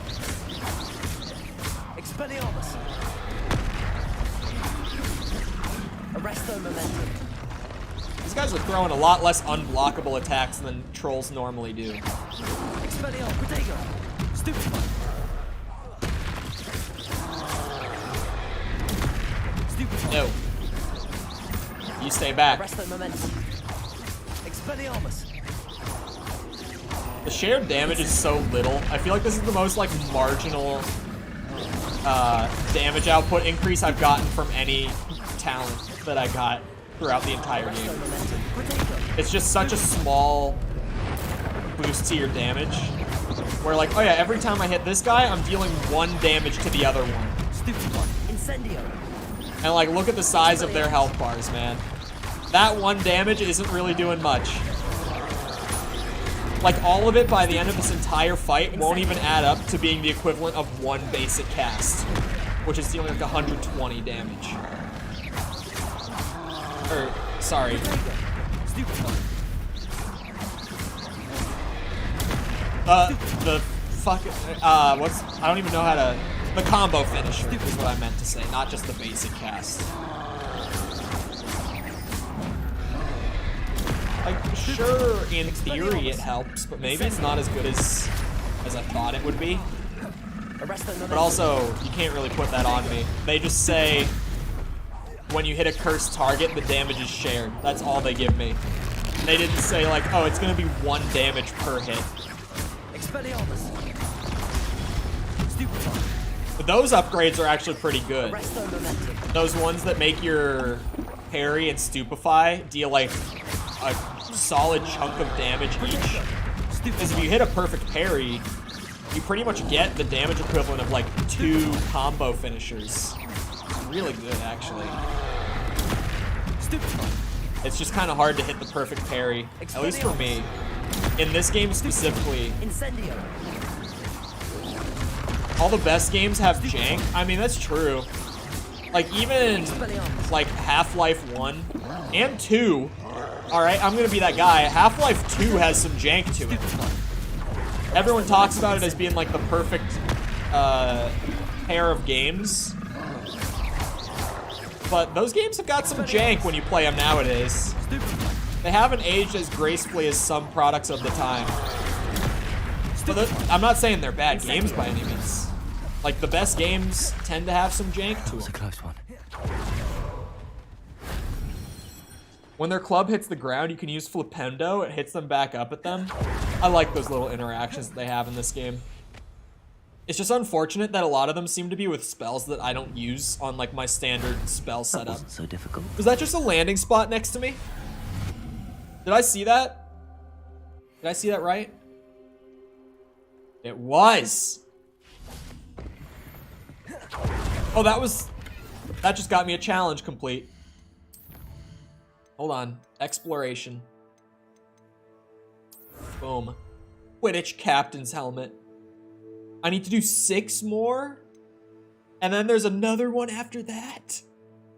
[SPEAKER 5] Expelliarmus. Arresto momentum.
[SPEAKER 1] These guys are throwing a lot less unblockable attacks than trolls normally do.
[SPEAKER 5] Expelliarmus. Protego. Stupefy. Stupefy.
[SPEAKER 1] No. You stay back.
[SPEAKER 5] Arresto momentum. Expelliarmus.
[SPEAKER 1] The shared damage is so little. I feel like this is the most, like, marginal damage output increase I've gotten from any talent that I got throughout the entire game. It's just such a small boost to your damage. Where, like, oh yeah, every time I hit this guy, I'm dealing 1 damage to the other one.
[SPEAKER 5] Stupid one. Incendio.
[SPEAKER 1] And, like, look at the size of their health bars, man. That 1 damage isn't really doing much. Like, all of it by the end of this entire fight won't even add up to being the equivalent of 1 basic cast, which is dealing like 120 damage. Or, sorry. The fuck, I don't even know how to, the combo finisher is what I meant to say, not just the basic cast. Like, sure, in theory it helps, but maybe it's not as good as I thought it would be. But also, you can't really put that on me. They just say, when you hit a cursed target, the damage is shared. That's all they give me. They didn't say, like, oh, it's gonna be 1 damage per hit. But those upgrades are actually pretty good. Those ones that make your parry and stupefy deal, like, a solid chunk of damage each. Because if you hit a perfect parry, you pretty much get the damage equivalent of like 2 combo finishers. It's really good, actually. It's just kind of hard to hit the perfect parry, at least for me. In this game specifically,
[SPEAKER 5] Incendio.
[SPEAKER 1] all the best games have jank. I mean, that's true. Like, even like Half-Life 1 and 2. Alright, I'm gonna be that guy. Half-Life 2 has some jank to it. Everyone talks about it as being like the perfect pair of games. But those games have got some jank when you play them nowadays. They haven't aged as gracefully as some products of the time. But I'm not saying they're bad games by any means. Like, the best games tend to have some jank to
[SPEAKER 2] That was a
[SPEAKER 1] them.
[SPEAKER 2] close one.
[SPEAKER 1] When their club hits the ground, you can use Flipendo. It hits them back up at them. I like those little interactions that they have in this game. It's just unfortunate that a lot of them seem to be with spells that I don't use on like my standard spell
[SPEAKER 2] That
[SPEAKER 1] setup.
[SPEAKER 2] wasn't so difficult.
[SPEAKER 1] Was that just a landing spot next to me? Did I see that? Did I see that right? It was. Oh, that just got me a challenge complete. Hold on. Exploration. Boom. Quidditch captain's helmet. I need to do 6 more? And then there's another one after that?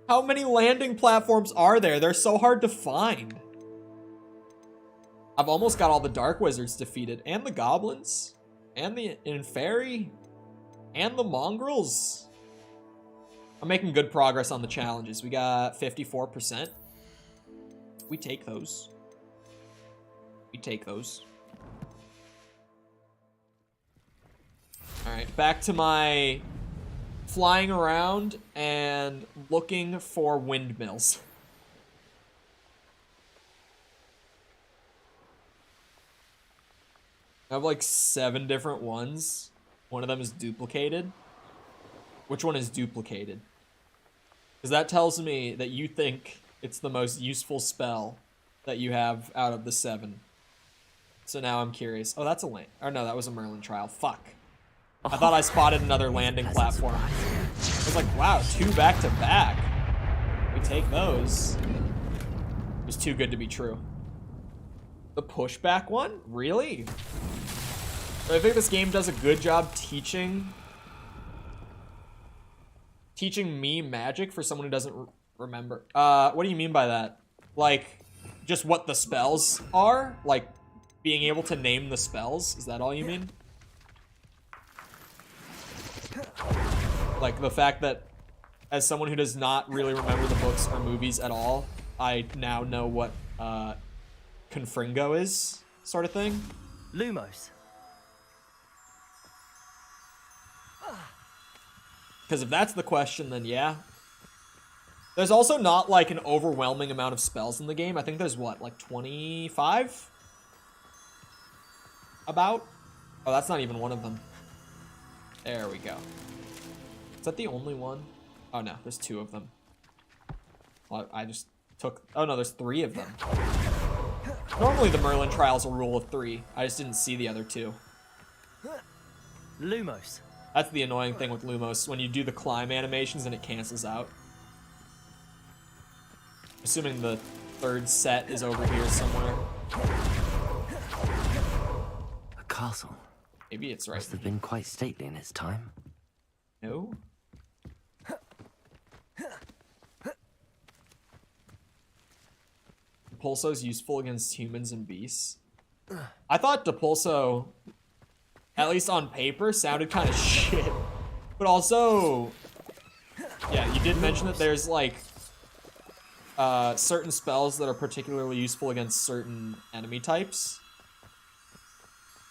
[SPEAKER 1] How many landing platforms are there? They're so hard to find. I've almost got all the Dark Wizards defeated. And the Goblins. And the Inferi. And the Mongrels. I'm making good progress on the challenges. We got 54%. We take those. We take those. Alright, back to my flying around and looking for windmills. I have like 7 different ones. One of them is duplicated. Which one is duplicated? Because that tells me that you think it's the most useful spell that you have out of the 7. So now I'm curious. Oh, that's a land. Or no, that was a Merlin trial. Fuck. I thought I spotted another landing platform. I was like, wow, 2 back to back. We take those. It was too good to be true. The pushback one? Really? So I think this game does a good job teaching me magic for someone who doesn't remember. What do you mean by that? Like, just what the spells are? Like, being able to name the spells? Is that all you mean? Like, the fact that as someone who does not really remember the books or movies at all, I now know what Confringo is, sort of thing.
[SPEAKER 5] Lumos.
[SPEAKER 1] Because if that's the question, then yeah. There's also not, like, an overwhelming amount of spells in the game. I think there's, what, like 25? About? Oh, that's not even one of them. There we go. Is that the only one? Oh, no, there's 2 of them. Well, I just took... Oh, no, there's 3 of them. Normally the Merlin trial's a rule of 3. I just didn't see the other 2.
[SPEAKER 5] Lumos.
[SPEAKER 1] That's the annoying thing with Lumos, when you do the climb animations and it cancels out. Assuming the 3rd set is over here somewhere.
[SPEAKER 2] A castle.
[SPEAKER 1] Maybe it's right.
[SPEAKER 2] Must have been quite stately in its time.
[SPEAKER 1] No? Depulso's useful against humans and beasts. I thought Depulso, at least on paper, sounded kind of shit. But also, yeah, you did mention that there's like certain spells that are particularly useful against certain enemy types.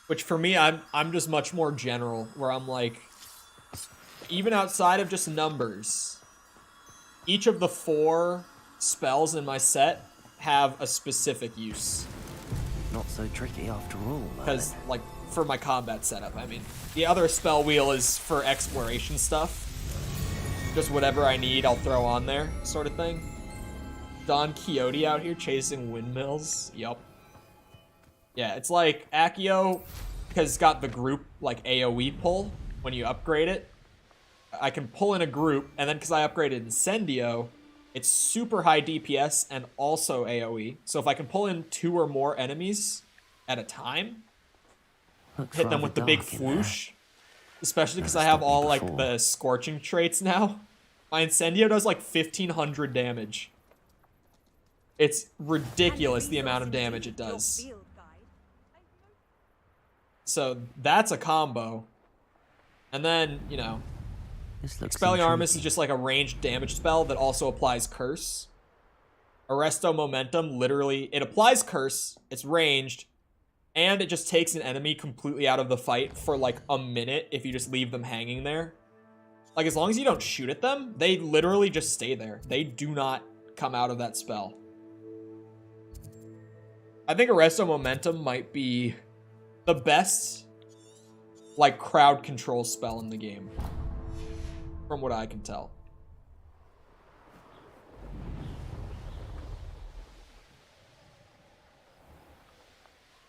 [SPEAKER 1] Which for me, I'm just much more general, where I'm like, even outside of just numbers, each of the 4 spells in my set have a specific use.
[SPEAKER 2] Not so tricky after all,
[SPEAKER 1] Because, like, for my combat setup, I mean. The other spell wheel is for exploration stuff. Just whatever I need, I'll throw on there, sort of thing. Don Quixote out here chasing windmills. Yup. Yeah, it's like Accio has got the group like AoE pull when you upgrade it. I can pull in a group, and then because I upgraded Incendio, it's super high DPS and also AoE. So if I can pull in 2 or more enemies at a time,
[SPEAKER 2] Looks
[SPEAKER 1] hit them
[SPEAKER 2] rather
[SPEAKER 1] with the big
[SPEAKER 2] dark in there.
[SPEAKER 1] swoosh, especially because
[SPEAKER 2] Never
[SPEAKER 1] I have
[SPEAKER 2] stopped me
[SPEAKER 1] all like
[SPEAKER 2] before.
[SPEAKER 1] the scorching traits now. My Incendio does like 1500 damage. It's ridiculous the amount of damage it does. So that's a combo. And then, you know,
[SPEAKER 2] This looks
[SPEAKER 1] Expelliarmus
[SPEAKER 2] intriguing.
[SPEAKER 1] is just like a ranged damage spell that also applies Curse. Arresto Momentum, literally, it applies Curse, it's ranged, and it just takes an enemy completely out of the fight for like a minute if you just leave them hanging there. Like, as long as you don't shoot at them, they literally just stay there. They do not come out of that spell. I think Arresto Momentum might be the best, like, crowd control spell in the game, from what I can tell.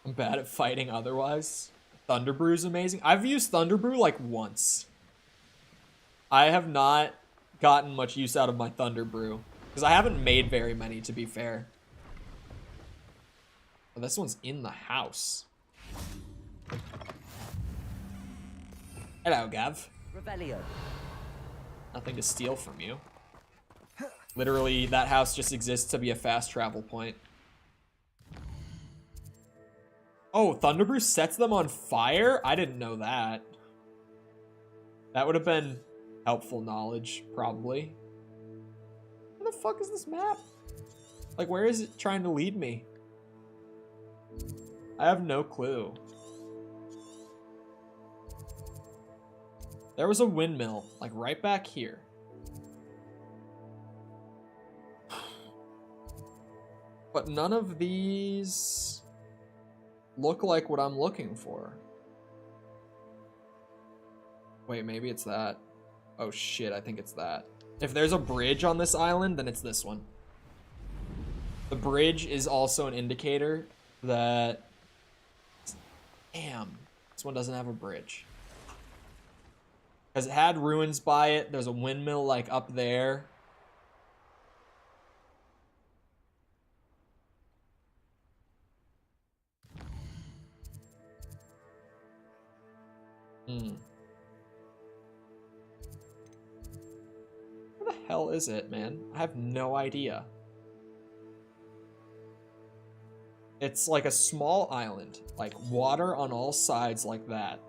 [SPEAKER 1] I'm bad at fighting otherwise. Thunderbrew is amazing. I've used Thunderbrew like once. I have not gotten much use out of my Thunderbrew because I haven't made very many, to be fair. Oh, this one's in the house. Hello, Gav.
[SPEAKER 5] Revelio.
[SPEAKER 1] Nothing to steal from you. Literally, that house just exists to be a fast travel point. Oh, Thunderbrew sets them on fire? I didn't know that. That would have been helpful knowledge, probably. Where the fuck is this map? Like, where is it trying to lead me? I have no clue. There was a windmill, like right back here. But none of these look like what I'm looking for. Wait, maybe it's that. Oh shit, I think it's that. If there's a bridge on this island, then it's this one. The bridge is also an indicator that... Damn, this one doesn't have a bridge. Because it had ruins by it. There's a windmill like up there. Where the hell is it, man? I have no idea. It's like a small island, like water on all sides like that.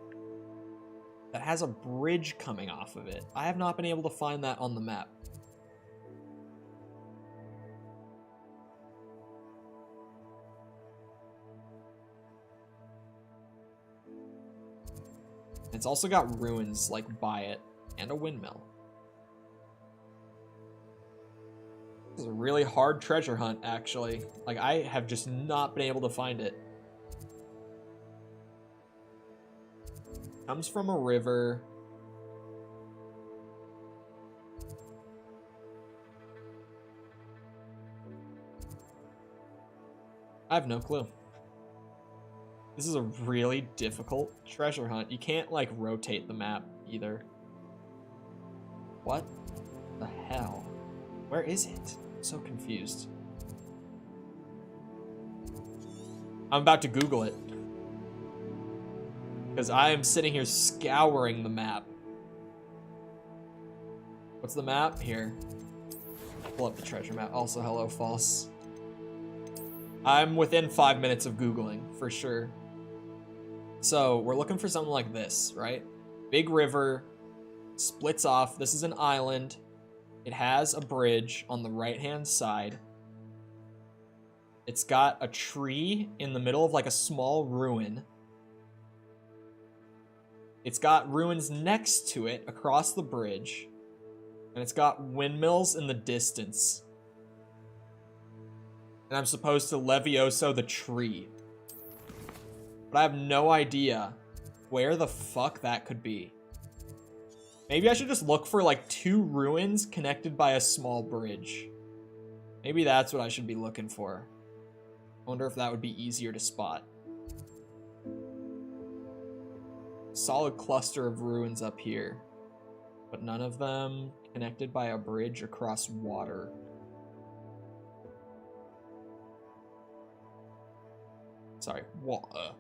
[SPEAKER 1] That has a bridge coming off of it. I have not been able to find that on the map. It's also got ruins like by it and a windmill. This is a really hard treasure hunt, actually. Like, I have just not been able to find it. Comes from a river. I have no clue. This is a really difficult treasure hunt. You can't, like, rotate the map either. What the hell? Where is it? I'm so confused. I'm about to Google it. Because I am sitting here scouring the map. What's the map? Here. Pull up the treasure map. Also, hello, false. I'm within 5 minutes of Googling, for sure. So, we're looking for something like this, right? Big river, splits off. This is an island. It has a bridge on the right-hand side. It's got a tree in the middle of like a small ruin. It's got ruins next to it across the bridge. And it's got windmills in the distance. And I'm supposed to Levioso the tree. But I have no idea where the fuck that could be. Maybe I should just look for like 2 ruins connected by a small bridge. Maybe that's what I should be looking for. I wonder if that would be easier to spot. solid cluster of ruins up here, but none of them connected by a bridge across water. Sorry, water.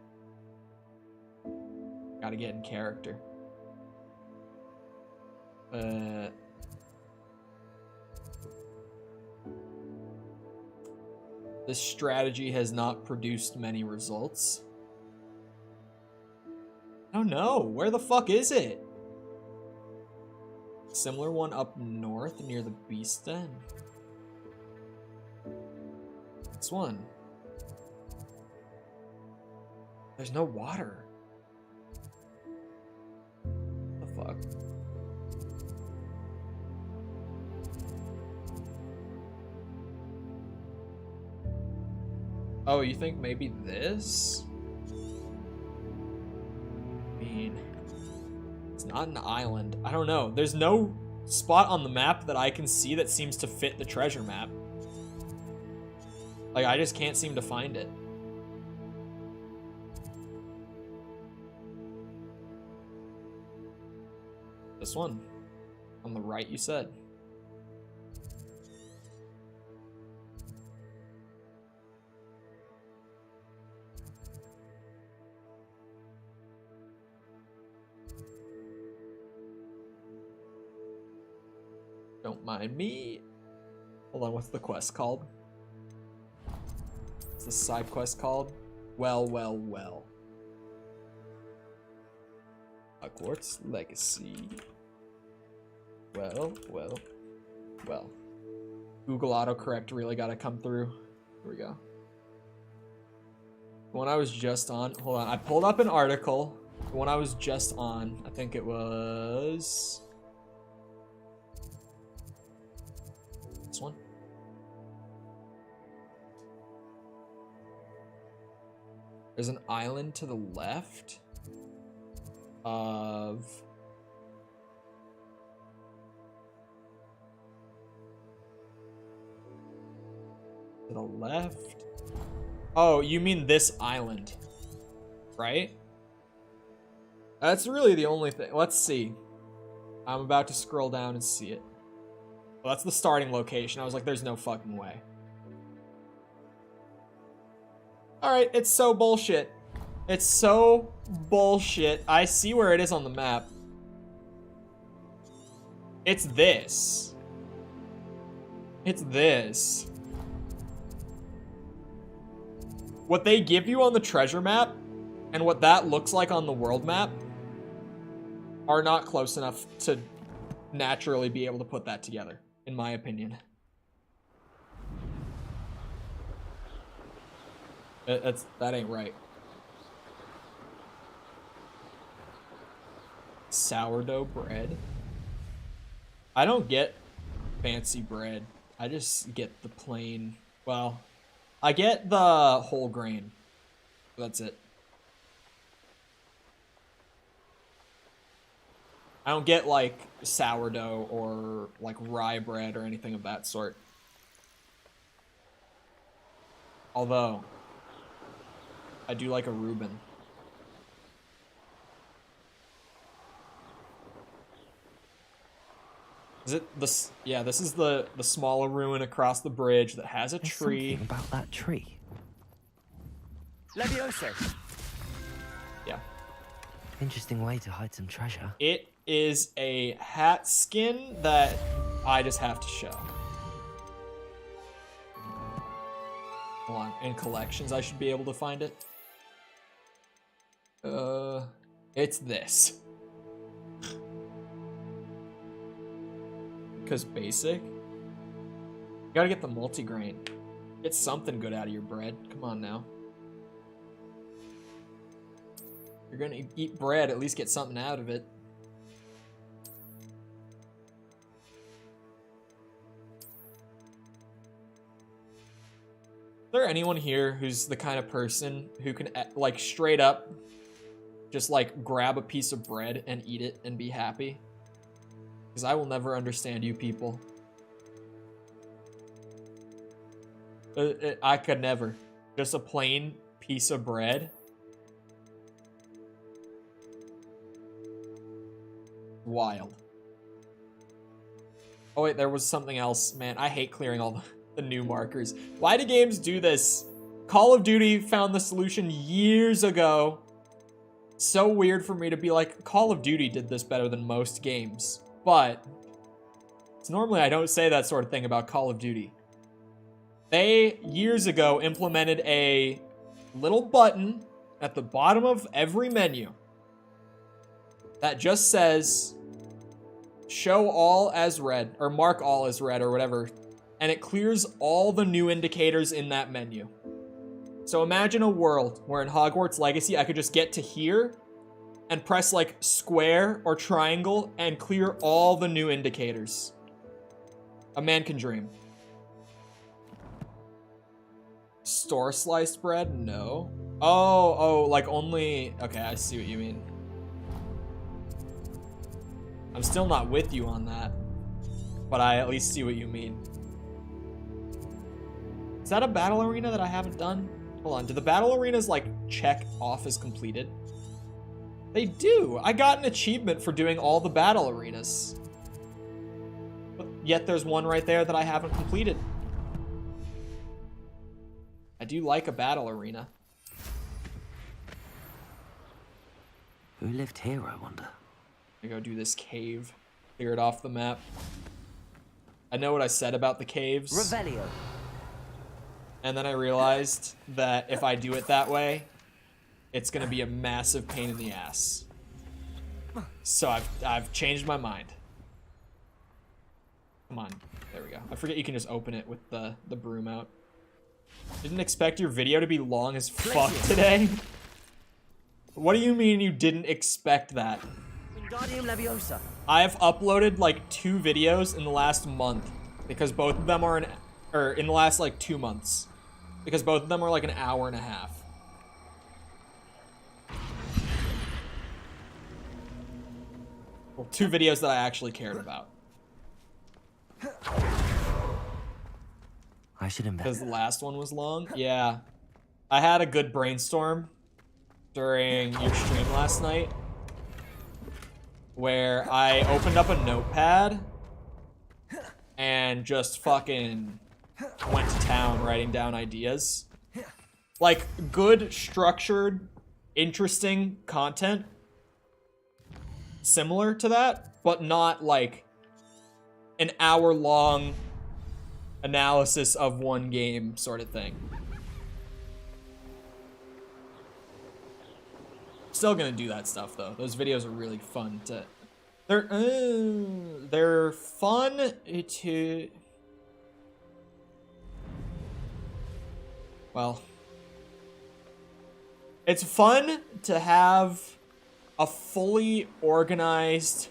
[SPEAKER 1] Gotta get in character. This strategy has not produced many results. Oh no, where the fuck is it? Similar one up north near the Beast Den. This one. There's no water. What the fuck? Oh, you think maybe this? I mean, it's not an island. I don't know. There's no spot on the map that I can see that seems to fit the treasure map. Like, I just can't seem to find it. This one. On the right, you said. Don't mind me. Hold on, what's the quest called? What's the side quest called? Well. Hogwarts Legacy. Well. Google autocorrect really gotta come through. Here we go. The one I was just on. Hold on, I pulled up an article. The one I was just on, I think it was this one. There's an island to the left of to the left. Oh, you mean this island, right? That's really the only thing. Let's see. I'm about to scroll down and see it. Well, that's the starting location. I was like, there's no fucking way. Alright, it's so bullshit. It's so bullshit. I see where it is on the map. It's this. It's this. What they give you on the treasure map and what that looks like on the world map are not close enough to naturally be able to put that together, in my opinion. That ain't right. Sourdough bread. I don't get fancy bread. I just get the plain, well, I get the whole grain. That's it. I don't get like sourdough or like rye bread or anything of that sort. Although, I do like a Reuben. Is it this? Yeah, this is the smaller ruin across the bridge that has a tree.
[SPEAKER 2] Something about that tree.
[SPEAKER 5] Leviosa.
[SPEAKER 1] Yeah.
[SPEAKER 2] Interesting way to hide some treasure.
[SPEAKER 1] It is a hat skin that I just have to show. Hold on, in collections I should be able to find it. It's this. Because basic. You gotta get the multigrain. Get something good out of your bread. Come on now. You're gonna eat bread, at least get something out of it. Is there anyone here who's the kind of person who can, like, straight up just, like, grab a piece of bread and eat it and be happy? Because I will never understand you people. I could never. Just a plain piece of bread. Wild. Oh wait, there was something else. Man, I hate clearing all the new markers. Why do games do this? Call of Duty found the solution years ago. So weird for me to be like, Call of Duty did this better than most games. But normally I don't say that sort of thing about Call of Duty. They, years ago, implemented a little button at the bottom of every menu that just says, show all as red, or mark all as red, or whatever, and it clears all the new indicators in that menu. So imagine a world where in Hogwarts Legacy, I could just get to here and press like square or triangle and clear all the new indicators. A man can dream. Store sliced bread? No. Oh, like only... Okay, I see what you mean. I'm still not with you on that, but I at least see what you mean. Is that a battle arena that I haven't done? Hold on, do the battle arenas like check off as completed? They do. I got an achievement for doing all the battle arenas. But yet there's one right there that I haven't completed. I do like a battle arena.
[SPEAKER 2] Who lived here, I wonder?
[SPEAKER 1] I go do this cave. Clear it off the map. I know what I said about the caves.
[SPEAKER 5] Revelio.
[SPEAKER 1] And then I realized that if I do it that way, it's gonna be a massive pain in the ass. So I've changed my mind. Come on, there we go. I forget you can just open it with the broom out. Didn't expect your video to be long as fuck today. What do you mean you didn't expect that?
[SPEAKER 5] Wingardium Leviosa.
[SPEAKER 1] I've uploaded like 2 videos in the last month because both of them are in the last like 2 months. Because both of them are like an hour and a half. Well, 2 videos that I actually cared about.
[SPEAKER 2] I should invest.
[SPEAKER 1] Because the last one was long? Yeah. I had a good brainstorm during your stream last night where I opened up a notepad and just fucking went to town writing down ideas. Like, good, structured, interesting content. Similar to that, but not like an hour-long analysis of one game sort of thing. Still gonna do that stuff though. Those videos are really fun to... They're fun to... Well... It's fun to have a fully organized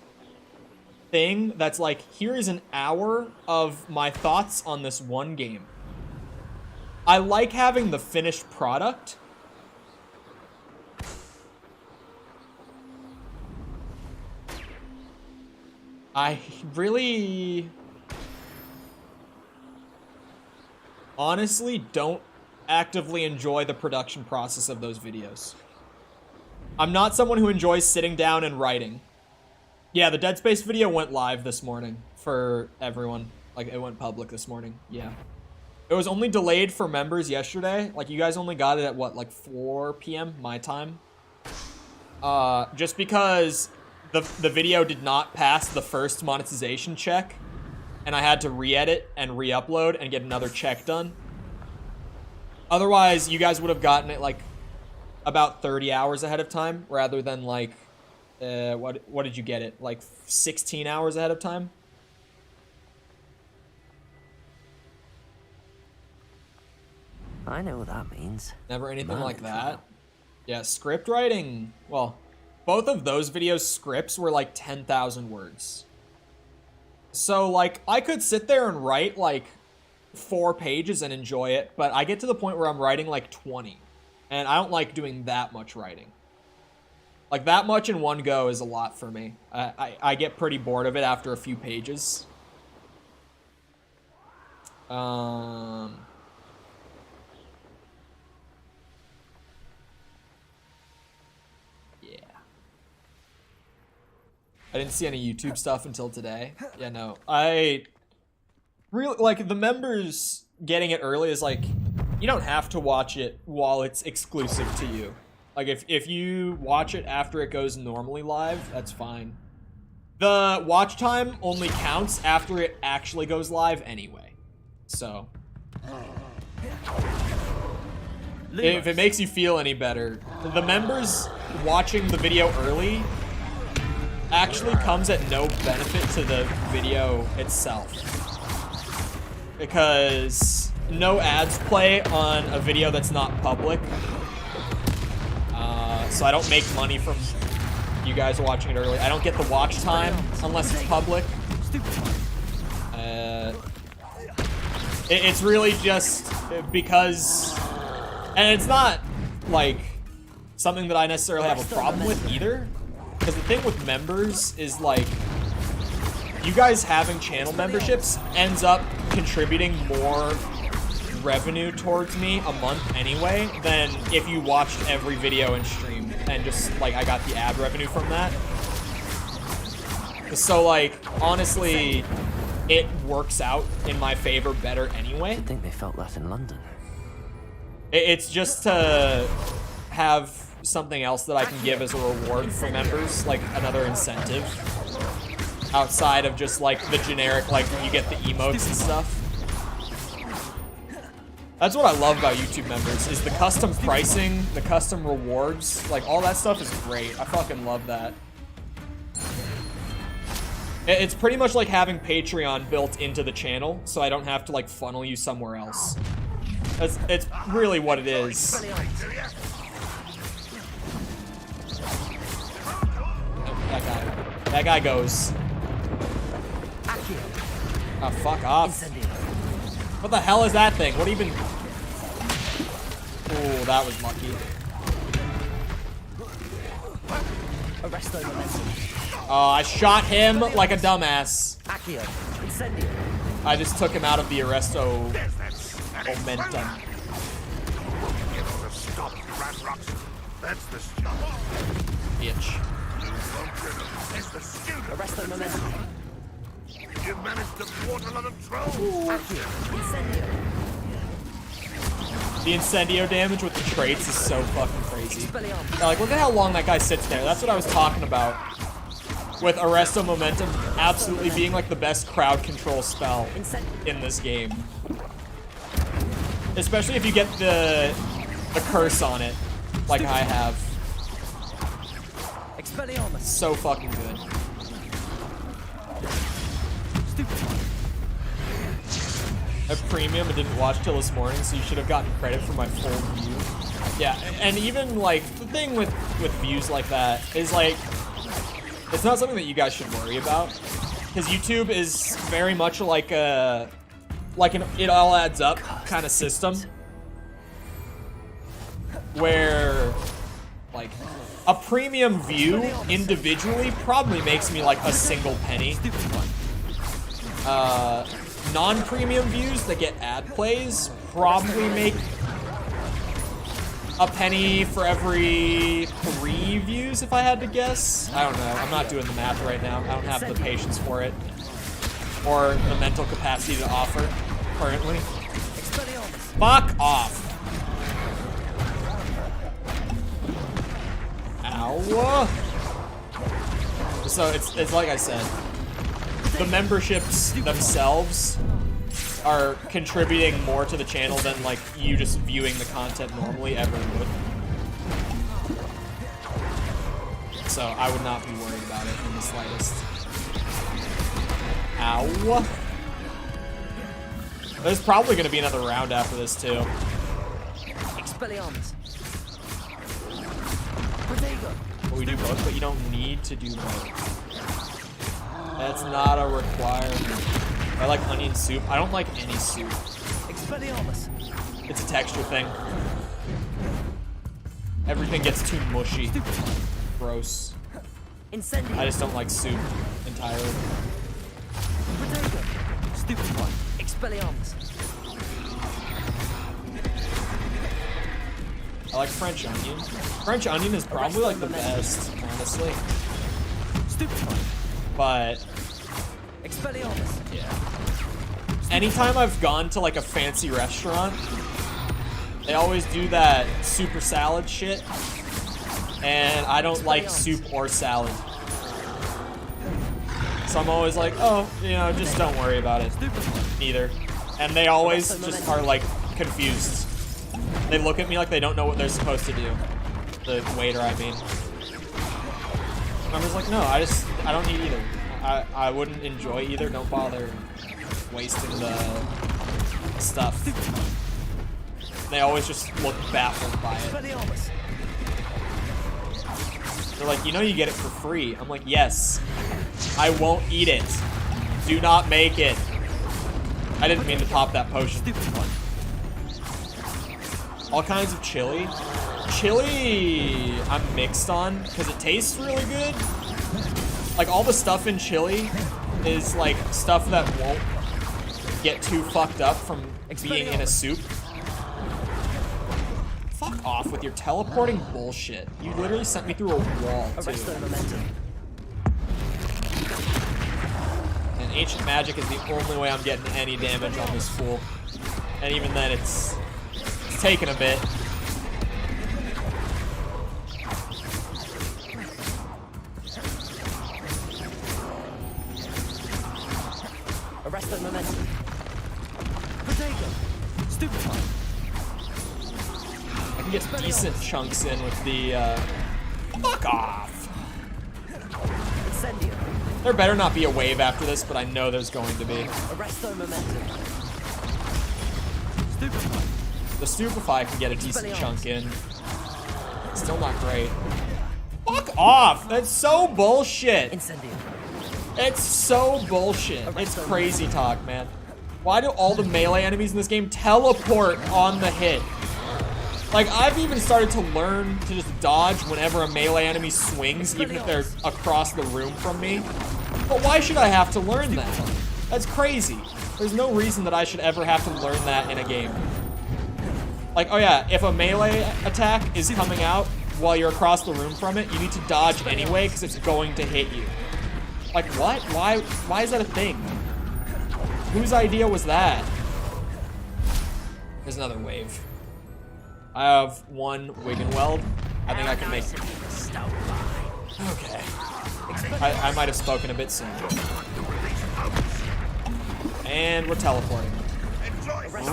[SPEAKER 1] thing that's like, here is an hour of my thoughts on this one game. I like having the finished product. I really honestly don't actively enjoy the production process of those videos. I'm not someone who enjoys sitting down and writing. Yeah, the Dead Space video went live this morning for everyone. Like, it went public this morning. Yeah. It was only delayed for members yesterday. Like, you guys only got it at, what, like 4 p.m. my time? Just because the video did not pass the first monetization check, and I had to re-edit and re-upload and get another check done. Otherwise, you guys would have gotten it, like, about 30 hours ahead of time, rather than, like, what did you get it? Like 16 hours ahead of time?
[SPEAKER 2] I know what that means.
[SPEAKER 1] Never anything
[SPEAKER 2] Man,
[SPEAKER 1] like that. Yeah, script writing. Well, both of those videos' scripts were like 10,000 words. So, like, I could sit there and write like 4 pages and enjoy it, but I get to the point where I'm writing like 20. And I don't like doing that much writing. Like, that much in one go is a lot for me. I get pretty bored of it after a few pages. Yeah. I didn't see any YouTube stuff until today. Yeah, no. I really like the members getting it early is like you don't have to watch it while it's exclusive to you. Like if you watch it after it goes normally live, that's fine. The watch time only counts after it actually goes live anyway. So if it makes you feel any better, the members watching the video early actually comes at no benefit to the video itself. Because no ads play on a video that's not public. So I don't make money from you guys watching it early. I don't get the watch time unless it's public. It's really just because, and it's not like something that I necessarily have a problem with either. Because the thing with members is like, you guys having channel memberships ends up contributing more revenue towards me a month anyway than if you watched every video and stream and just like I got the ad revenue from that. So like honestly it works out in my favor better anyway.
[SPEAKER 2] I think they felt that in London.
[SPEAKER 1] It's just to have something else that I can give as a reward for members, like another incentive outside of just like the generic like you get the emotes and stuff. That's what I love about YouTube members, is the custom pricing, the custom rewards, like all that stuff is great. I fucking love that. It's pretty much like having Patreon built into the channel, so I don't have to like funnel you somewhere else. It's really what it is. That guy goes. Oh, fuck off. What the hell is that thing? What even? Oh, that was lucky. I shot him like a dumbass. I just took him out of the Arresto momentum. Bitch.
[SPEAKER 7] You managed to thwart a lot of trolls.
[SPEAKER 1] The incendio damage with the traits is so fucking crazy. Like, look at how long that guy sits there. That's what I was talking about. With Arresto Momentum absolutely being like the best crowd control spell in this game. Especially if you get the curse on it, like I have. So fucking good. A premium I didn't watch till this morning, so you should have gotten credit for my full view. Yeah, and even like the thing with views like that is like it's not something that you guys should worry about, because YouTube is very much like an it all adds up kind of system, where like a premium view individually probably makes me like a single penny. Non-premium views that get ad plays probably make a penny for every 3 views, if I had to guess. I don't know. I'm not doing the math right now. I don't have the patience for it. Or the mental capacity to offer, currently. Fuck off. Ow. So it's like I said. The memberships themselves are contributing more to the channel than like you just viewing the content normally ever would. So I would not be worried about it in the slightest. Ow. There's probably going to be another round after this too. We do both, but you don't need to do both. That's not a requirement. I like onion soup. I don't like any soup. It's a texture thing. Everything gets too mushy. Gross. I just don't like soup entirely. I like French onion. French onion is probably like the best, honestly. but
[SPEAKER 5] Expelliarmus.
[SPEAKER 1] yeah. Anytime I've gone to like a fancy restaurant, they always do that super salad shit, and I don't like soup or salad. So I'm always like, oh, you know, just don't worry about it. Neither. And they always just are like confused. They look at me like they don't know what they're supposed to do. The waiter, I mean. I'm just like, no, I don't need either. I wouldn't enjoy either. Don't bother wasting the stuff. They always just look baffled by it. They're like, you know you get it for free. I'm like, yes. I won't eat it. Do not make it. I didn't mean to pop that potion. All kinds of chili. Chili I'm mixed on because it tastes really good. Like all the stuff in chili is like stuff that won't get too fucked up from being in a soup. Fuck off with your teleporting bullshit. You literally sent me through a wall too. And ancient magic is the only way I'm getting any damage on this fool. And even then it's taking a bit.
[SPEAKER 5] Arrest the momentum. Potato. Stupefy.
[SPEAKER 1] I can get decent chunks in with the, fuck off.
[SPEAKER 5] Incendio.
[SPEAKER 1] There better not be a wave after this, but I know there's going to be.
[SPEAKER 5] Arrest the momentum.
[SPEAKER 1] Stupefy. The Stupefy can get a decent chunk in. Still not great. Fuck off! That's so bullshit!
[SPEAKER 5] Incendio.
[SPEAKER 1] It's so bullshit. It's crazy talk, man. Why do all the melee enemies in this game teleport on the hit? Like, I've even started to learn to just dodge whenever a melee enemy swings, even if they're across the room from me. But why should I have to learn that? That's crazy. There's no reason that I should ever have to learn that in a game. Like, oh yeah, if a melee attack is coming out while you're across the room from it, you need to dodge anyway because it's going to hit you. Like, what? Why is that a thing? Whose idea was that? There's another wave. I have one Wiggenweld. I think I can make it. Okay. I might have spoken a bit soon. And we're teleporting.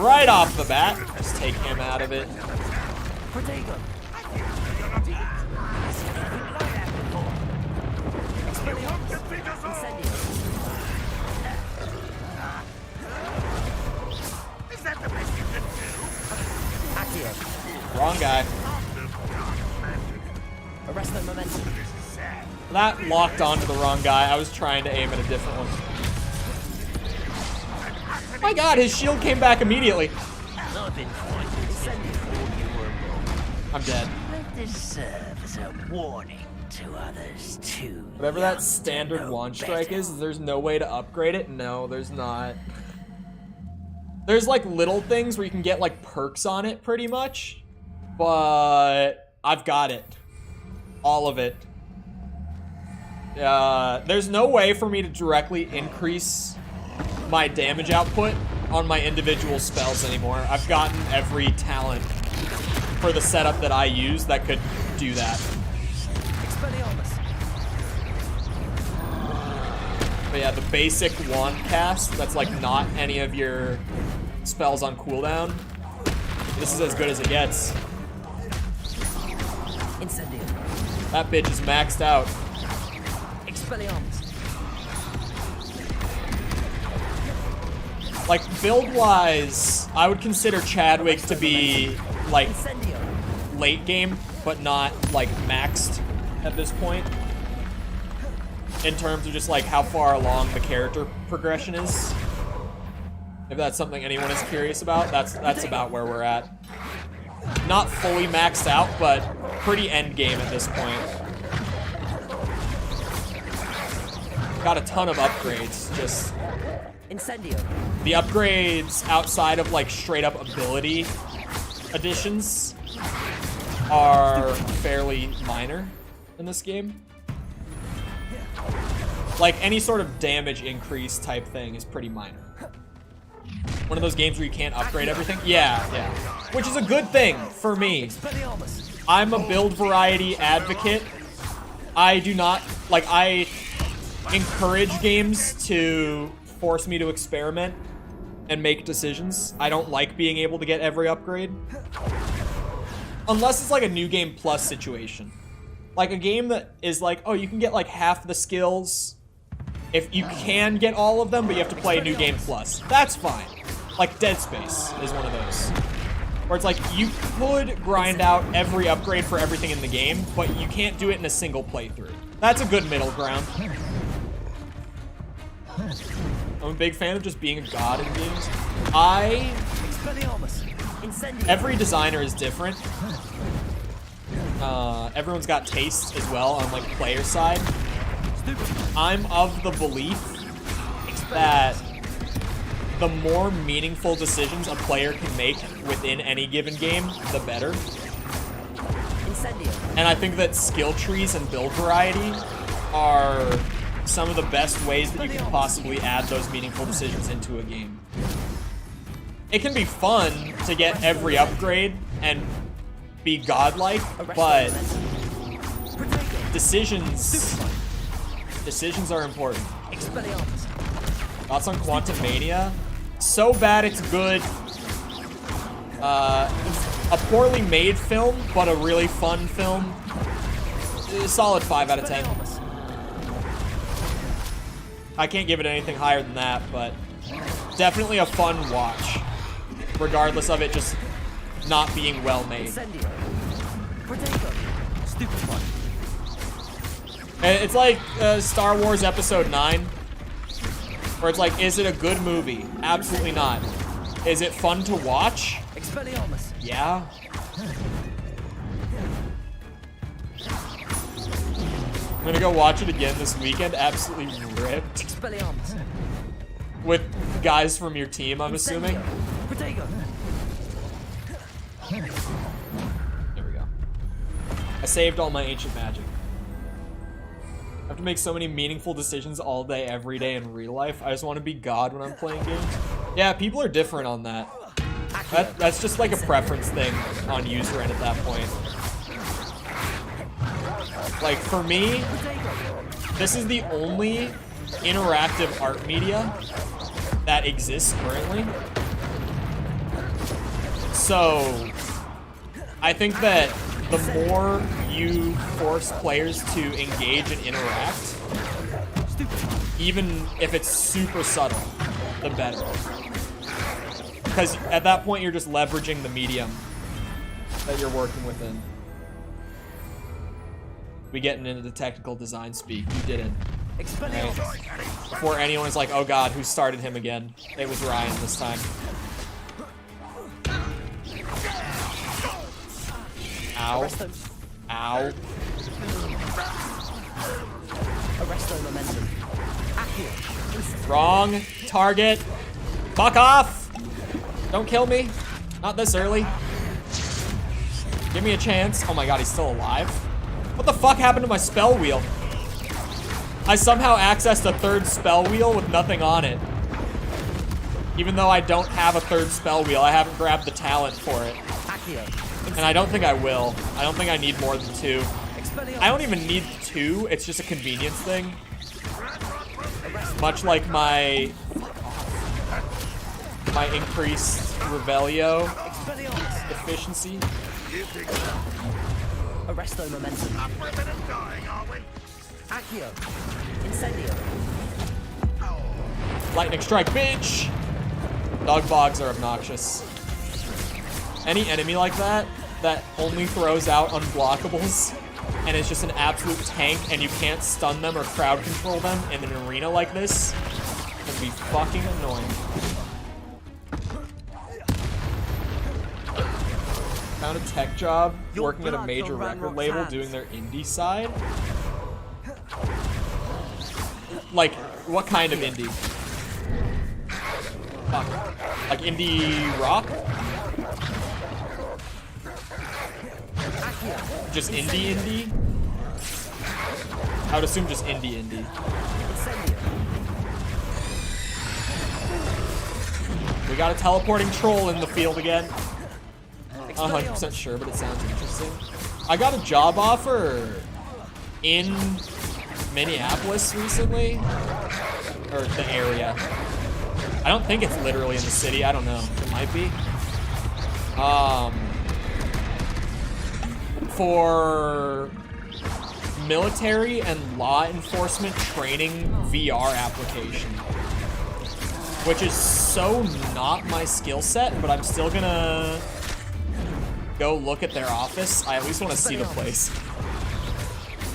[SPEAKER 1] Right off the bat. Just take him out of it. Wrong guy.
[SPEAKER 5] Arrest the momentum.
[SPEAKER 1] That locked onto the wrong guy. I was trying to aim at a different one. My god, his shield came back immediately. I'm dead.
[SPEAKER 3] Let this serve as a warning to others too.
[SPEAKER 1] Whatever that standard wand strike is, there's no way to upgrade it? No, there's not. There's like little things where you can get like perks on it pretty much, but I've got it. All of it. There's no way for me to directly increase my damage output on my individual spells anymore. I've gotten every talent for the setup that I use that could do that. But yeah, the basic wand cast, that's like not any of your spells on cooldown. This is as good as it gets.
[SPEAKER 5] Incendio.
[SPEAKER 1] That bitch is maxed out.
[SPEAKER 5] Expelliarmus.
[SPEAKER 1] Like, build-wise, I would consider Chadwick to be, like, late game, but not, like, maxed at this point. In terms of just, like, how far along the character progression is. If that's something anyone is curious about, that's about where we're at. Not fully maxed out, but pretty end game at this point. Got a ton of upgrades, just...
[SPEAKER 5] Incendio.
[SPEAKER 1] The upgrades outside of like straight up ability additions are fairly minor in this game. Like, any sort of damage increase type thing is pretty minor. One of those games where you can't upgrade everything? Yeah. Which is a good thing for me. I'm a build variety advocate. I do not, like, I encourage games to force me to experiment and make decisions. I don't like being able to get every upgrade. Unless it's like a new game plus situation. Like a game that is like, oh, you can get like half the skills if you can get all of them, but you have to play a new game plus. That's fine. Like Dead Space is one of those. Where it's like, you could grind out every upgrade for everything in the game, but you can't do it in a single playthrough. That's a good middle ground. I'm a big fan of just being a god in games. Every designer is different. Everyone's got tastes as well on like player side. I'm of the belief that the more meaningful decisions a player can make within any given game, the better. And I think that skill trees and build variety are some of the best ways that you can possibly add those meaningful decisions into a game. It can be fun to get every upgrade and be godlike, but decisions are important. Thoughts on Quantum Mania? So bad it's good. A poorly made film, but a really fun film. A solid 5 out of 10. I can't give it anything higher than that, but definitely a fun watch, regardless of it just not being well made. It's like Star Wars Episode 9, where it's like, is it a good movie? Absolutely not. Is it fun to watch? Yeah. I'm gonna go watch it again this weekend. Absolutely ripped. With guys from your team, I'm assuming. There we go. I saved all my ancient magic. I have to make so many meaningful decisions all day, every day in real life. I just want to be God when I'm playing games. Yeah, people are different on that. That's just like a preference thing on user end at that point. Like, for me, this is the only interactive art media that exists currently. So, I think that the more you force players to engage and interact, even if it's super subtle, the better. Because at that point, you're just leveraging the medium that you're working within. We getting into the technical design speak. You did it. Right? Before anyone is like, oh god, who started him again? It was Ryan this time. Ow. Ow. Wrong target. Fuck off! Don't kill me. Not this early. Give me a chance. Oh my god, he's still alive. What the fuck happened to my spell wheel? I somehow accessed a third spell wheel with nothing on it. Even though I don't have a third spell wheel, I haven't grabbed the talent for it. And I don't think I will. I don't think I need more than 2. I don't even need 2, it's just a convenience thing. Much like my increased Revelio efficiency.
[SPEAKER 5] Arresto momentum. Accio. Incendio.
[SPEAKER 1] Lightning strike, bitch! Dog bogs are obnoxious. Any enemy like that only throws out unblockables and is just an absolute tank and you can't stun them or crowd control them in an arena like this can be fucking annoying. Found a tech job working at a major record label doing their indie side. Like, what kind of indie? Fuck. Like indie rock? Just indie? I would assume just indie.
[SPEAKER 5] Incendio.
[SPEAKER 1] We got a teleporting troll in the field again. 100% sure, but it sounds interesting. I got a job offer in Minneapolis recently, or the area. I don't think it's literally in the city. I don't know. It might be. For military and law enforcement training VR application, which is so not my skill set, but I'm still gonna go look at their office. I at least want to see the place.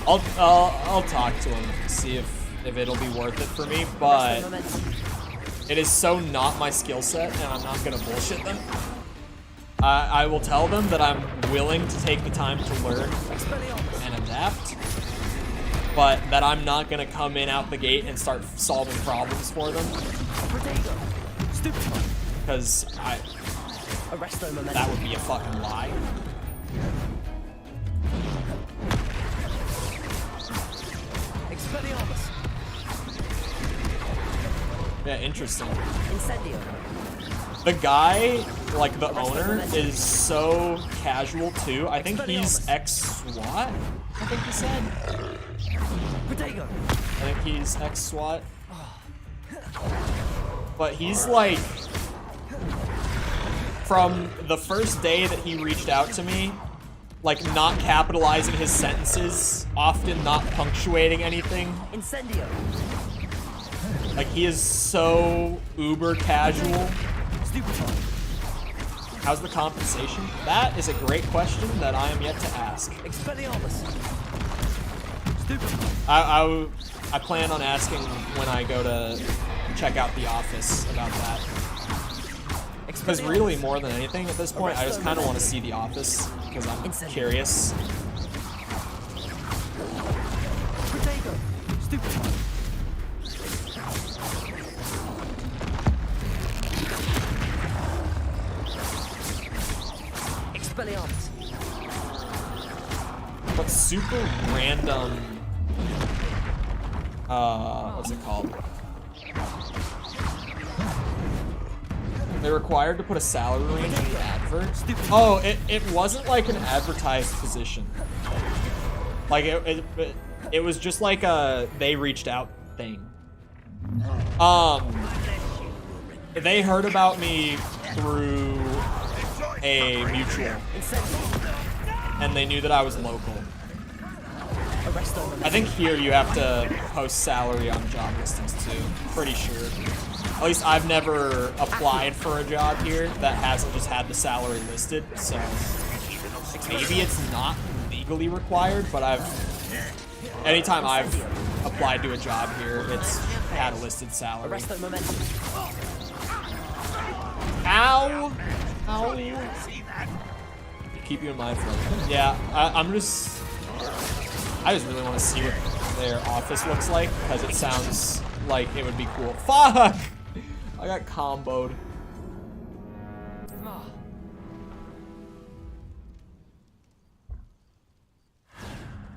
[SPEAKER 1] I'll talk to him, see if it'll be worth it for me, but it is so not my skill set, and I'm not gonna bullshit them. I will tell them that I'm willing to take the time to learn and adapt, but that I'm not gonna come in out the gate and start solving problems for them. Because that would be a fucking lie. Yeah, interesting.
[SPEAKER 5] Incendio.
[SPEAKER 1] The guy, like the owner, is so casual too. I think he's ex-SWAT, I think he said. I think he's ex-SWAT. But he's like, from the first day that he reached out to me, like not capitalizing his sentences, often not punctuating anything.
[SPEAKER 5] Incendio.
[SPEAKER 1] Like he is so uber casual. How's the compensation? That is a great question that I am yet to ask. I plan on asking when I go to check out the office about that. Because really, more than anything at this point, I just kind of want to see the office because I'm curious. But super random, what's it called? They're required to put a salary range in the advert. Oh, it wasn't like an advertised position. Like it was just like a they reached out thing. They heard about me through a mutual, and they knew that I was local. I think here you have to post salary on job listings too, pretty sure. At least I've never applied for a job here that hasn't just had the salary listed, so maybe it's not legally required, but anytime I've applied to a job here, it's had a listed salary. Ow! Ow! Keep you in mind for it. Yeah, I just really want to see what their office looks like, because it sounds like it would be cool. Fuck! I got comboed.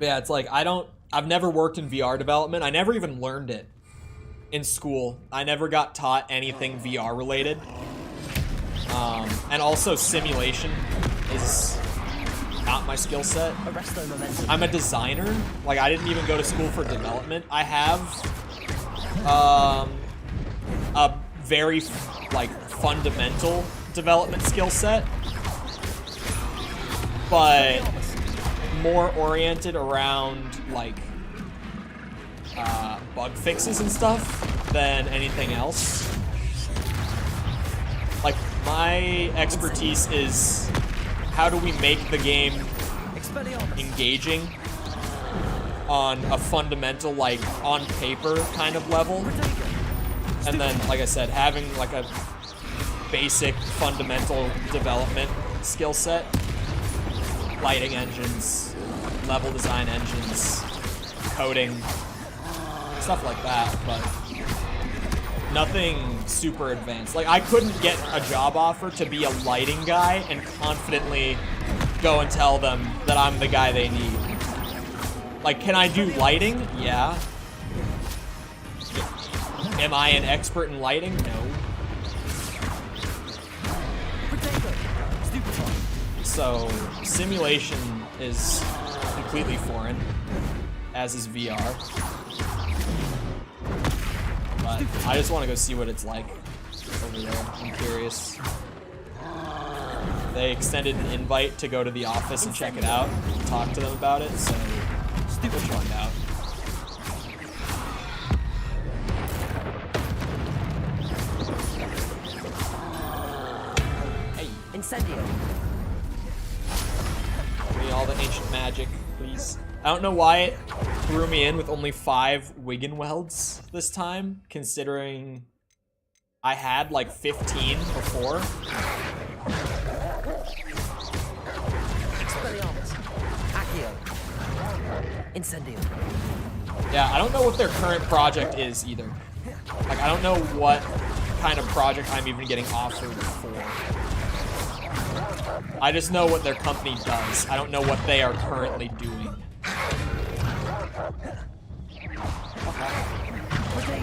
[SPEAKER 1] Yeah, it's like, I've never worked in VR development. I never even learned it in school. I never got taught anything VR related. And also simulation is not my skill set. I'm a designer. Like, I didn't even go to school for development. I have a very like fundamental development skill set, but more oriented around like bug fixes and stuff than anything else. Like, my expertise is how do we make the game engaging on a fundamental, like, on paper kind of level. And then, like I said, having like a basic fundamental development skill set. Lighting engines, level design engines, coding, stuff like that, but nothing super advanced. Like, I couldn't get a job offer to be a lighting guy and confidently go and tell them that I'm the guy they need. Like, can I do lighting? Yeah. Am I an expert in lighting? No. So, simulation is completely foreign, as is VR. But I just want to go see what it's like over there. I'm curious. They extended an invite to go to the office and check it out, and talk to them about it, so we'll find out. Hey.
[SPEAKER 5] Incendio.
[SPEAKER 1] Give me all the ancient magic, please. I don't know why it threw me in with only 5 Wiggenwelds this time, considering I had like 15 before.
[SPEAKER 5] Expelliarmus. Accio. Incendio.
[SPEAKER 1] Yeah, I don't know what their current project is either. Like, I don't know what kind of project I'm even getting offered for. I just know what their company does. I don't know what they are currently doing.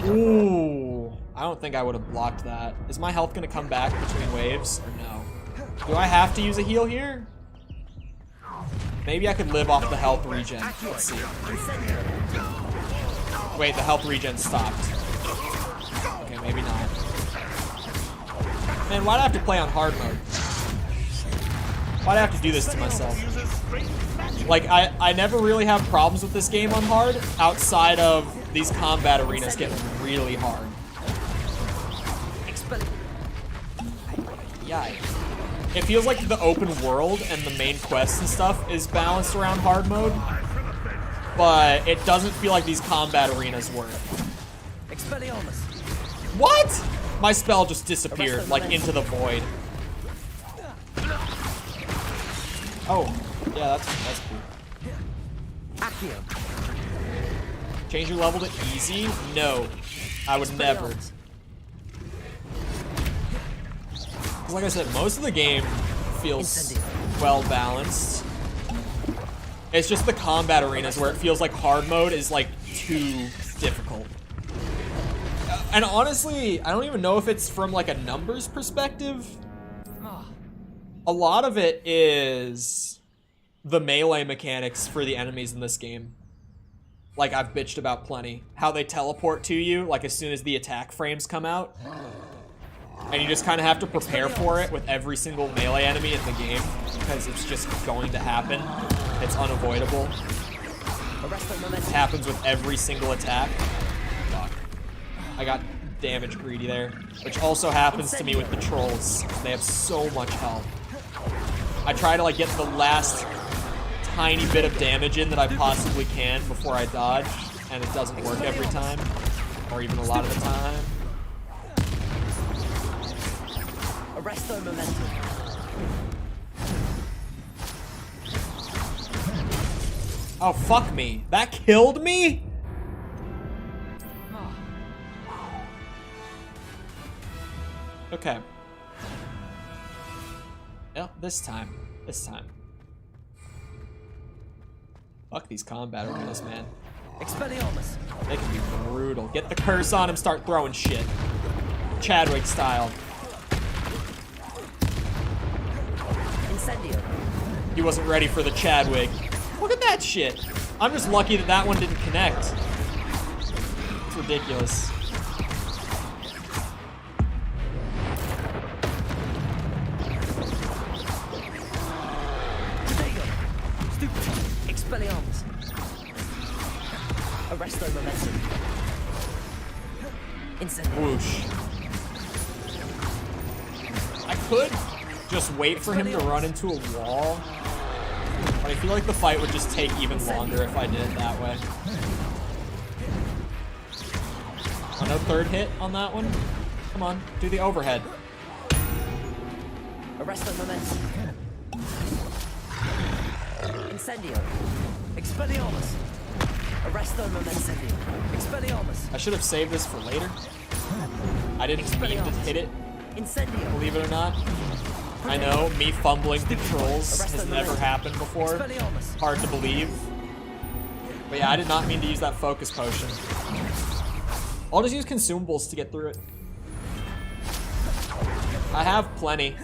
[SPEAKER 1] Ooh, I don't think I would have blocked that. Is my health gonna come back between waves or no? Do I have to use a heal here? Maybe I could live off the health regen. Let's see. Wait, the health regen stopped. Okay, maybe not. Man, why'd I have to play on hard mode? Why'd I have to do this to myself? Like, I never really have problems with this game on hard, outside of these combat arenas getting really hard. Yeah. It feels like the open world and the main quests and stuff is balanced around hard mode, but it doesn't feel like these combat arenas were.
[SPEAKER 5] Expelliarmus.
[SPEAKER 1] What? My spell just disappeared, like, into the void. Oh, yeah, that's cool.
[SPEAKER 5] Accio.
[SPEAKER 1] Change your level to easy? No, I would never. 'Cause like I said, most of the game feels well balanced. It's just the combat arenas where it feels like hard mode is like too difficult. And honestly, I don't even know if it's from like a numbers perspective. A lot of it is the melee mechanics for the enemies in this game. Like I've bitched about plenty. How they teleport to you, like as soon as the attack frames come out. And you just kind of have to prepare for it with every single melee enemy in the game, because it's just going to happen. It's unavoidable. It happens with every single attack. Fuck. I got damage greedy there. Which also happens to me with the trolls. They have so much health. I try to like get the last tiny bit of damage in that I possibly can before I dodge, and it doesn't work every time, or even a lot of the time.
[SPEAKER 5] Arresto momentum.
[SPEAKER 1] Oh, fuck me. That killed me? Okay. Yep, this time. This time. Fuck these combat arenas, man.
[SPEAKER 5] Expelliarmus.
[SPEAKER 1] They can be brutal. Get the curse on him, start throwing shit. Chadwick style.
[SPEAKER 5] Incendio.
[SPEAKER 1] He wasn't ready for the Chadwick. Look at that shit. I'm just lucky that that one didn't connect. It's ridiculous.
[SPEAKER 5] Expelliarmus. Arresto momentum. Incendio.
[SPEAKER 1] Whoosh. I could just wait for him to run into a wall, but I feel like the fight would just take even longer if I did it that way. Oh, no third hit on that one? Come on, do the overhead.
[SPEAKER 5] Arresto momentum. Incendio. Expelliarmus. Arresto momentum. Expelliarmus.
[SPEAKER 1] I should have saved this for later. I didn't mean to hit it,
[SPEAKER 5] Incendio.
[SPEAKER 1] believe it or not. I know, me fumbling controls has never happened before.
[SPEAKER 5] Expelliarmus.
[SPEAKER 1] Hard to believe. But yeah, I did not mean to use that focus potion. I'll just use consumables to get through it. I have plenty.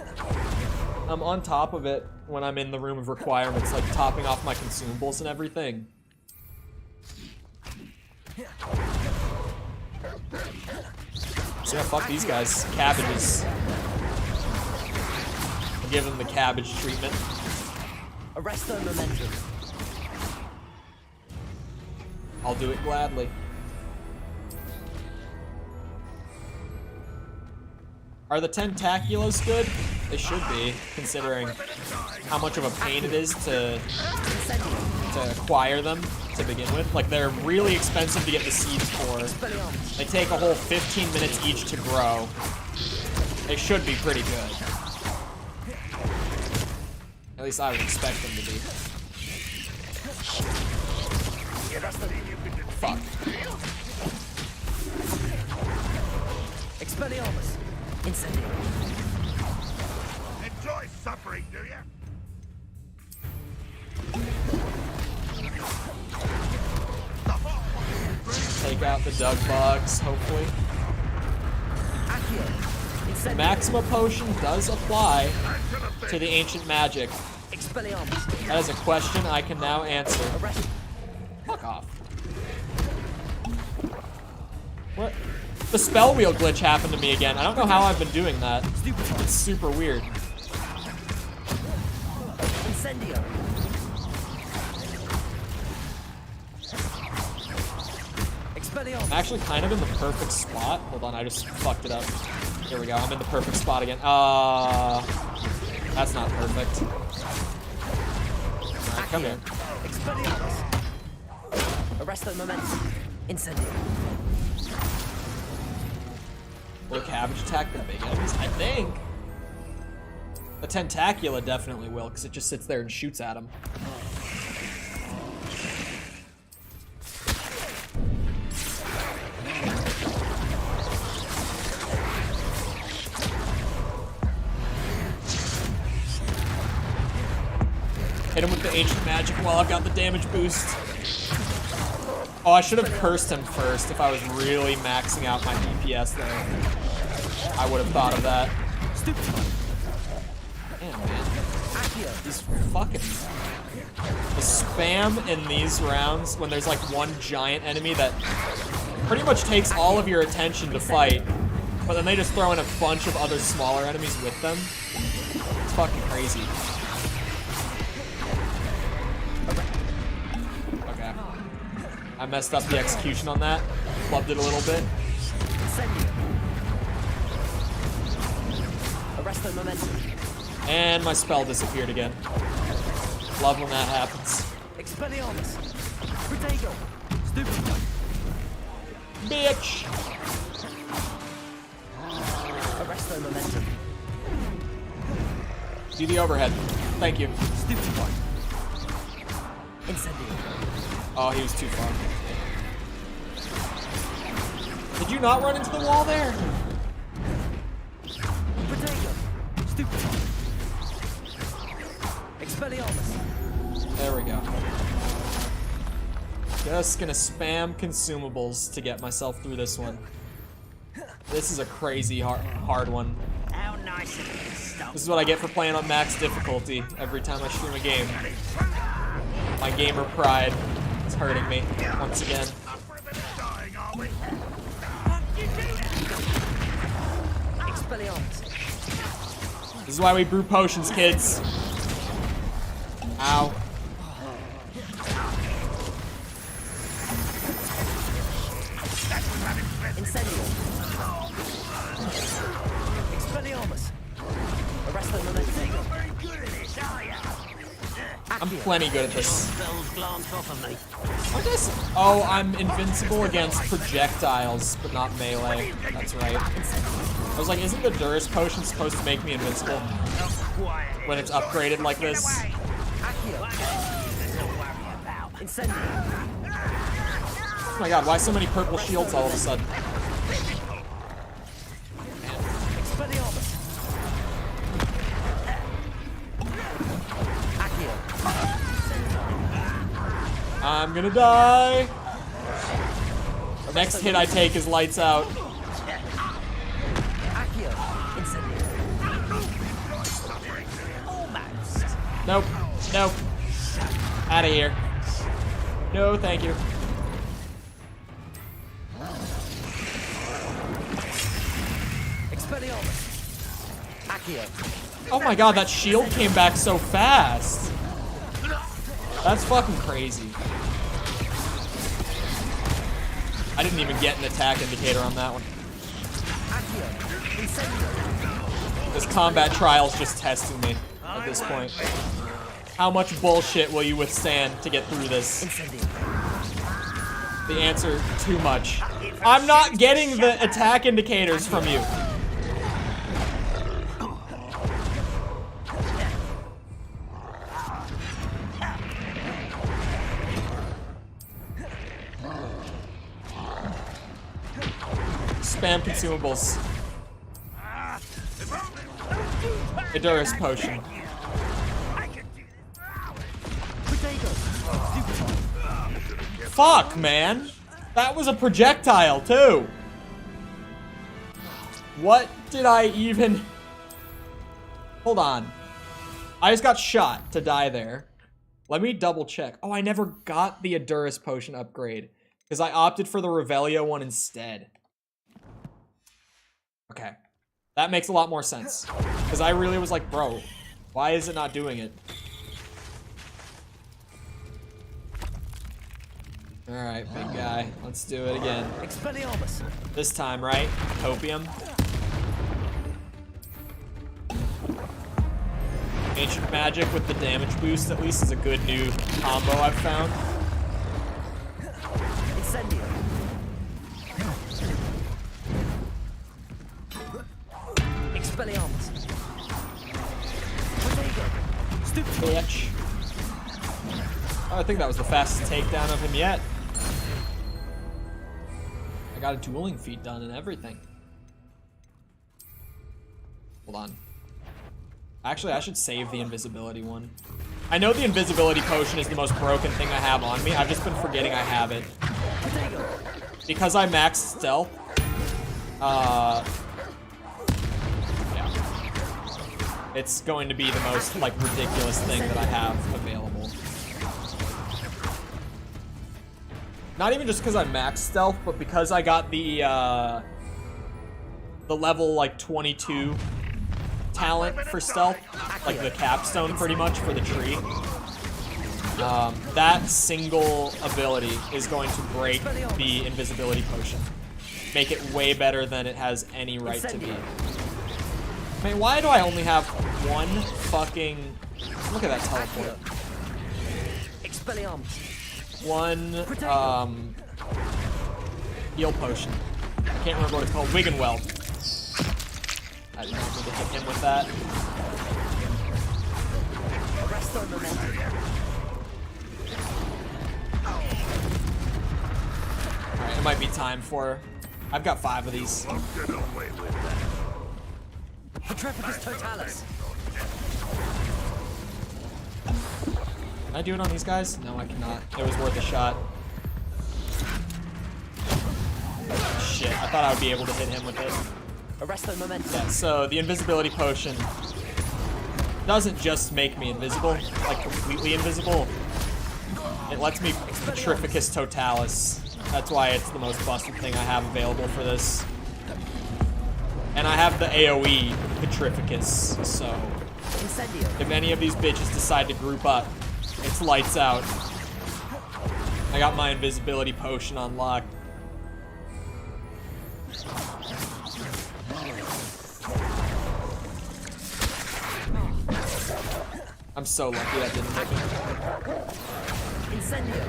[SPEAKER 1] I'm on top of it when I'm in the room of requirements, like topping off my consumables and everything. So yeah, fuck these guys. Cabbages. I'll give them the cabbage treatment.
[SPEAKER 5] Arrest their momentum.
[SPEAKER 1] I'll do it gladly. Are the tentaculos good? They should be, considering how much of a pain it is to acquire them to begin with. Like, they're really expensive to get the seeds for. They take a whole 15 minutes each to grow. They should be pretty good. At least I would expect them to be. Fuck.
[SPEAKER 5] Expelliarmus. Incendio.
[SPEAKER 7] Enjoy suffering, do you?
[SPEAKER 1] Take out the Doug bugs, hopefully.
[SPEAKER 5] Accio. Incendio.
[SPEAKER 1] Maxima potion does apply to the ancient magic.
[SPEAKER 5] Expelliarmus.
[SPEAKER 1] That is a question I can now answer.
[SPEAKER 5] Arrest.
[SPEAKER 1] Fuck off. What? The spell wheel glitch happened to me again. I don't know how I've been doing that. It's super weird.
[SPEAKER 5] Incendio. Expelliarmus.
[SPEAKER 1] I'm actually kind of in the perfect spot. Hold on, I just fucked it up. Here we go, I'm in the perfect spot again. That's not perfect. Alright, come here.
[SPEAKER 5] Expelliarmus. Arrest their momentum. Incendio.
[SPEAKER 1] Will cabbage attack the big enemies? I think. The tentacula definitely will, because it just sits there and shoots at them. Hit him with the ancient magic while I've got the damage boost. Oh, I should have cursed him first if I was really maxing out my DPS there. I would have thought of that. Damn, man. These fucking... The spam in these rounds, when there's like one giant enemy that pretty much takes all of your attention to fight, but then they just throw in a bunch of other smaller enemies with them. It's fucking crazy. Okay. I messed up the execution on that. Flubbed it a little bit.
[SPEAKER 5] Arrest their momentum.
[SPEAKER 1] And my spell disappeared again. Love when that happens.
[SPEAKER 5] Expelliarmus. Protego. Stupid.
[SPEAKER 1] Bitch!
[SPEAKER 5] Arrest their momentum.
[SPEAKER 1] Do the overhead. Thank you.
[SPEAKER 5] Stupid one. Incendio.
[SPEAKER 1] Oh, he was too far. Did you not run into the wall there?
[SPEAKER 5] Protego. Stupid one. Expelliarmus.
[SPEAKER 1] There we go. Just gonna spam consumables to get myself through this one. This is a crazy hard one.
[SPEAKER 3] How nice of you to stop.
[SPEAKER 1] This is what I get for playing on max difficulty every time I stream a game. My gamer pride is hurting me once again.
[SPEAKER 5] Expelliarmus.
[SPEAKER 1] This is why we brew potions, kids. Ow.
[SPEAKER 5] Incendio. Expelliarmus. Arrest their momentum.
[SPEAKER 3] Very good at this, are ya?
[SPEAKER 1] I'm plenty good at this.
[SPEAKER 3] Spells glance off of me.
[SPEAKER 1] Oh, I'm invincible against projectiles, but not melee. That's right. I was like, isn't the Durus potion supposed to make me invincible when it's upgraded like this?
[SPEAKER 5] Incendio.
[SPEAKER 1] Oh my god, why so many purple shields all of a sudden?
[SPEAKER 5] Expelliarmus. Accio.
[SPEAKER 1] I'm gonna die. Next hit I take is lights out.
[SPEAKER 5] Accio. Incendio. Almost.
[SPEAKER 1] Nope. Nope. Out of here. No, thank you.
[SPEAKER 5] Expelliarmus. Accio.
[SPEAKER 1] Oh my god, that shield came back so fast. That's fucking crazy. I didn't even get an attack indicator on that one.
[SPEAKER 5] Accio. Incendio.
[SPEAKER 1] This combat trial's just testing me at this point. How much bullshit will you withstand to get through this?
[SPEAKER 5] Incendio.
[SPEAKER 1] The answer, too much. I'm not getting the attack indicators from you. Spam consumables. Edurus potion. Fuck, man. That was a projectile, too. What did I even... Hold on. I just got shot to die there. Let me double check. Oh, I never got the Edurus potion upgrade because I opted for the Revelio one instead. Okay. That makes a lot more sense. Because I really was like, bro, why is it not doing it? Alright, big guy. Let's do it again.
[SPEAKER 5] Expelliarmus.
[SPEAKER 1] This time, right? Copium. Ancient Magic with the damage boost at least is a good new combo I've found.
[SPEAKER 5] Incendio. Expelliarmus.
[SPEAKER 1] Bitch. Oh, I think that was the fastest takedown of him yet. I got a dueling feat done and everything. Hold on. Actually, I should save the invisibility one. I know the invisibility potion is the most broken thing I have on me. I've just been forgetting I have it. Because I maxed stealth. Yeah. It's going to be the most, like, ridiculous thing that I have available. Not even just because I maxed stealth, but because I got the level, like, 22 talent for stealth, like the capstone pretty much for the tree. That single ability is going to break the invisibility potion. Make it way better than it has any right to be. I mean, why do I only have one fucking... Look at that teleport. One, heal potion. I can't remember what it's called. Wiggenweld. I didn't know to hit him with that. Alright, it might be time for... I've got 5 of these.
[SPEAKER 5] Petrificus totalis.
[SPEAKER 1] Can I do it on these guys? No, I cannot. It was worth a shot. Shit, I thought I would be able to hit him with it.
[SPEAKER 5] Arresto momentum.
[SPEAKER 1] Yeah, so the invisibility potion doesn't just make me invisible, like completely invisible. It lets me Petrificus totalis. That's why it's the most busted thing I have available for this. And I have the AoE Petrificus, so if any of these bitches decide to group up, it's lights out. I got my invisibility potion on lock. I'm so lucky that didn't hit me.
[SPEAKER 5] Incendio.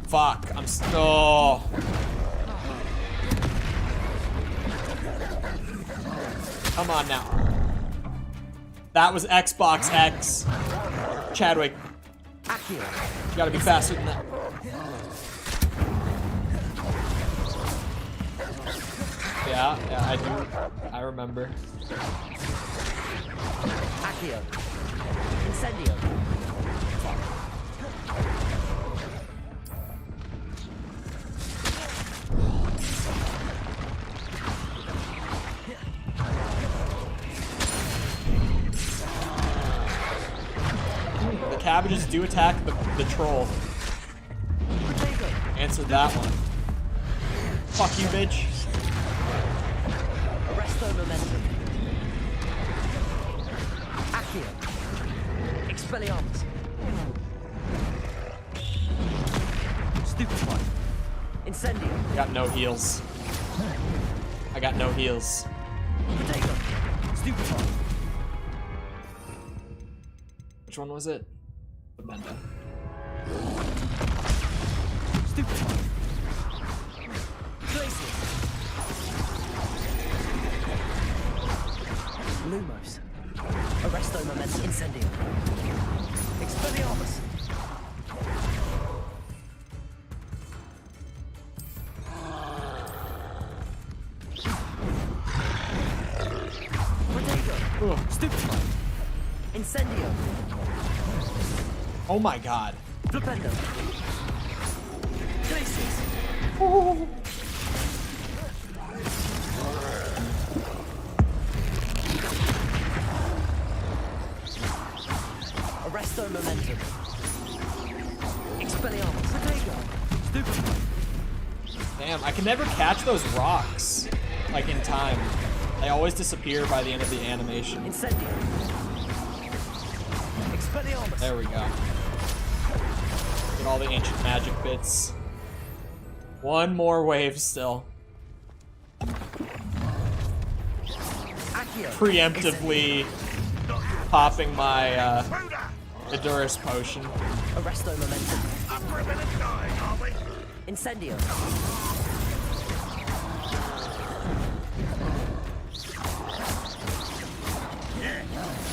[SPEAKER 1] Fuck, I'm oh. Come on now. That was Xbox X. Chadwick. You gotta be faster than that. Yeah, I do. I remember.
[SPEAKER 5] Accio. Incendio.
[SPEAKER 1] cabbages do attack the troll. Answered that one. Fuck you, bitch.
[SPEAKER 5] Arresto momentum. Accio. Expelliarmus. Stupefy. Incendio.
[SPEAKER 1] I got no heals. I got no heals.
[SPEAKER 5] Protego. Stupefy.
[SPEAKER 1] Which one was it? The Benda.
[SPEAKER 5] Stupefy. Glacius. Lumos. Arresto momentum. Incendio. Expelliarmus. Protego. Stupefy. Incendio.
[SPEAKER 1] Oh my god.
[SPEAKER 5] Flipendo. Glacius. Arresto momentum. Expelliarmus. Protego. Stupefy.
[SPEAKER 1] Damn, I can never catch those rocks, like, in time. They always disappear by the end of the animation.
[SPEAKER 5] Incendio. Expelliarmus.
[SPEAKER 1] There we go. Get all the ancient magic bits. One more wave still.
[SPEAKER 5] Accio.
[SPEAKER 1] Preemptively popping my Edurus potion.
[SPEAKER 5] Arresto momentum.
[SPEAKER 3] Up for a bit of dying, are we?
[SPEAKER 5] Incendio.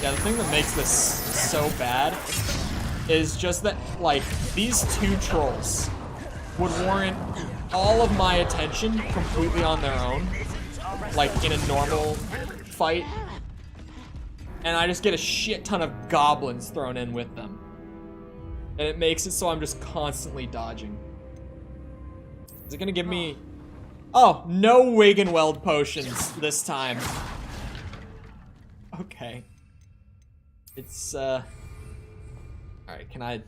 [SPEAKER 1] Yeah, the thing that makes this so bad is just that, like, these two trolls would warrant all of my attention completely on their own, like in a normal fight, and I just get a shit ton of goblins thrown in with them, and it makes it so I'm just constantly dodging. Is it gonna give me... Oh, no Wiggenweld potions this time. Okay. It's, Alright, can I...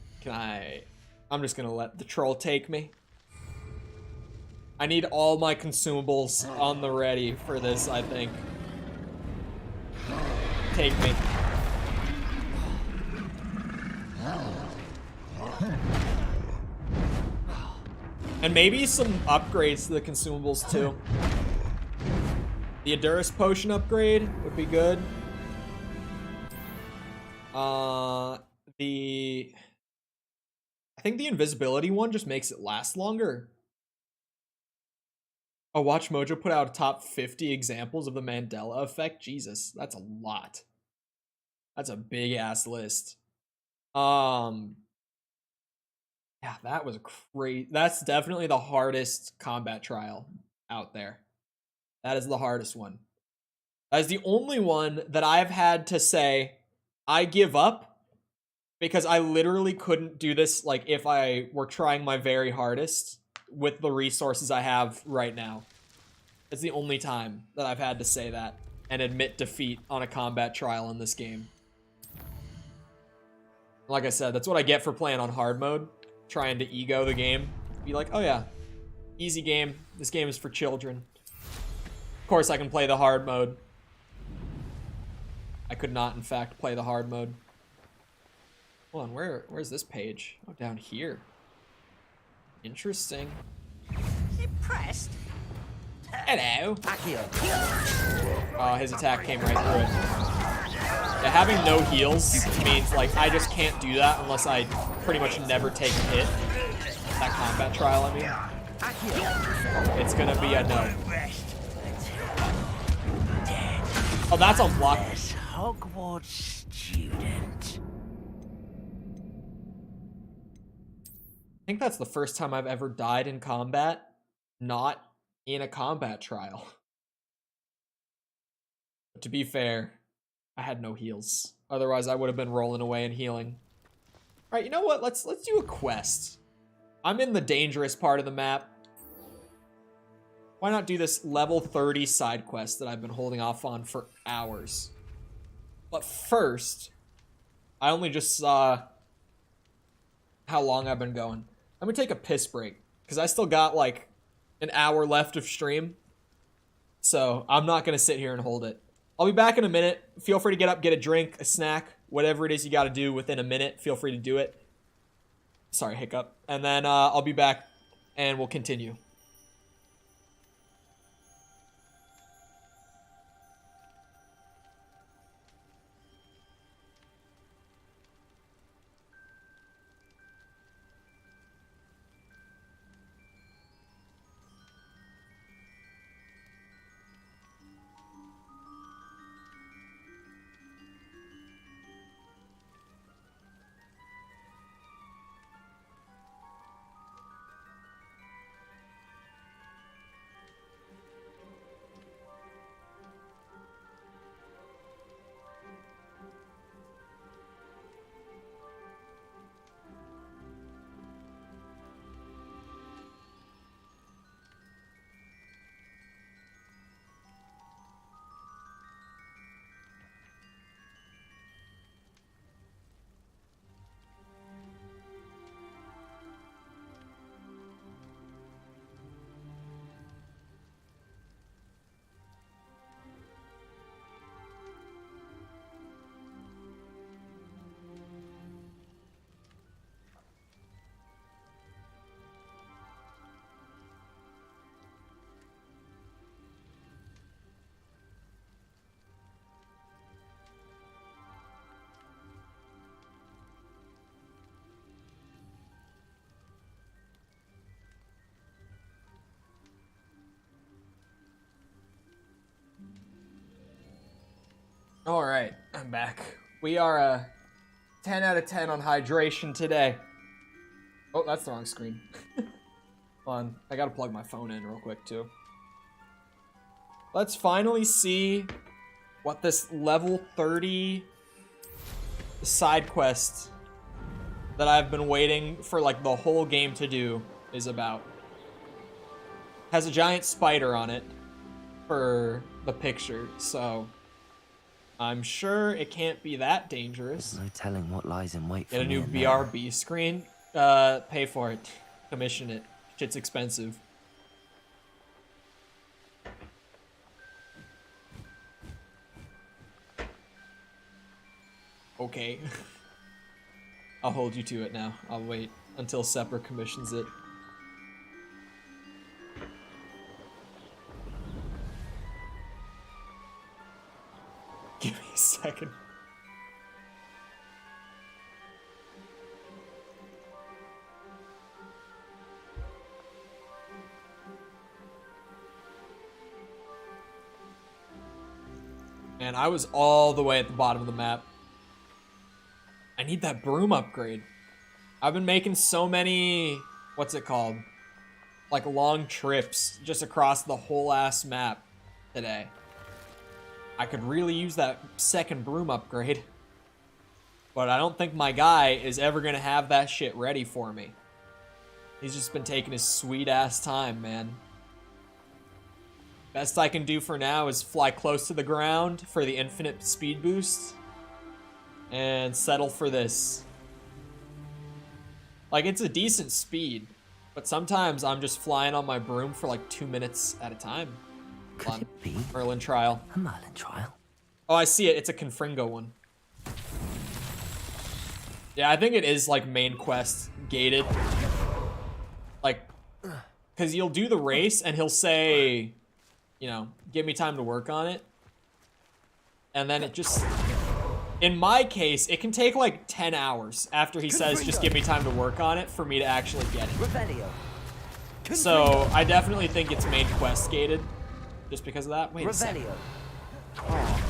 [SPEAKER 1] I'm just gonna let the troll take me. I need all my consumables on the ready for this, I think. Take me. And maybe some upgrades to the consumables, too. The Edurus potion upgrade would be good. I think the invisibility one just makes it last longer. Oh, Watch Mojo put out a top 50 examples of the Mandela effect. Jesus, that's a lot. That's a big ass list. Yeah, that was great. That's definitely the hardest combat trial out there. That is the hardest one. That is the only one that I've had to say, I give up, because I literally couldn't do this, like, if I were trying my very hardest with the resources I have right now. It's the only time that I've had to say that and admit defeat on a combat trial in this game. Like I said, that's what I get for playing on hard mode, trying to ego the game. Be like, oh yeah, easy game. This game is for children. Of course I can play the hard mode. I could not, in fact, play the hard mode. Hold on, where's this page? Oh, down here. Interesting.
[SPEAKER 3] Impressed?
[SPEAKER 1] Hello.
[SPEAKER 5] Accio.
[SPEAKER 1] Oh, his attack came right through it. Yeah, having no heals means, like, I just can't do that unless I pretty much never take a hit. That combat trial, I mean.
[SPEAKER 5] Accio.
[SPEAKER 1] It's gonna be a no. Oh, that's unblocked.
[SPEAKER 3] Hogwarts student.
[SPEAKER 1] I think that's the first time I've ever died in combat, not in a combat trial. But to be fair, I had no heals. Otherwise, I would have been rolling away and healing. All right, you know what? Let's do a quest. I'm in the dangerous part of the map. Why not do this level 30 side quest that I've been holding off on for hours? But first, I only just saw how long I've been going. I'm gonna take a piss break because I still got like an hour left of stream. So I'm not gonna sit here and hold it. I'll be back in a minute. Feel free to get up, get a drink, a snack, whatever it is you gotta do within a minute. Feel free to do it. Sorry, hiccup. And then I'll be back and we'll continue. All right, I'm back. We are 10 out of 10 on hydration today. Oh, that's the wrong screen. Hold on, I gotta plug my phone in real quick too. Let's finally see what this level 30 side quest that I've been waiting for like the whole game to do is about. Has a giant spider on it for the picture, so I'm sure it can't be that dangerous.
[SPEAKER 2] There's no telling what lies in wait for
[SPEAKER 1] Get a
[SPEAKER 2] me
[SPEAKER 1] new
[SPEAKER 2] in there.
[SPEAKER 1] BRB screen. Pay for it. Commission it. Shit's expensive. Okay. I'll hold you to it now. I'll wait until Sepper commissions it. Give me a second. Man, I was all the way at the bottom of the map. I need that broom upgrade. I've been making so many, what's it called? Like long trips just across the whole ass map today. I could really use that second broom upgrade. But I don't think my guy is ever gonna have that shit ready for me. He's just been taking his sweet ass time, man. Best I can do for now is fly close to the ground for the infinite speed boost. And settle for this. Like, it's a decent speed. But sometimes I'm just flying on my broom for like 2 minutes at a time.
[SPEAKER 2] Could it be
[SPEAKER 1] Merlin trial.
[SPEAKER 2] a Merlin trial?
[SPEAKER 1] Oh, I see it. It's a Confringo one. Yeah, I think it is like main quest gated. Like, because you'll do the race and he'll say, you know, give me time to work on it. And then it just, in my case, it can take like 10 hours after he says, just give me time to work on it for me to actually get it.
[SPEAKER 5] Revelio.
[SPEAKER 1] So I definitely think it's main quest gated. Just because of that? Wait a second.
[SPEAKER 5] Revelio.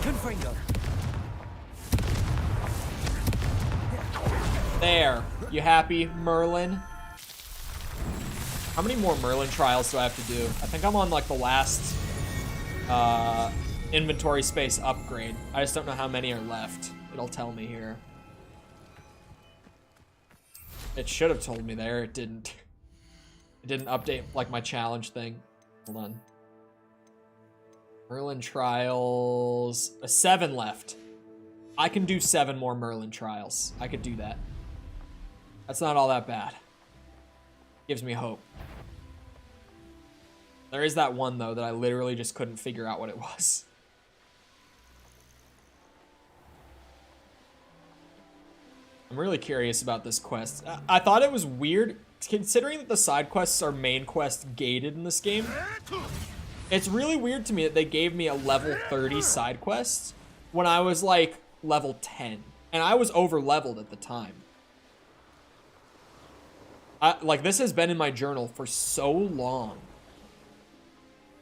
[SPEAKER 5] Confringo.
[SPEAKER 1] There. You happy, Merlin? How many more Merlin trials do I have to do? I think I'm on like the last inventory space upgrade. I just don't know how many are left. It'll tell me here. It should have told me there. It didn't. It didn't update like my challenge thing. Hold on. Merlin trials. 7 left. I can do 7 more Merlin trials. I could do that. That's not all that bad. Gives me hope. There is that one, though, that I literally just couldn't figure out what it was. I'm really curious about this quest. I thought it was weird, considering that the side quests are main quest gated in this game. It's really weird to me that they gave me a level 30 side quest when I was like level 10. And I was over leveled at the time. Like, this has been in my journal for so long.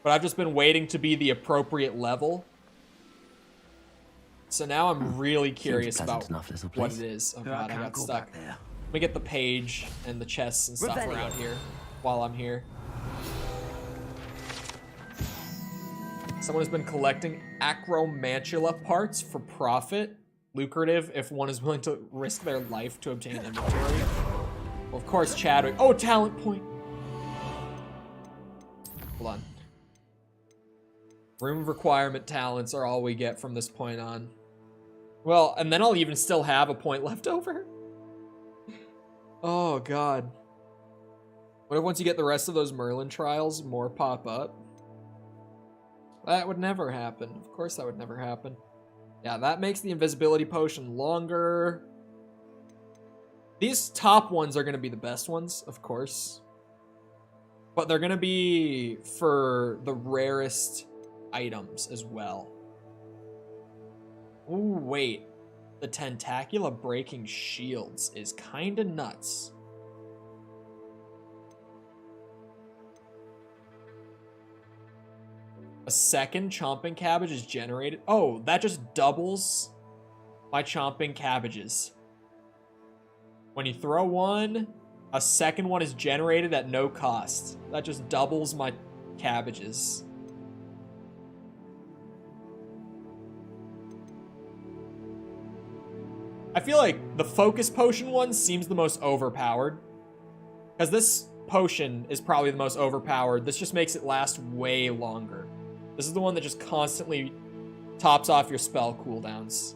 [SPEAKER 1] But I've just been waiting to be the appropriate level. So now I'm really curious about what it is. Oh god, I got stuck. Let me get the page and the chests and stuff around here while I'm here. Someone has been collecting acromantula parts for profit. Lucrative if one is willing to risk their life to obtain inventory. Well, of course, Chadwick. Oh, talent point. Hold on. Room requirement talents are all we get from this point on. Well, and then I'll even still have a point left over. Oh, God. What if once you get the rest of those Merlin trials, more pop up? That would never happen. Of course that would never happen. Yeah, that makes the invisibility potion longer. These top ones are going to be the best ones, of course. But they're going to be for the rarest items as well. Ooh, wait. The Tentacula breaking shields is kind of nuts. A second chomping cabbage is generated. Oh, that just doubles my chomping cabbages. When you throw one, a second one is generated at no cost. That just doubles my cabbages. I feel like the focus potion one seems the most overpowered. Because this potion is probably the most overpowered. This just makes it last way longer. This is the one that just constantly tops off your spell cooldowns.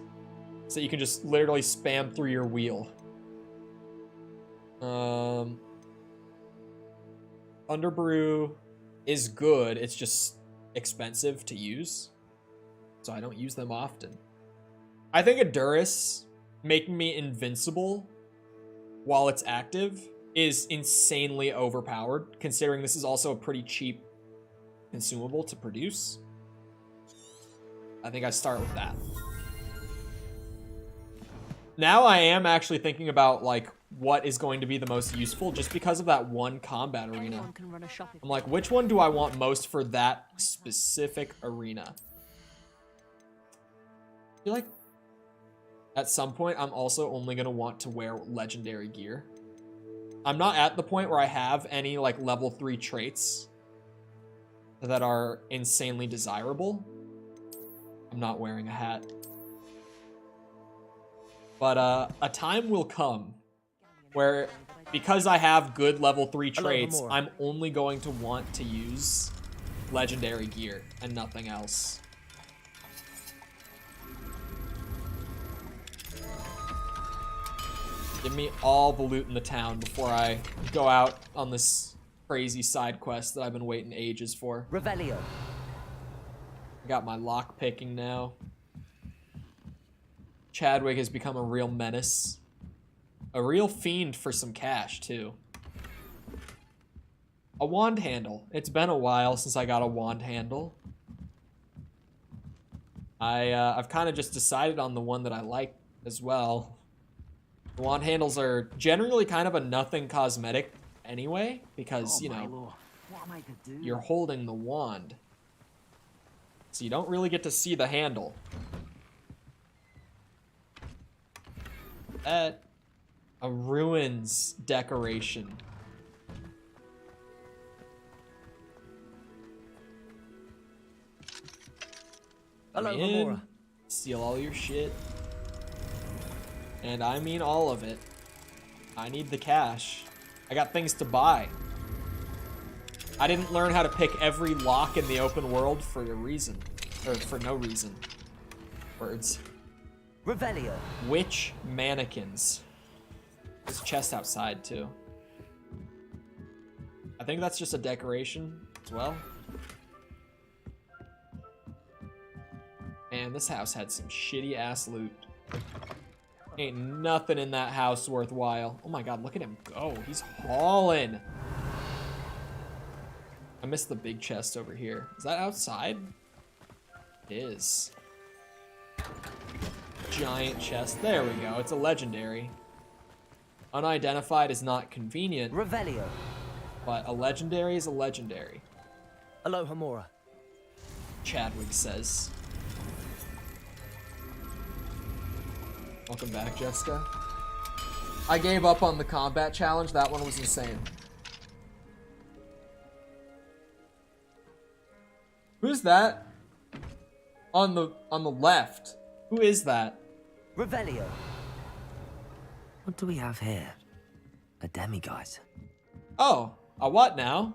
[SPEAKER 1] So you can just literally spam through your wheel. Underbrew is good. It's just expensive to use. So I don't use them often. I think Aduris making me invincible while it's active is insanely overpowered, considering this is also a pretty cheap consumable to produce. I think I start with that. Now I am actually thinking about like what is going to be the most useful just because of that one combat arena. I'm like, which one do I want most for that specific arena? I feel like at some point I'm also only going to want to wear legendary gear. I'm not at the point where I have any like level 3 traits that are insanely desirable. I'm not wearing a hat. But a time will come where, because I have good level 3 traits, I'm only going to want to use legendary gear and nothing else. Give me all the loot in the town before I go out on this crazy side quest that I've been waiting ages for.
[SPEAKER 2] Revelio.
[SPEAKER 1] I got my lock picking now. Chadwick has become a real menace. A real fiend for some cash, too. A wand handle. It's been a while since I got a wand handle. I've kind of just decided on the one that I like as well. The wand handles are generally kind of a nothing cosmetic anyway, because, you know, you're holding the wand. So you don't really get to see the handle. A ruins decoration.
[SPEAKER 2] Hello,
[SPEAKER 1] in, steal all your shit. And I mean all of it. I need the cash. I got things to buy. I didn't learn how to pick every lock in the open world for a reason. Or for no reason. Words.
[SPEAKER 2] Revelio.
[SPEAKER 1] Witch mannequins. There's a chest outside too. I think that's just a decoration as well. Man, this house had some shitty ass loot. Ain't nothing in that house worthwhile. Oh my god, look at him go. He's hauling. I missed the big chest over here. Is that outside? It is. Giant chest. There we go. It's a legendary. Unidentified is not convenient.
[SPEAKER 2] Revelio.
[SPEAKER 1] But a legendary is a legendary.
[SPEAKER 5] Aloha Mora.
[SPEAKER 1] Chadwick says. Welcome back, Jessica. I gave up on the combat challenge. That one was insane. Who's that? On the left. Who is that?
[SPEAKER 2] Revelio. What do we have here? A demiguise.
[SPEAKER 1] Oh, a what now?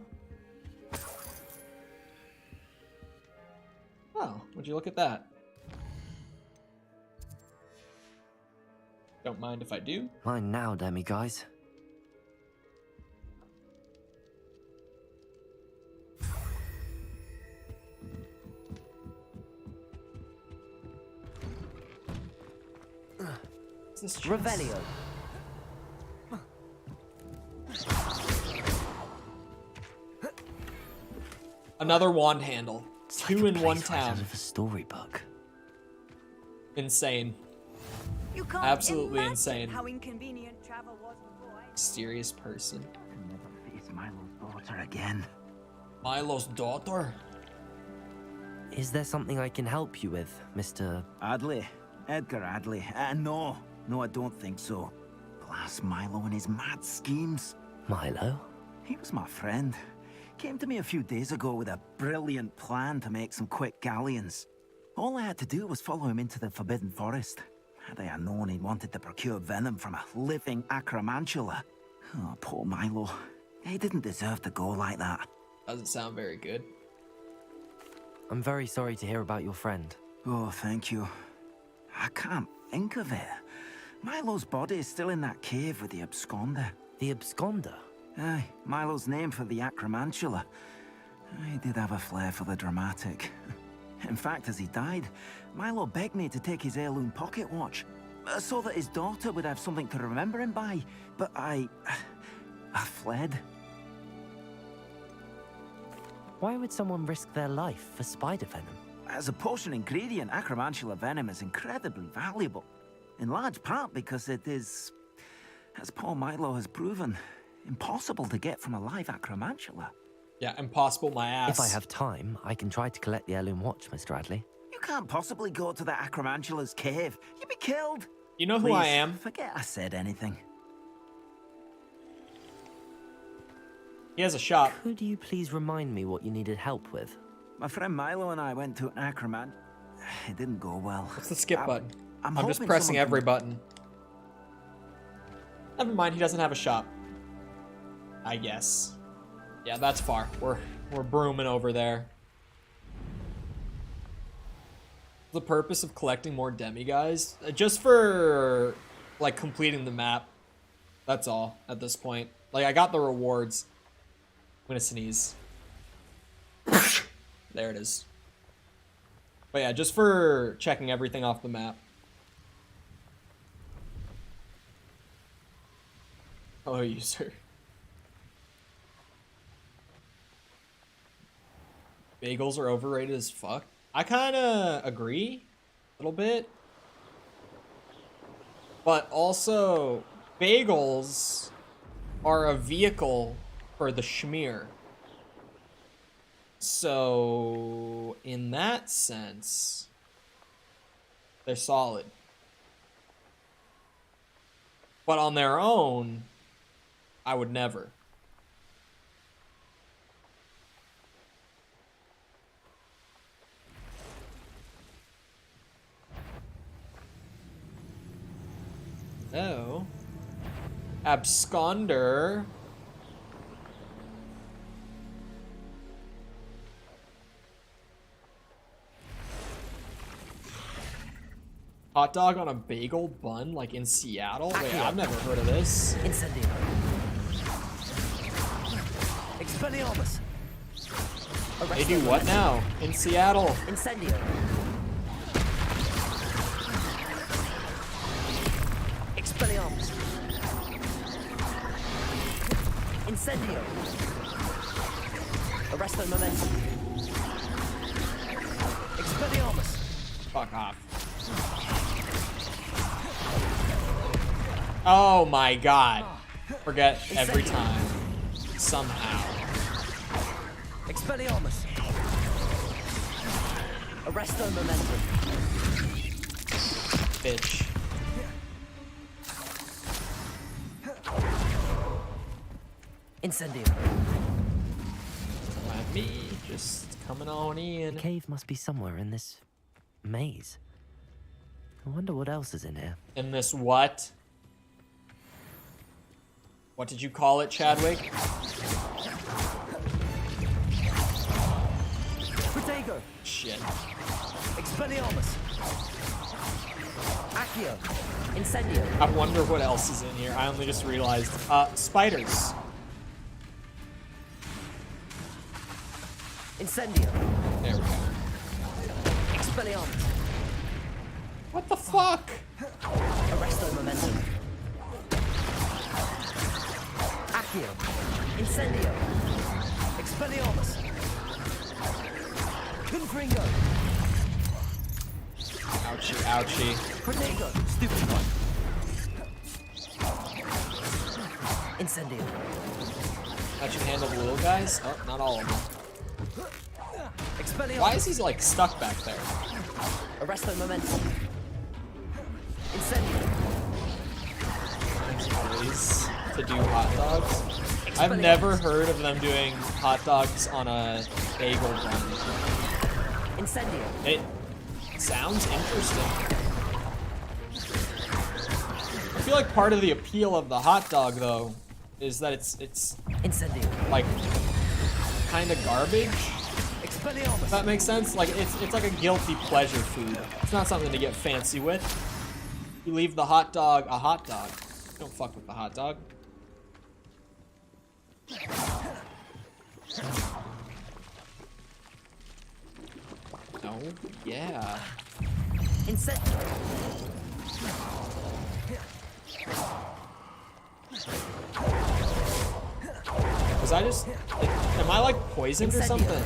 [SPEAKER 1] Oh, would you look at that? Don't mind if I do.
[SPEAKER 2] Mine now, demiguise.
[SPEAKER 1] What's this chest?
[SPEAKER 2] Revelio.
[SPEAKER 1] Another wand handle.
[SPEAKER 2] It's
[SPEAKER 1] Two
[SPEAKER 2] like a
[SPEAKER 1] in one
[SPEAKER 2] place right
[SPEAKER 1] town.
[SPEAKER 2] out of a storybook.
[SPEAKER 1] Insane.
[SPEAKER 9] You can't
[SPEAKER 1] Absolutely
[SPEAKER 9] imagine
[SPEAKER 1] insane.
[SPEAKER 9] how inconvenient travel was before.
[SPEAKER 1] Mysterious person.
[SPEAKER 3] I'll never face Milo's daughter again.
[SPEAKER 1] Milo's daughter?
[SPEAKER 2] Is there something I can help you with, Mr.
[SPEAKER 3] Adley. Edgar Adley. No, I don't think so. Blast Milo and his mad schemes.
[SPEAKER 2] Milo?
[SPEAKER 3] He was my friend. Came to me a few days ago with a brilliant plan to make some quick galleons. All I had to do was follow him into the Forbidden Forest. Had I known he wanted to procure venom from a living acromantula. Oh, poor Milo. He didn't deserve to go like that.
[SPEAKER 1] Doesn't sound very good.
[SPEAKER 2] I'm very sorry to hear about your friend.
[SPEAKER 3] Oh, thank you. I can't think of it. Milo's body is still in that cave with the absconder.
[SPEAKER 2] The absconder?
[SPEAKER 3] Aye, Milo's name for the acromantula. He did have a flair for the dramatic. In fact, as he died, Milo begged me to take his heirloom pocket watch, so that his daughter would have something to remember him by. But I fled.
[SPEAKER 2] Why would someone risk their life for spider venom?
[SPEAKER 3] As a potion ingredient, acromantula venom is incredibly valuable. In large part because it is, as poor Milo has proven, impossible to get from a live acromantula.
[SPEAKER 1] Yeah, impossible my ass.
[SPEAKER 2] If I have time, I can try to collect the heirloom watch, Mr. Adley.
[SPEAKER 3] You can't possibly go to the acromantula's cave. You'd be killed.
[SPEAKER 1] You know who
[SPEAKER 3] Please,
[SPEAKER 1] I am?
[SPEAKER 3] Forget I said anything.
[SPEAKER 1] He has a shop.
[SPEAKER 2] Could you please remind me what you needed help with?
[SPEAKER 3] My friend Milo and I went to an acromant. It didn't go well.
[SPEAKER 1] What's the skip button? I'm just
[SPEAKER 3] hoping
[SPEAKER 1] pressing
[SPEAKER 3] someone
[SPEAKER 1] every
[SPEAKER 3] can-
[SPEAKER 1] button. Never mind, he doesn't have a shop. I guess. Yeah, that's far. We're brooming over there. The purpose of collecting more demiguys? Just for, like, completing the map. That's all, at this point. Like, I got the rewards. I'm gonna sneeze. There it is. But yeah, just for checking everything off the map. Hello, user. Bagels are overrated as fuck. I kind of agree a little bit. But also, bagels are a vehicle for the schmear. So, in that sense, they're solid. But on their own, I would never. Oh. Absconder. Hot dog on a bagel bun, like in Seattle? Wait, I've never heard of this.
[SPEAKER 2] Incendio. Expelliarmus.
[SPEAKER 1] They do what now? In Seattle?
[SPEAKER 2] Incendio. Expelliarmus. Incendio. Arresto momentum. Expelliarmus.
[SPEAKER 1] Fuck off. Oh my god. Forget every time. Somehow.
[SPEAKER 2] Expelliarmus. Arresto momentum.
[SPEAKER 1] Bitch.
[SPEAKER 2] Incendio.
[SPEAKER 1] Let me just coming on in.
[SPEAKER 2] The cave must be somewhere in this maze. I wonder what else is in here.
[SPEAKER 1] In this what? What did you call it, Chadwick?
[SPEAKER 2] Protego.
[SPEAKER 1] Shit.
[SPEAKER 2] Expelliarmus. Accio. Incendio.
[SPEAKER 1] I wonder what else is in here. I only just realized. Spiders.
[SPEAKER 2] Incendio.
[SPEAKER 1] There we go.
[SPEAKER 2] Expelliarmus.
[SPEAKER 1] What the fuck?
[SPEAKER 2] Arresto momentum. Accio. Incendio. Expelliarmus. Confringo.
[SPEAKER 1] Ouchie, ouchie.
[SPEAKER 2] Protego. Stupid one. Incendio.
[SPEAKER 1] That should handle the little guys? Oh, not all of them.
[SPEAKER 2] Expelliarmus.
[SPEAKER 1] Why is he like stuck back there?
[SPEAKER 2] Arresto momentum. Incendio.
[SPEAKER 1] Ways to do hot dogs. I've never heard of them doing hot dogs on a bagel bun.
[SPEAKER 2] Incendio.
[SPEAKER 1] It sounds interesting. I feel like part of the appeal of the hot dog, though, is that it's
[SPEAKER 2] Incendio.
[SPEAKER 1] like kind of garbage.
[SPEAKER 2] Expelliarmus.
[SPEAKER 1] If that makes sense. Like it's like a guilty pleasure food. It's not something to get fancy with. You leave the hot dog a hot dog. Don't fuck with the hot dog. No. Yeah.
[SPEAKER 2] Incendio.
[SPEAKER 1] Was I just... Am I like poisoned or something?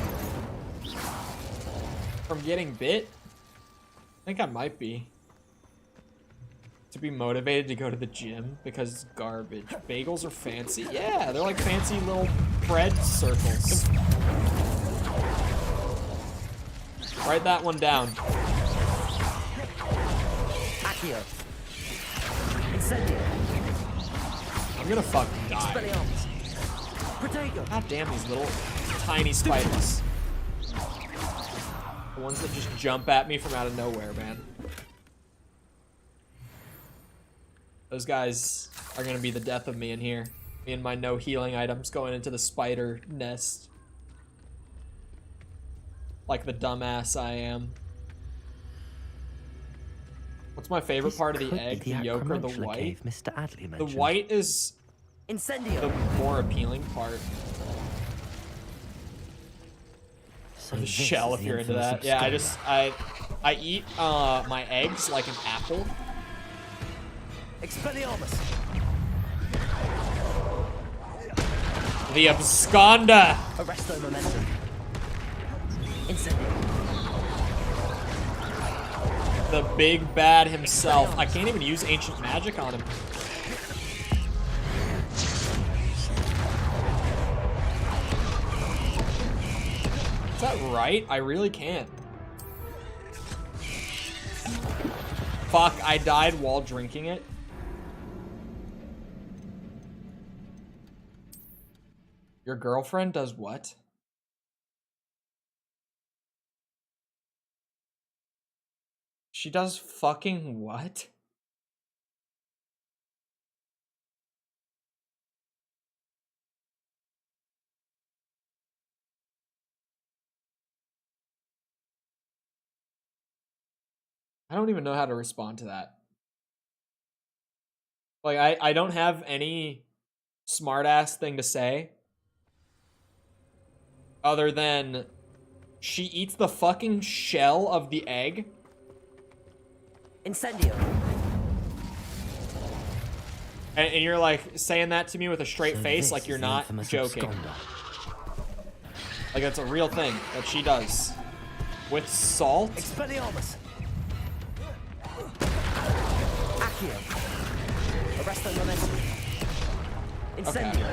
[SPEAKER 1] From getting bit? I think I might be. To be motivated to go to the gym because it's garbage. Bagels are fancy. Yeah, they're like fancy little bread circles. Write that one down.
[SPEAKER 2] Accio. Incendio.
[SPEAKER 1] I'm gonna fucking die.
[SPEAKER 2] Expelliarmus. Protego.
[SPEAKER 1] God damn these little tiny spiders. The ones that just jump at me from out of nowhere, man. Those guys are gonna be the death of me in here. Me and my no healing items going into the spider nest. Like the dumbass I am. What's my favorite part of the egg? The yolk or the white?
[SPEAKER 2] Mr. Adley
[SPEAKER 1] The
[SPEAKER 2] mentioned.
[SPEAKER 1] white is
[SPEAKER 2] Incendio.
[SPEAKER 1] the more appealing part.
[SPEAKER 2] So
[SPEAKER 1] Or the
[SPEAKER 2] this
[SPEAKER 1] shell,
[SPEAKER 2] is
[SPEAKER 1] if
[SPEAKER 2] the
[SPEAKER 1] you're into
[SPEAKER 2] infamous
[SPEAKER 1] that. Yeah,
[SPEAKER 2] Obscura.
[SPEAKER 1] I eat my eggs like an apple.
[SPEAKER 2] Expelliarmus.
[SPEAKER 1] The absconda.
[SPEAKER 2] Arresto momentum. Incendio.
[SPEAKER 1] The big bad himself. I can't even use ancient magic on him. Is that right? I really can't. Fuck, I died while drinking it. Your girlfriend does what? She does fucking what? I don't even know how to respond to that. Like, I don't have any smart-ass thing to say. Other than, she eats the fucking shell of the egg.
[SPEAKER 2] Incendio.
[SPEAKER 1] And you're like saying that to me with a straight
[SPEAKER 2] So
[SPEAKER 1] face,
[SPEAKER 2] this
[SPEAKER 1] like you're
[SPEAKER 2] is the
[SPEAKER 1] not
[SPEAKER 2] infamous
[SPEAKER 1] joking.
[SPEAKER 2] absconder.
[SPEAKER 1] Like that's a real thing that she does. With salt?
[SPEAKER 2] Expelliarmus. Accio. Arresto momentum. Incendio.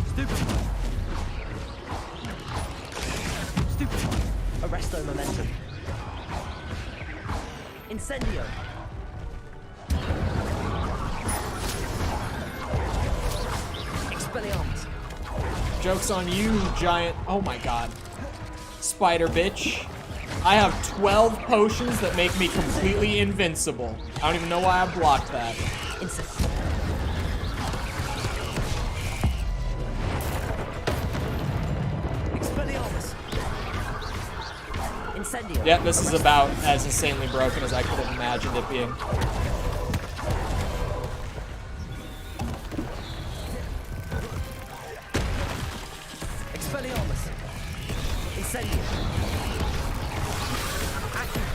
[SPEAKER 2] Stupefy. Stupefy. Arresto momentum. Incendio. Expelliarmus.
[SPEAKER 1] Joke's on you, giant. Oh my god. Spider bitch. I have 12 potions that make me completely invincible. I don't even know why I blocked that.
[SPEAKER 2] Expelliarmus. Incendio.
[SPEAKER 1] Yeah, this is about as insanely broken as I could have imagined it being.
[SPEAKER 2] Expelliarmus. Incendio.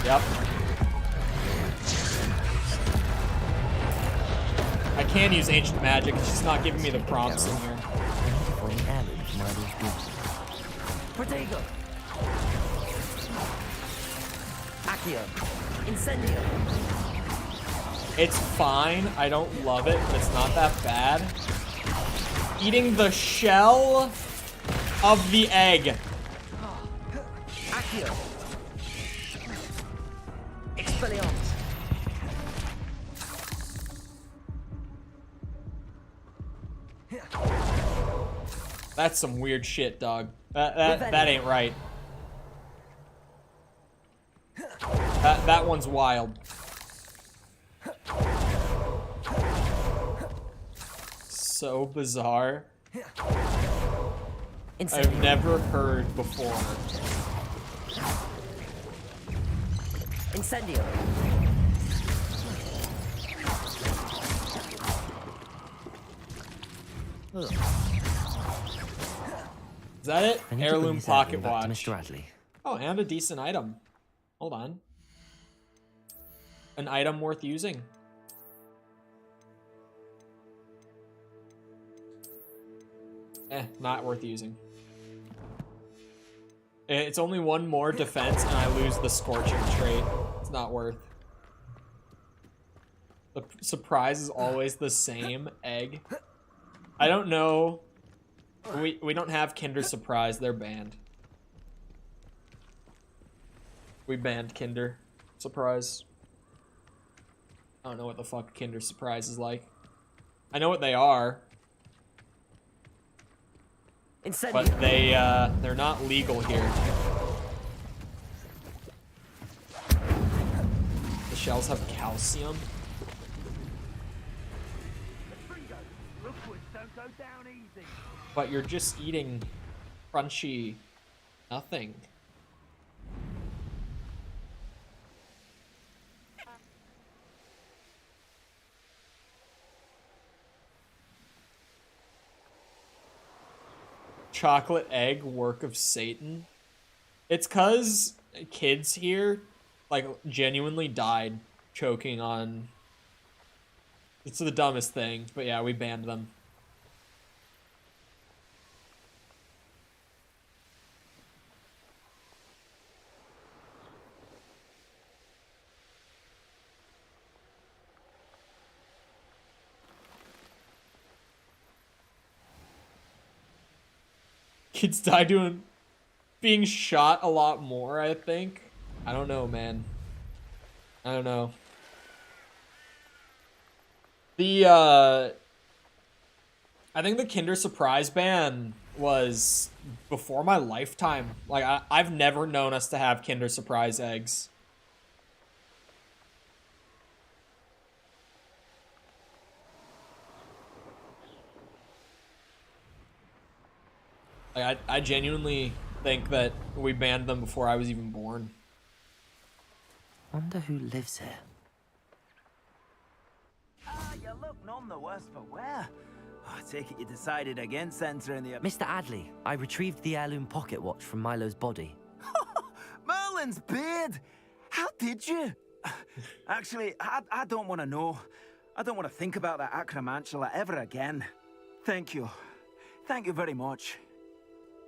[SPEAKER 1] Yep. I can use ancient magic, it's just not giving me the prompts in here.
[SPEAKER 2] Protego. Accio. Incendio.
[SPEAKER 1] It's fine, I don't love it, but it's not that bad. Eating the shell of the egg.
[SPEAKER 2] Accio. Expelliarmus.
[SPEAKER 1] That's some weird shit, dog. That ain't right. That one's wild. So bizarre. I've never heard before.
[SPEAKER 2] Incendio.
[SPEAKER 1] Is that it? Heirloom pocket watch.
[SPEAKER 2] Mr. Radley.
[SPEAKER 1] Oh, and a decent item. Hold on. An item worth using. Not worth using. It's only one more defense and I lose the scorching trait. It's not worth. The surprise is always the same egg. I don't know. We don't have Kinder Surprise, they're banned. We banned Kinder Surprise. I don't know what the fuck Kinder Surprise is like. I know what they are.
[SPEAKER 2] Incendio.
[SPEAKER 1] But they're not legal here. The shells have calcium. But you're just eating crunchy nothing. Chocolate egg, work of Satan. It's 'cause kids here, like, genuinely died choking on... It's the dumbest thing, but yeah, we banned them. Kids die being shot a lot more, I think. I don't know, man. I don't know. I think the Kinder Surprise ban was before my lifetime. Like, I've never known us to have Kinder Surprise eggs. Like, I genuinely think that we banned them before I was even born.
[SPEAKER 2] Wonder who lives here.
[SPEAKER 3] You look none the worse for wear. I take it you decided against entering the...
[SPEAKER 2] Mr. Adley, I retrieved the heirloom pocket watch from Milo's body.
[SPEAKER 3] Merlin's beard! How did you? Actually, I don't want to know. I don't want to think about that acromantula ever again. Thank you. Thank you very much.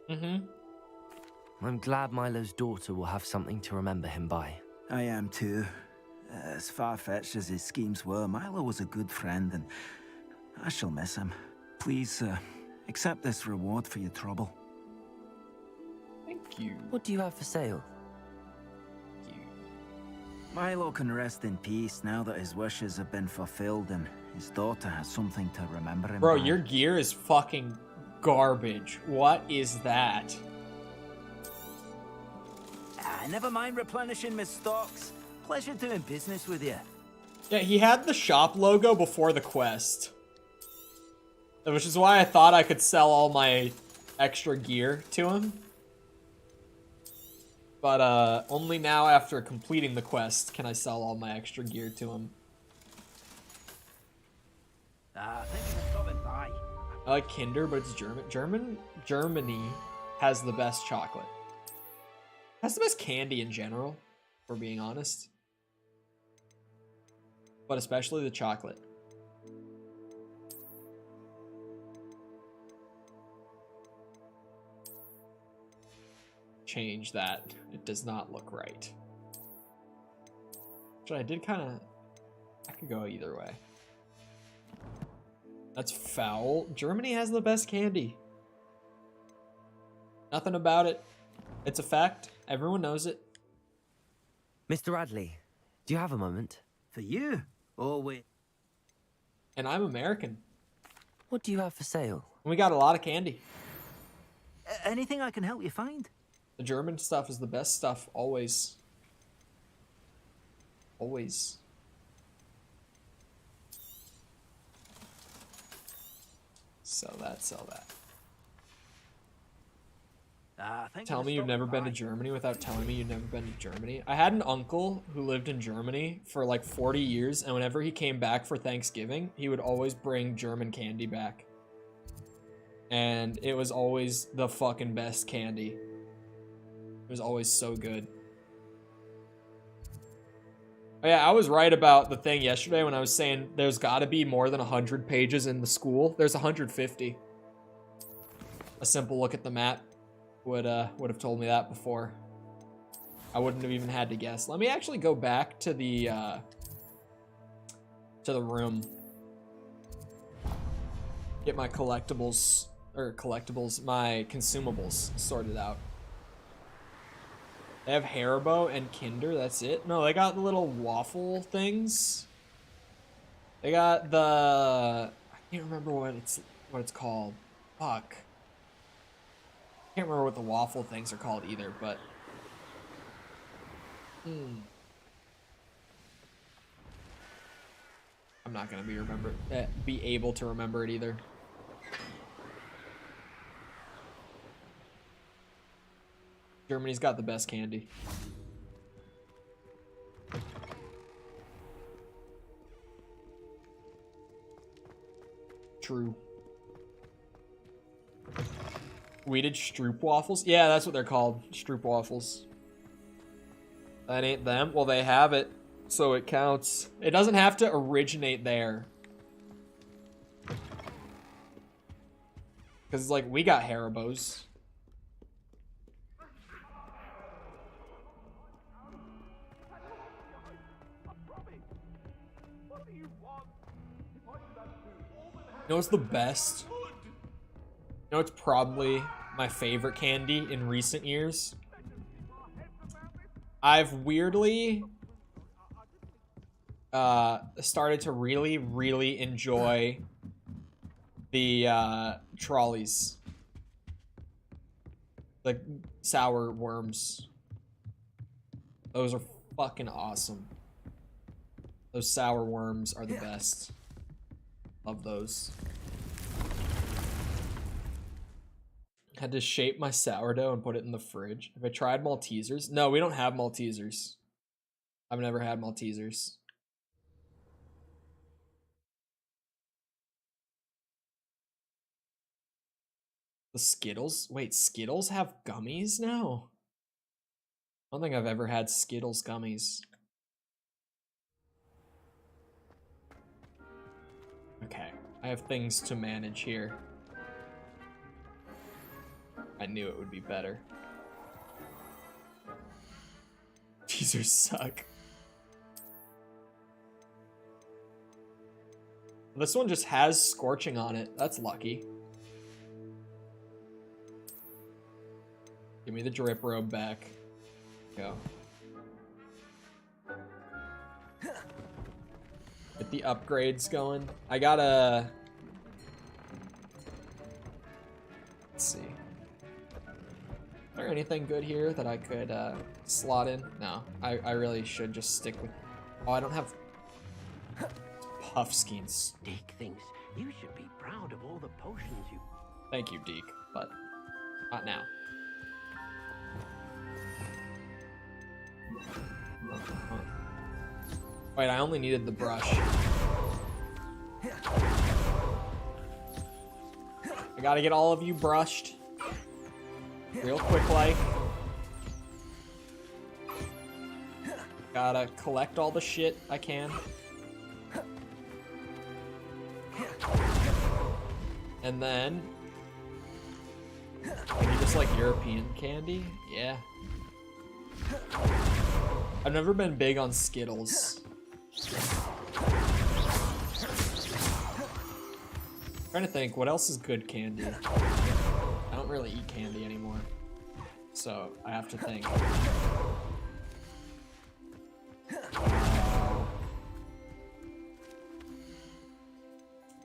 [SPEAKER 2] I'm glad Milo's daughter will have something to remember him by.
[SPEAKER 3] I am too. As far-fetched as his schemes were, Milo was a good friend, and I shall miss him. Please, accept this reward for your trouble.
[SPEAKER 1] Thank you.
[SPEAKER 2] What do you have for sale?
[SPEAKER 3] Milo can rest in peace now that his wishes have been fulfilled and his daughter has something to remember him
[SPEAKER 1] Bro,
[SPEAKER 3] by.
[SPEAKER 1] your gear is fucking garbage. What is that?
[SPEAKER 3] Never mind replenishing my stocks. Pleasure doing business with you.
[SPEAKER 1] Yeah, he had the shop logo before the quest. Which is why I thought I could sell all my extra gear to him. But only now after completing the quest can I sell all my extra gear to him.
[SPEAKER 3] Thank you for stopping by.
[SPEAKER 1] I like Kinder, but it's German. Germany has the best chocolate. Has the best candy in general, if we're being honest. But especially the chocolate. Change that. It does not look right. Which I did kind of... I could go either way. That's foul. Germany has the best candy. Nothing about it. It's a fact. Everyone knows it.
[SPEAKER 2] Mr. Adley, do you have a moment?
[SPEAKER 3] For you? Oh, wait.
[SPEAKER 1] And I'm American.
[SPEAKER 2] What do you have for sale?
[SPEAKER 1] And we got a lot of candy.
[SPEAKER 3] Anything I can help you find?
[SPEAKER 1] The German stuff is the best stuff, always. Always. Sell that, sell that. Tell me you've never been to Germany without telling me you've never been to Germany. I had an uncle who lived in Germany for like 40 years, and whenever he came back for Thanksgiving, he would always bring German candy back. And it was always the fucking best candy. It was always so good. Oh yeah, I was right about the thing yesterday when I was saying there's gotta be more than 100 pages in the school. There's 150. A simple look at the map would have told me that before. I wouldn't have even had to guess. Let me actually go back to the room. Get my collectibles, my consumables sorted out. They have Haribo and Kinder, that's it? No, they got the little waffle things. They got the... I can't remember what it's called. Fuck. I can't remember what the waffle things are called either, but... I'm not gonna be able to remember it either. Germany's got the best candy. True. We did Stroop waffles? Yeah, that's what they're called. Stroop waffles. That ain't them? Well, they have it, so it counts. It doesn't have to originate there. Because, like, we got Haribos. You know what's the best? You know what's probably my favorite candy in recent years? I've weirdly started to really, really enjoy the trolleys. Like sour worms. Those are fucking awesome. Those sour worms are the best. Love those. Had to shape my sourdough and put it in the fridge. Have I tried Maltesers? No, we don't have Maltesers. I've never had Maltesers. The Skittles? Wait, Skittles have gummies now? I don't think I've ever had Skittles gummies. Okay, I have things to manage here. I knew it would be better. Teasers suck. This one just has scorching on it. That's lucky. Give me the drip robe back. Go. Get the upgrades going. I gotta... Let's see. Is there anything good here that I could slot in? No, I really should just stick with... Oh, I don't have puff skins.
[SPEAKER 6] Deke thinks you should be proud of all the potions you...
[SPEAKER 1] Thank you, Deke, but not now. Wait, I only needed the brush. I gotta get all of you brushed. Real quick like. Gotta collect all the shit I can. And then... Can you just like European candy? Yeah. I've never been big on Skittles. Trying to think, what else is good candy? I don't really eat candy anymore, so I have to think.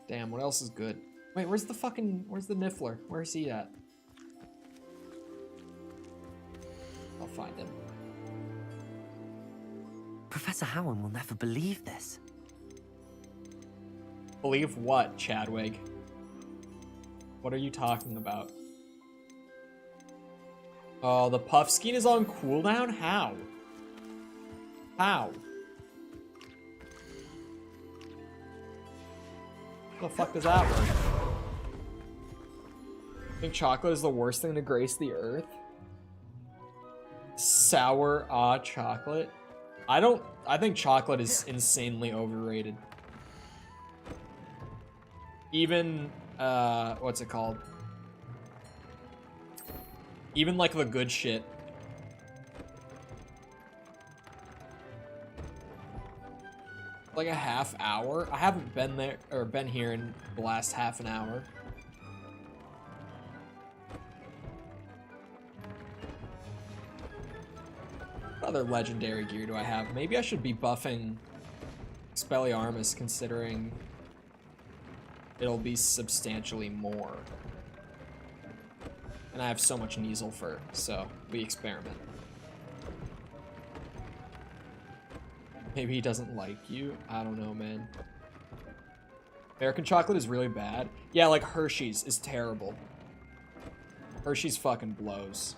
[SPEAKER 1] Damn, what else is good? Wait, where's the Niffler? Where's he at? I'll find him.
[SPEAKER 2] Professor Howard will never believe this.
[SPEAKER 1] Believe what, Chadwig? What are you talking about? Oh, the puff skein is on cooldown? How? How? How the fuck does that work? I think chocolate is the worst thing to grace the earth. Sour chocolate. I think chocolate is insanely overrated. Even, what's it called? Even like the good shit. Like a half hour? I haven't been there, or been here in the last half an hour. What other legendary gear do I have? Maybe I should be buffing Expelliarmus, considering it'll be substantially more. And I have so much Kneasel fur, so we experiment. Maybe he doesn't like you? I don't know, man. American chocolate is really bad. Yeah, like Hershey's is terrible. Hershey's fucking blows.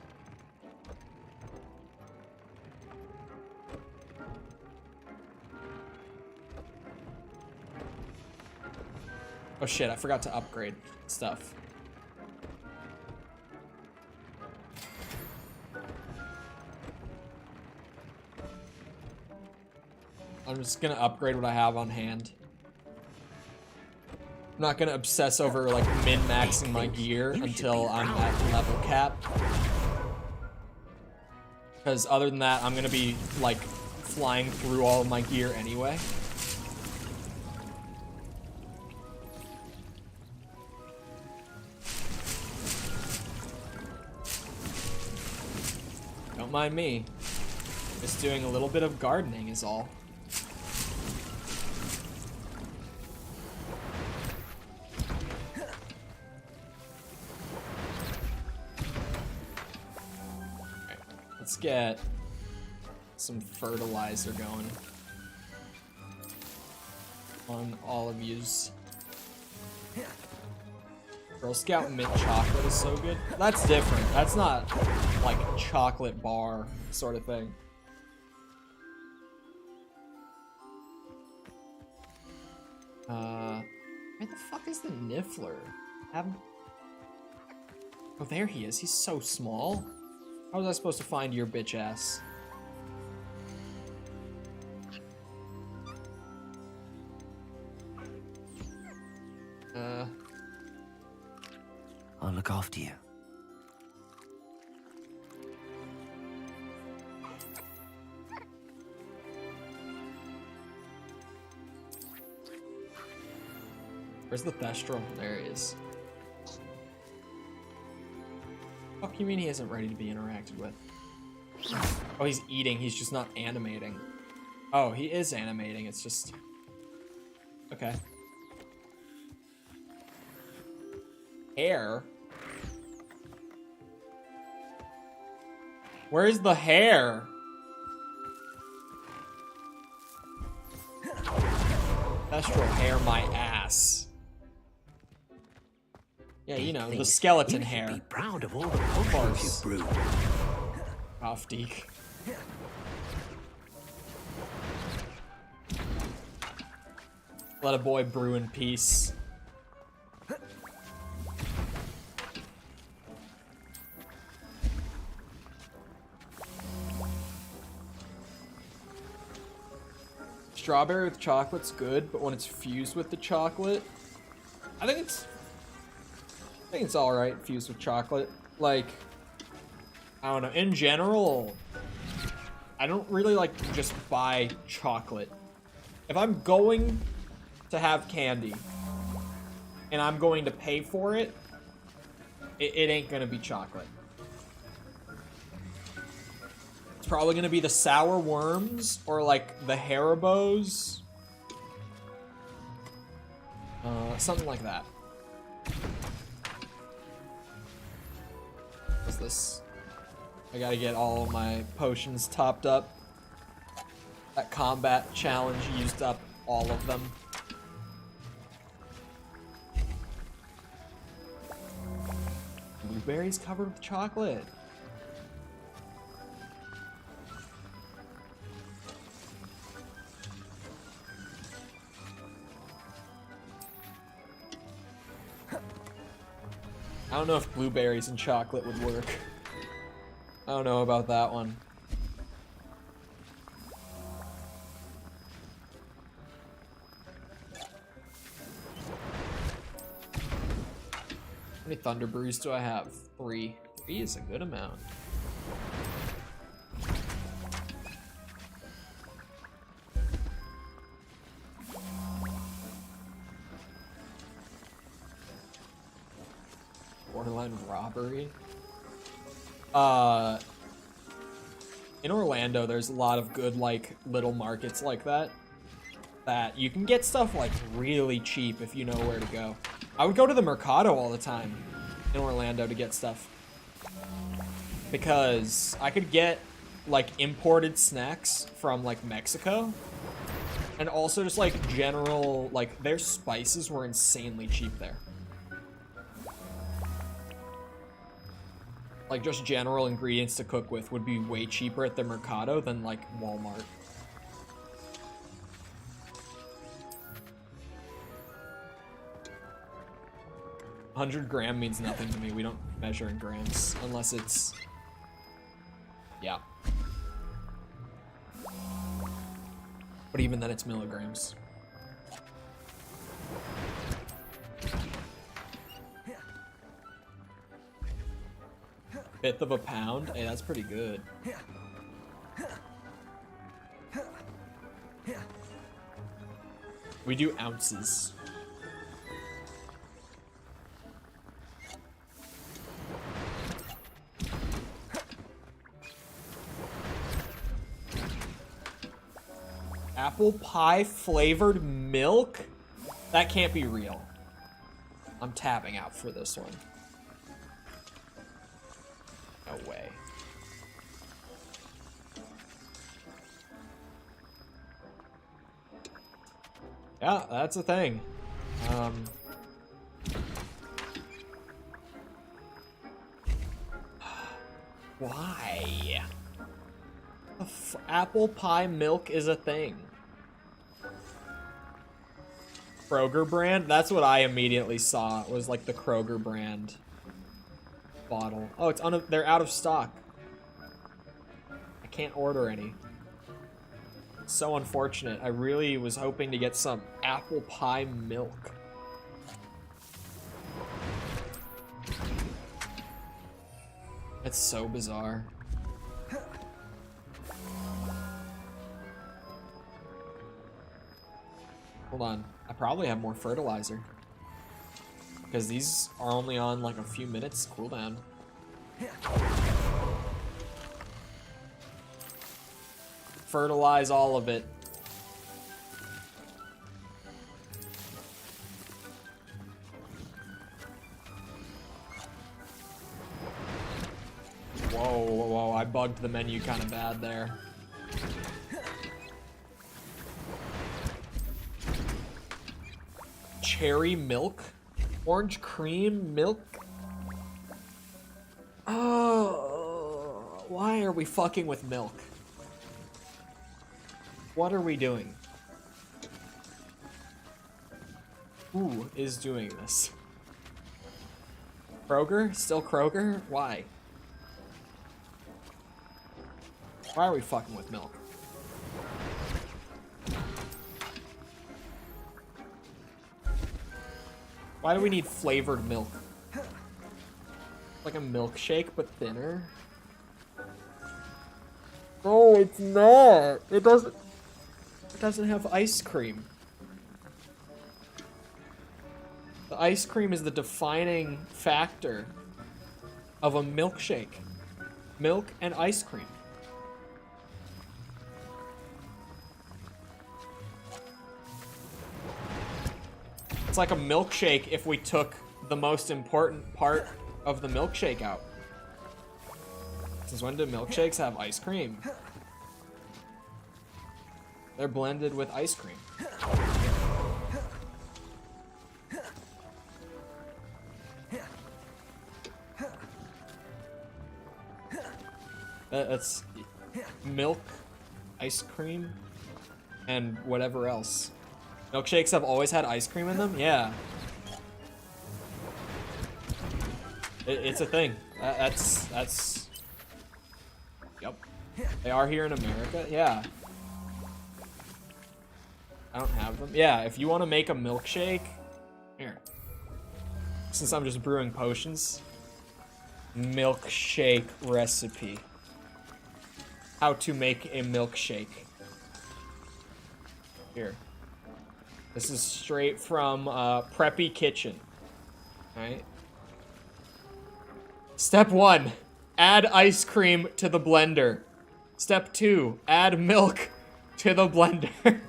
[SPEAKER 1] Oh shit, I forgot to upgrade stuff. I'm just gonna upgrade what I have on hand. I'm not gonna obsess over like min-maxing my gear until I'm at level cap. Because other than that, I'm gonna be like flying through all of my gear anyway. Don't mind me. Just doing a little bit of gardening is all. Let's get some fertilizer going on all of yous. Girl Scout mint chocolate is so good. That's different. That's not like chocolate bar sort of thing. Where the fuck is the Niffler? Oh, there he is. He's so small. How was I supposed to find your bitch ass?
[SPEAKER 2] I'll look after you.
[SPEAKER 1] Where's the Thestral? There he is. Fuck you mean he isn't ready to be interacted with? Oh, he's eating. He's just not animating. Oh, he is animating. It's just... Okay. Hair? Where's the hair? Thestral hair my ass. Yeah, you know, the skeleton
[SPEAKER 2] You should
[SPEAKER 1] hair.
[SPEAKER 2] be proud of all the potions you've brewed.
[SPEAKER 1] Off Deke. Let a boy brew in peace. Strawberry with chocolate's good, but when it's fused with the chocolate, I think it's all right fused with chocolate. Like, I don't know. In general, I don't really like to just buy chocolate. If I'm going to have candy and I'm going to pay for it, it ain't gonna be chocolate. It's probably gonna be the sour worms or like the Haribos. Something like that. What's this? I gotta get all of my potions topped up. That combat challenge used up all of them. Blueberries covered with chocolate. I don't know if blueberries and chocolate would work. I don't know about that one. How many Thunder Brews do I have? 3. 3 is a good amount. Borderline robbery. In Orlando, there's a lot of good, like, little markets like that. That you can get stuff, like, really cheap if you know where to go. I would go to the Mercado all the time in Orlando to get stuff. Because I could get, like, imported snacks from, like, Mexico. And also just, like, general, like, their spices were insanely cheap there. Like, just general ingredients to cook with would be way cheaper at the Mercado than, like, Walmart. $100 means nothing to me. We don't measure in grams unless it's... Yeah. But even then, it's milligrams. Fifth of a pound? Hey, that's pretty good. We do ounces. Apple pie flavored milk? That can't be real. I'm tapping out for this one. No way. Yeah, that's a thing. Why? Apple pie milk is a thing. Kroger brand? That's what I immediately saw. It was like the Kroger brand bottle. Oh, they're out of stock. I can't order any. So unfortunate. I really was hoping to get some apple pie milk. It's so bizarre. Hold on. I probably have more fertilizer. Because these are only on like a few minutes cooldown. Fertilize all of it. Whoa, whoa, whoa, I bugged the menu kind of bad there. Cherry milk? Orange cream milk? Oh, why are we fucking with milk? What are we doing? Who is doing this? Kroger? Still Kroger? Why? Why are we fucking with milk? Why do we need flavored milk? Like a milkshake, but thinner? Oh, it's not. It doesn't have ice cream. The ice cream is the defining factor of a milkshake. Milk and ice cream. It's like a milkshake if we took the most important part of the milkshake out. Since when do milkshakes have ice cream? They're blended with ice cream. That's milk, ice cream, and whatever else. Milkshakes have always had ice cream in them? Yeah. It's a thing. That's... Yep. They are here in America? Yeah. I don't have them. Yeah, if you want to make a milkshake... Here. Since I'm just brewing potions. Milkshake recipe. How to make a milkshake. Here. This is straight from Preppy Kitchen. Alright. Step 1. Add ice cream to the blender. Step 2. Add milk to the blender.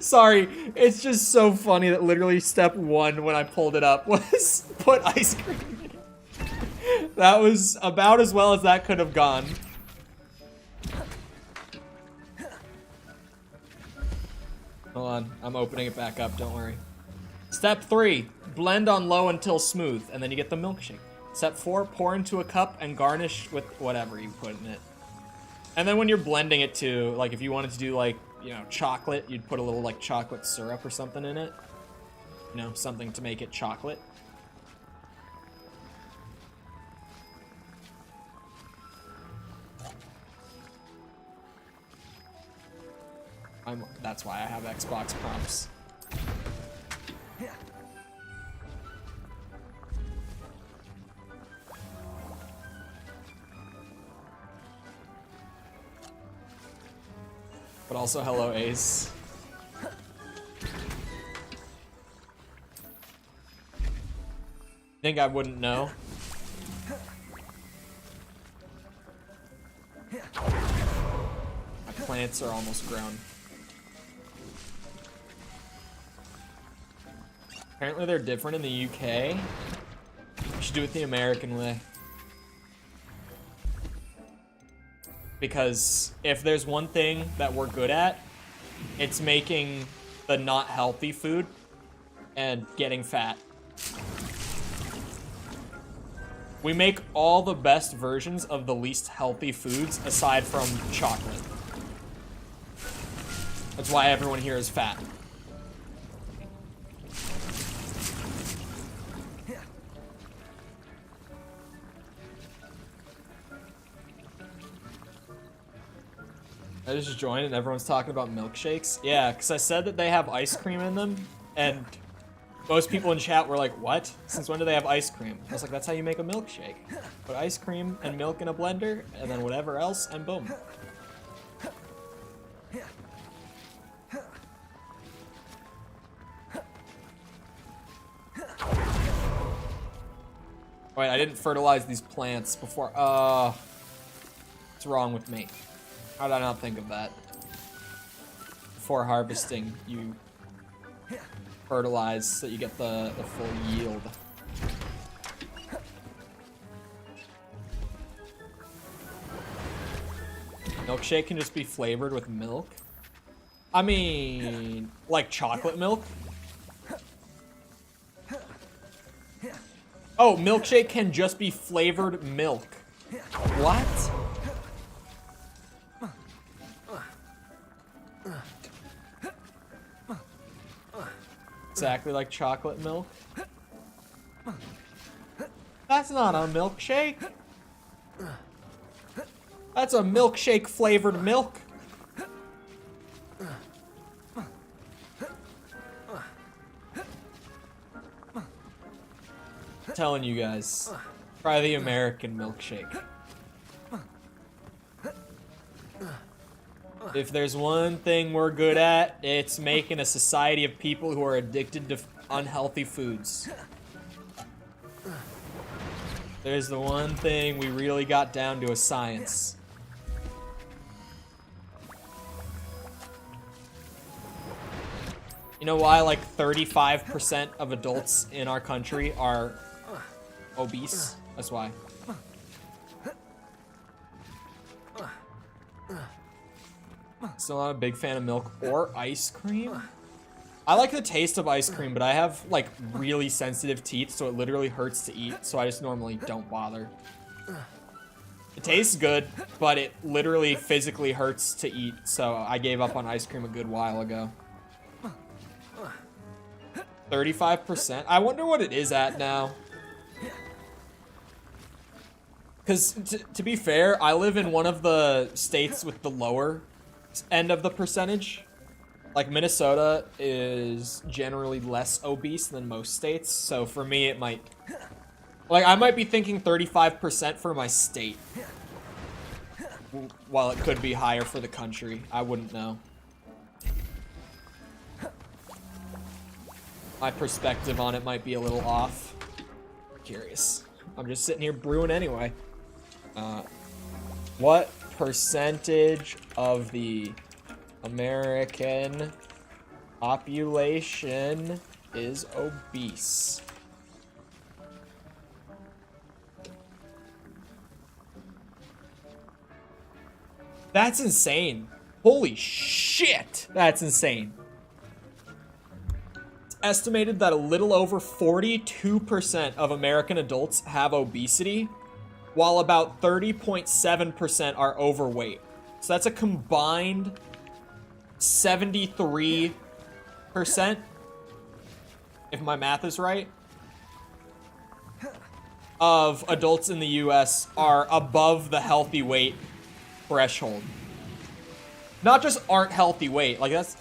[SPEAKER 1] Sorry, it's just so funny that literally step 1 when I pulled it up was put ice cream in it. That was about as well as that could have gone. Hold on, I'm opening it back up, don't worry. Step 3, blend on low until smooth, and then you get the milkshake. Step 4, pour into a cup and garnish with whatever you put in it. And then when you're blending it too, like if you wanted to do like, you know, chocolate, you'd put a little like chocolate syrup or something in it. You know, something to make it chocolate. That's why I have Xbox prompts. But also, hello, Ace. Think I wouldn't know? My plants are almost grown. Apparently they're different in the UK. We should do it the American way. Because if there's one thing that we're good at, it's making the not healthy food and getting fat. We make all the best versions of the least healthy foods aside from chocolate. That's why everyone here is fat. I just joined and everyone's talking about milkshakes. Yeah, because I said that they have ice cream in them, and most people in chat were like, what? Since when do they have ice cream? I was like, that's how you make a milkshake. Put ice cream and milk in a blender, and then whatever else, and boom. Wait, I didn't fertilize these plants before. What's wrong with me? How did I not think of that? Before harvesting, you fertilize so that you get the full yield. Milkshake can just be flavored with milk? I mean, like chocolate milk? Oh, milkshake can just be flavored milk. What? Exactly like chocolate milk. That's not a milkshake. That's a milkshake flavored milk. I'm telling you guys, try the American milkshake. If there's one thing we're good at, it's making a society of people who are addicted to unhealthy foods. There's the one thing we really got down to a science. You know why like 35% of adults in our country are obese? That's why. Still not a big fan of milk or ice cream. I like the taste of ice cream, but I have like really sensitive teeth, so it literally hurts to eat, so I just normally don't bother. It tastes good, but it literally physically hurts to eat, so I gave up on ice cream a good while ago. 35%? I wonder what it is at now. Because to be fair, I live in one of the states with the lower end of the percentage. Like Minnesota is generally less obese than most states, so for me it might, like I might be thinking 35% for my state, while it could be higher for the country. I wouldn't know. My perspective on it might be a little off. Curious. I'm just sitting here brewing anyway. What percentage of the American population is obese? That's insane. Holy shit, that's insane. It's estimated that a little over 42% of American adults have obesity, while about 30.7% are overweight. So that's a combined 73%, if my math is right, of adults in the US are above the healthy weight threshold. Not just aren't healthy weight, like that's,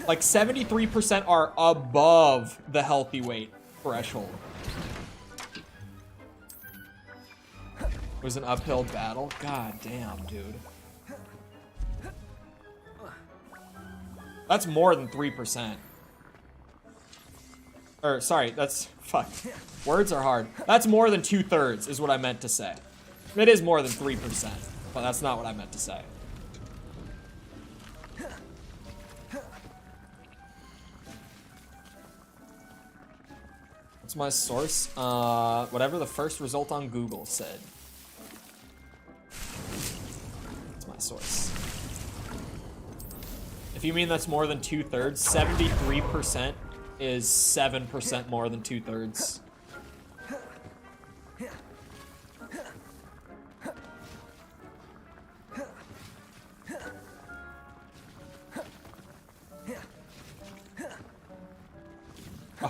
[SPEAKER 1] like 73% are above the healthy weight threshold. It was an uphill battle? God damn, dude. That's more than 3%. Or, sorry, that's, fuck. Words are hard. That's more than 2/3 is what I meant to say. It is more than 3%, but that's not what I meant to say. What's my source? Whatever the first result on Google said. That's my source. If you mean that's more than 2/3, 73% is 7% more than 2/3.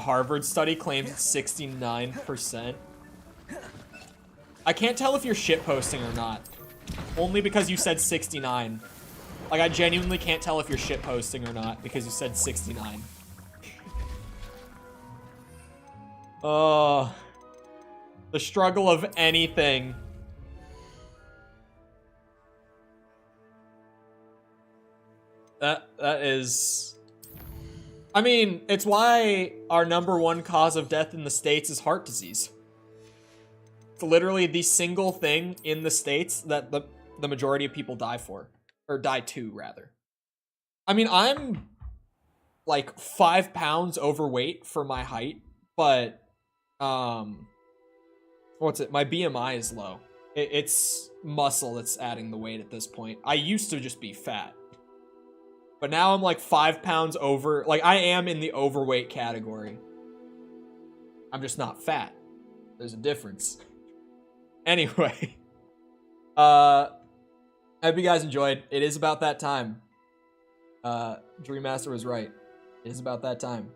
[SPEAKER 1] Harvard study claims it's 69%. I can't tell if you're shitposting or not. Only because you said 69. Like, I genuinely can't tell if you're shitposting or not because you said 69. Oh. The struggle of anything. That is... I mean, it's why our #1 cause of death in the States is heart disease. It's literally the single thing in the States that the majority of people die for. Or die to, rather. I mean, I'm like 5 pounds overweight for my height, but what's it? My BMI is low. It's muscle that's adding the weight at this point. I used to just be fat. But now I'm like 5 pounds over. Like, I am in the overweight category. I'm just not fat. There's a difference. Anyway. I hope you guys enjoyed. It is about that time. Dream Master was right. It is about that time.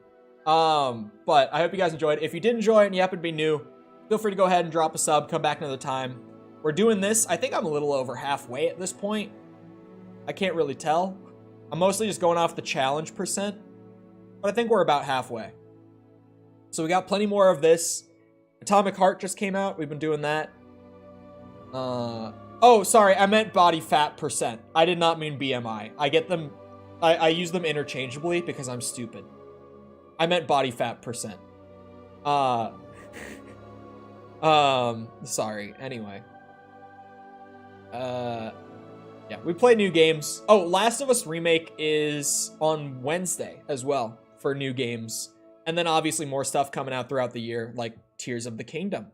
[SPEAKER 1] But I hope you guys enjoyed. If you did enjoy it and you happen to be new, feel free to go ahead and drop a sub. Come back another time. We're doing this. I think I'm a little over halfway at this point. I can't really tell. I'm mostly just going off the challenge %, but I think we're about halfway. So we got plenty more of this. Atomic Heart just came out. We've been doing that. Oh, sorry. I meant body fat %. I did not mean BMI. I get them. I use them interchangeably because I'm stupid. I meant body fat %. Sorry. Anyway. Yeah, we play new games. Oh, Last of Us Remake is on Wednesday as well for new games. And then obviously more stuff coming out throughout the year, like Tears of the Kingdom.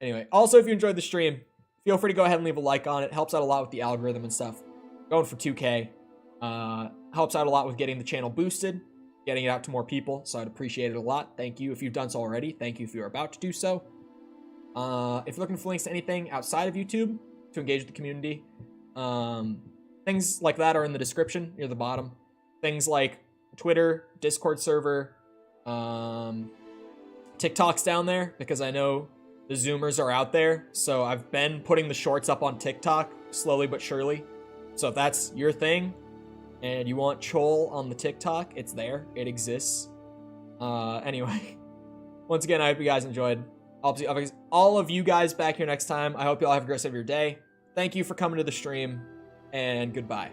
[SPEAKER 1] Anyway, also if you enjoyed the stream, feel free to go ahead and leave a like on it. Helps out a lot with the algorithm and stuff. Going for 2K. Helps out a lot with getting the channel boosted, getting it out to more people, so I'd appreciate it a lot. Thank you if you've done so already. Thank you if you're about to do so. If you're looking for links to anything outside of YouTube to engage with the community, things like that are in the description near the bottom. Things like Twitter, Discord server, TikTok's down there because I know the Zoomers are out there. So I've been putting the shorts up on TikTok slowly but surely. So if that's your thing and you want Chol on the TikTok, it's there. It exists. Anyway, once again, I hope you guys enjoyed. I'll see all of you guys back here next time. I hope you all have a great rest of your day. Thank you for coming to the stream, and goodbye.